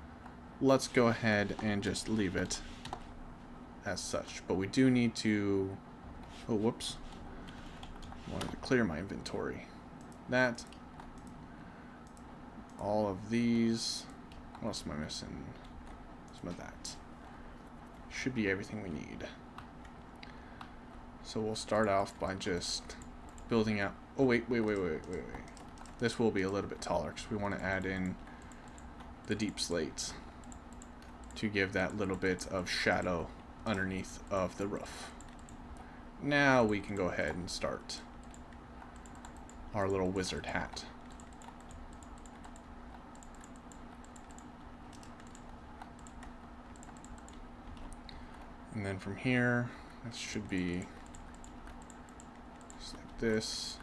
let's go ahead and just leave it as such. But we do need to, oh whoops, I wanted to clear my inventory. That, all of these, what else am I missing? Some of that. Should be everything we need. So we'll start off by just building out. Oh wait. This will be a little bit taller because we want to add in the deep slates to give that little bit of shadow underneath of the roof. Now we can go ahead and start our little wizard hat. And then from here, it should be just like this.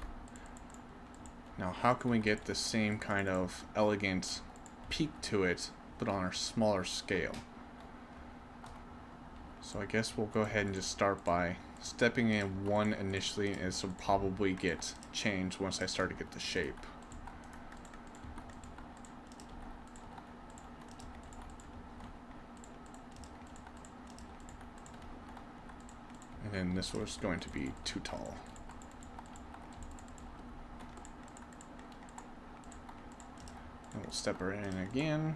Now, how can we get the same kind of elegant peak to it, but on a smaller scale? So I guess we'll go ahead and just start by stepping in one initially, and this will probably get changed once I start to get the shape. And then this was going to be too tall. And we'll step her in again,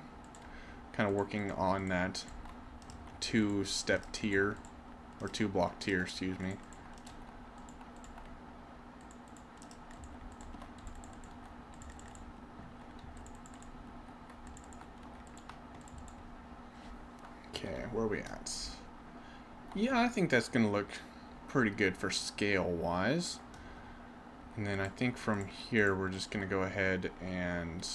kind of working on that two-step tier, or two-block tier, excuse me. Okay, where are we at? Yeah, I think that's gonna look pretty good for scale-wise. And then I think from here we're just gonna go ahead and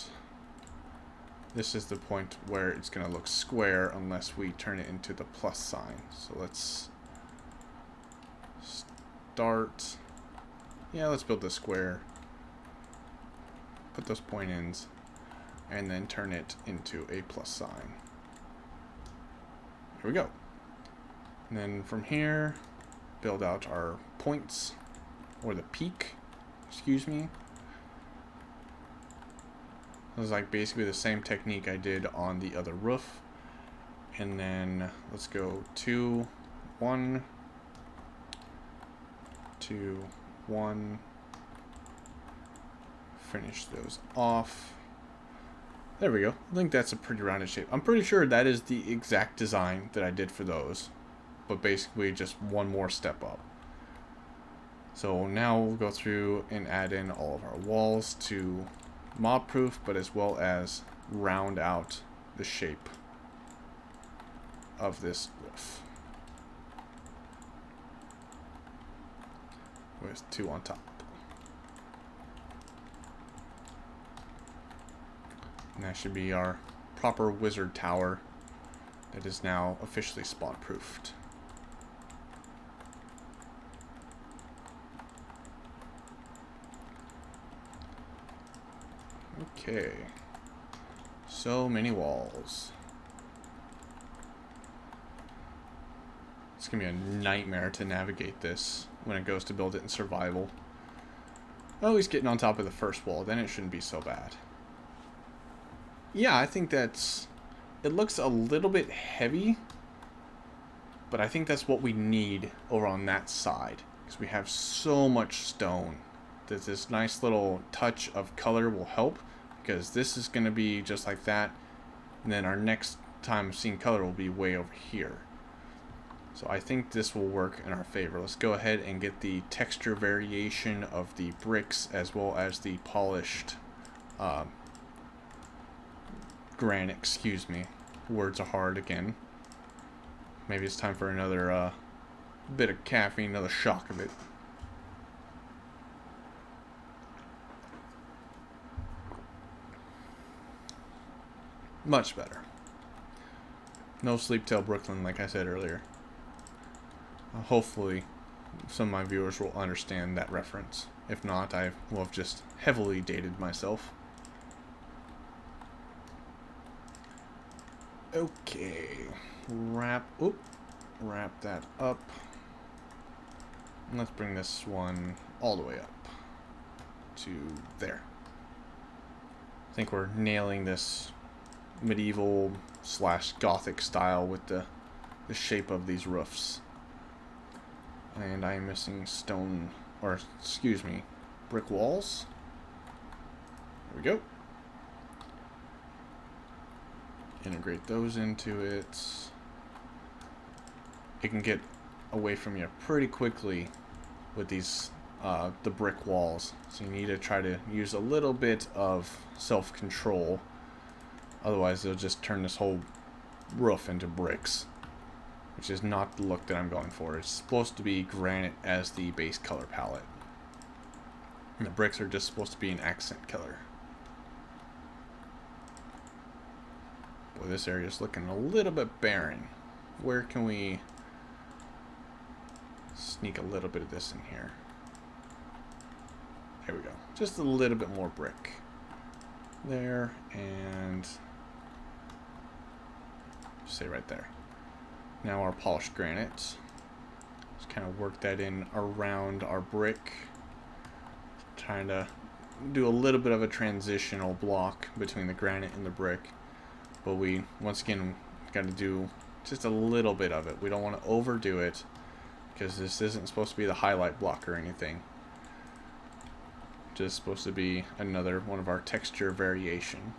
this is the point where it's gonna look square unless we turn it into the plus sign. So let's start. Yeah, let's build the square. Put those point ends and then turn it into a plus sign. Here we go. And then from here, build out our points, or the peak, excuse me. This is like basically the same technique I did on the other roof. And then let's go 2, 1, 2, 1. Finish those off. There we go. I think that's a pretty rounded shape. I'm pretty sure that is the exact design that I did for those, but basically just one more step up. So now we'll go through and add in all of our walls to mob proof, but as well as round out the shape of this roof with 2 on top. And that should be our proper wizard tower that is now officially spawn proofed. Okay, so many walls. It's gonna be a nightmare to navigate this when it goes to build it in survival. Oh, he's getting on top of the first wall, then it shouldn't be so bad. Yeah, I think that's... It looks a little bit heavy, but I think that's what we need over on that side, because we have so much stone that this nice little touch of color will help, because this is going to be just like that, and then our next time of seeing color will be way over here. So I think this will work in our favor. Let's go ahead and get the texture variation of the bricks as well as the polished granite, excuse me. Words are hard again. Maybe it's time for another bit of caffeine, another shock of it. Much better. No sleep till Brooklyn, like I said earlier. Hopefully some of my viewers will understand that reference. If not, I will have just heavily dated myself. Okay, wrap that up. And let's bring this one all the way up to there. I think we're nailing this medieval / gothic style with the shape of these roofs. And I am missing stone, or excuse me, brick walls. There we go. Integrate those into it. It can get away from you pretty quickly with these the brick walls, so you need to try to use a little bit of self-control, otherwise they'll just turn this whole roof into bricks, which is not the look that I'm going for. It's supposed to be granite as the base color palette, and the bricks are just supposed to be an accent color. Boy, this area is looking a little bit barren. Where can we sneak a little bit of this in here? There we go. Just a little bit more brick. There, and say right there. Now our polished granite. Just kind of work that in around our brick. Trying to do a little bit of a transitional block between the granite and the brick. But we, once again, got to do just a little bit of it. We don't want to overdo it, because this isn't supposed to be the highlight block or anything. Just supposed to be another one of our texture variation.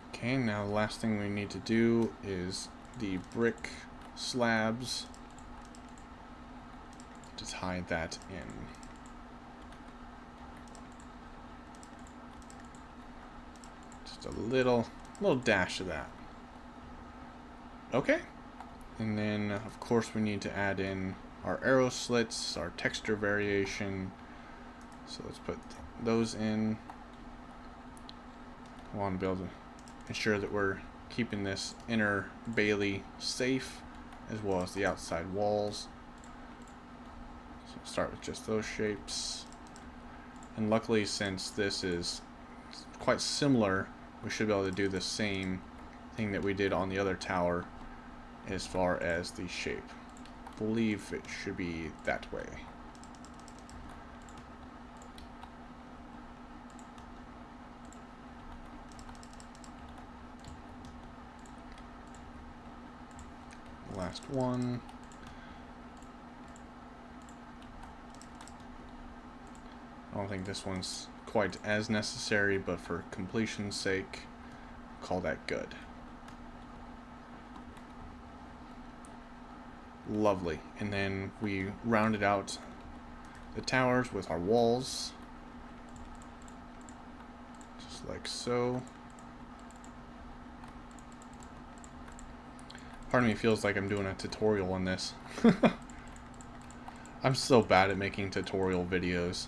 Okay, now the last thing we need to do is the brick slabs. Just hide that in. Just a little dash of that. Okay. And then, of course, we need to add in our arrow slits, our texture variation. So let's put those in. I want to be able to ensure that we're keeping this inner bailey safe, as well as the outside walls. So we'll start with just those shapes. And luckily, since this is quite similar, we should be able to do the same thing that we did on the other tower as far as the shape. I believe it should be that way. Last one. I don't think this one's quite as necessary, but for completion's sake, call that good. Lovely. And then we rounded out the towers with our walls. Just like so. Part of me feels like I'm doing a tutorial on this. I'm so bad at making tutorial videos.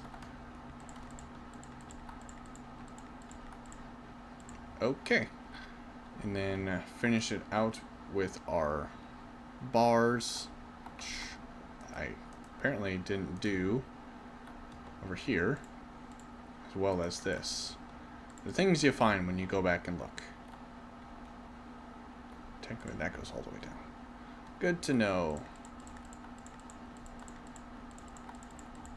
Okay. And then finish it out with our bars, which I apparently didn't do over here, as well as this. The things you find when you go back and look. Technically that goes all the way down. Good to know.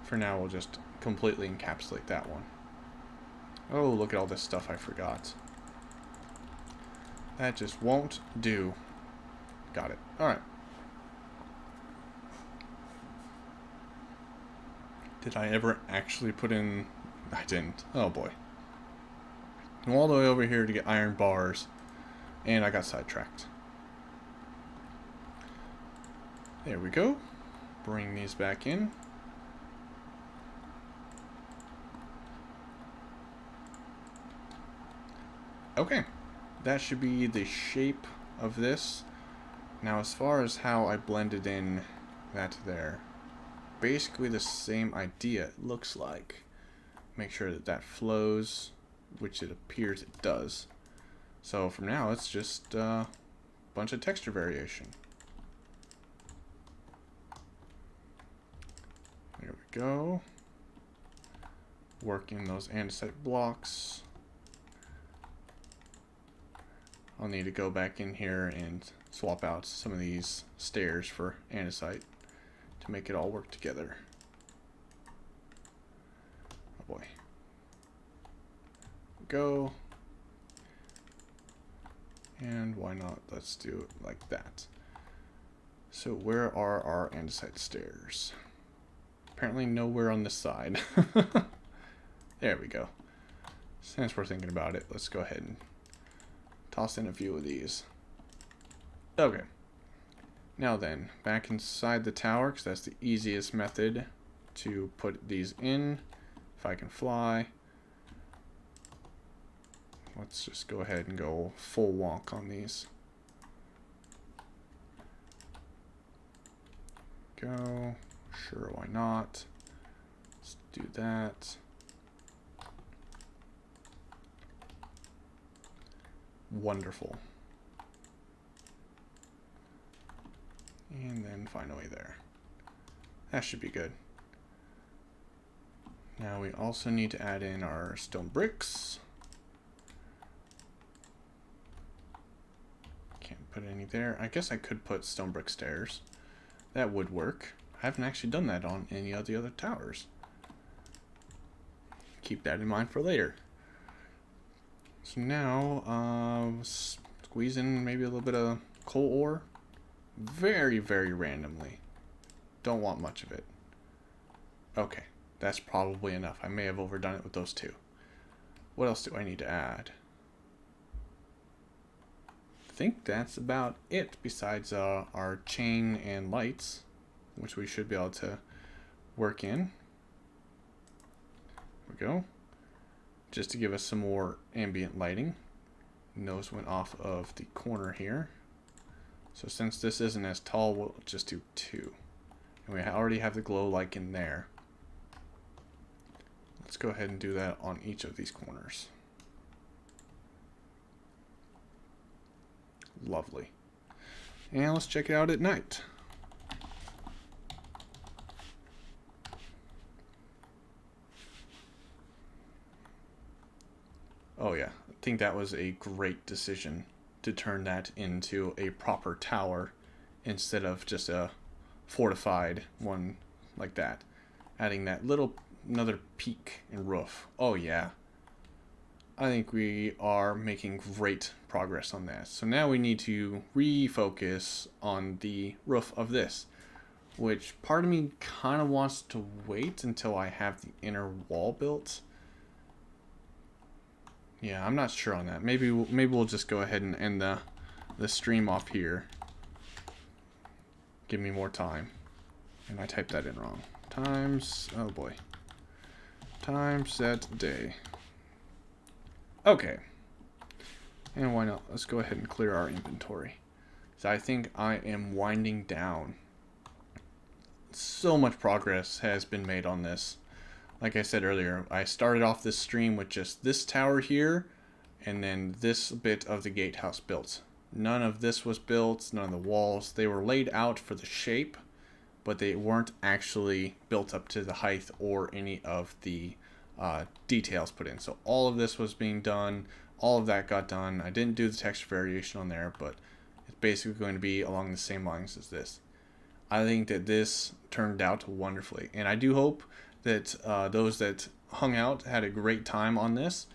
For now we'll just completely encapsulate that one. Oh, look at all this stuff I forgot. That just won't do. Got it. Alright. Did I ever actually put in... I didn't. Oh boy. I'm all the way over here to get iron bars, and I got sidetracked. There we go. Bring these back in. Okay. That should be the shape of this. Now, as far as how I blended in that there, basically the same idea, it looks like. Make sure that that flows, which it appears it does. So from now, it's just a bunch of texture variation. There we go. Working those andesite blocks. I'll need to go back in here and swap out some of these stairs for andesite to make it all work together. Oh boy. Go. And why not? Let's do it like that. So where are our andesite stairs? Apparently nowhere on this side. There we go. Since we're thinking about it, let's go ahead and toss in a few of these. Okay. Now then, back inside the tower, because that's the easiest method to put these in. If I can fly. Let's just go ahead and go full wonk on these. Go. Sure, why not? Let's do that. Wonderful. And then find a way there. That should be good. Now we also need to add in our stone bricks. Can't put any there. I guess I could put stone brick stairs. That would work. I haven't actually done that on any of the other towers. Keep that in mind for later. So now, squeeze in maybe a little bit of coal ore. Very, very randomly. Don't want much of it. Okay, that's probably enough. I may have overdone it with those two. What else do I need to add? I think that's about it besides our chain and lights, which we should be able to work in. There we go. Just to give us some more ambient lighting. Nose went off of the corner here. So since this isn't as tall, we'll just do 2. And we already have the glow like in there. Let's go ahead and do that on each of these corners. Lovely. And let's check it out at night. Oh yeah, I think that was a great decision to turn that into a proper tower instead of just a fortified one like that. Adding that little another peak and roof. Oh yeah. I think we are making great progress on that. So now we need to refocus on the roof of this, which part of me kind of wants to wait until I have the inner wall built. Yeah, I'm not sure on that. Maybe we'll just go ahead and end the stream off here. Give me more time. And I typed that in wrong. Times, oh boy. Time set day. Okay. And why not? Let's go ahead and clear our inventory. So I think I am winding down. So much progress has been made on this. Like I said earlier, I started off this stream with just this tower here, and then this bit of the gatehouse built. None of this was built, none of the walls. They were laid out for the shape, but they weren't actually built up to the height or any of the details put in. So all of this was being done, all of that got done. I didn't do the texture variation on there, but it's basically going to be along the same lines as this. I think that this turned out wonderfully, and I do hope that those that hung out had a great time on this,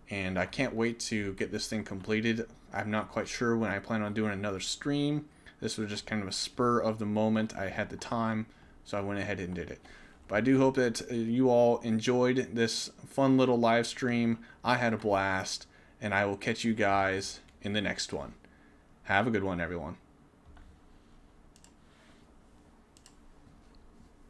and I can't wait to get this thing completed. I'm not quite sure when I plan on doing another stream. This was just kind of a spur of the moment. I had the time, so I went ahead and did it. But I do hope that you all enjoyed this fun little live stream. I had a blast, and I will catch you guys in the next one. Have a good one, everyone.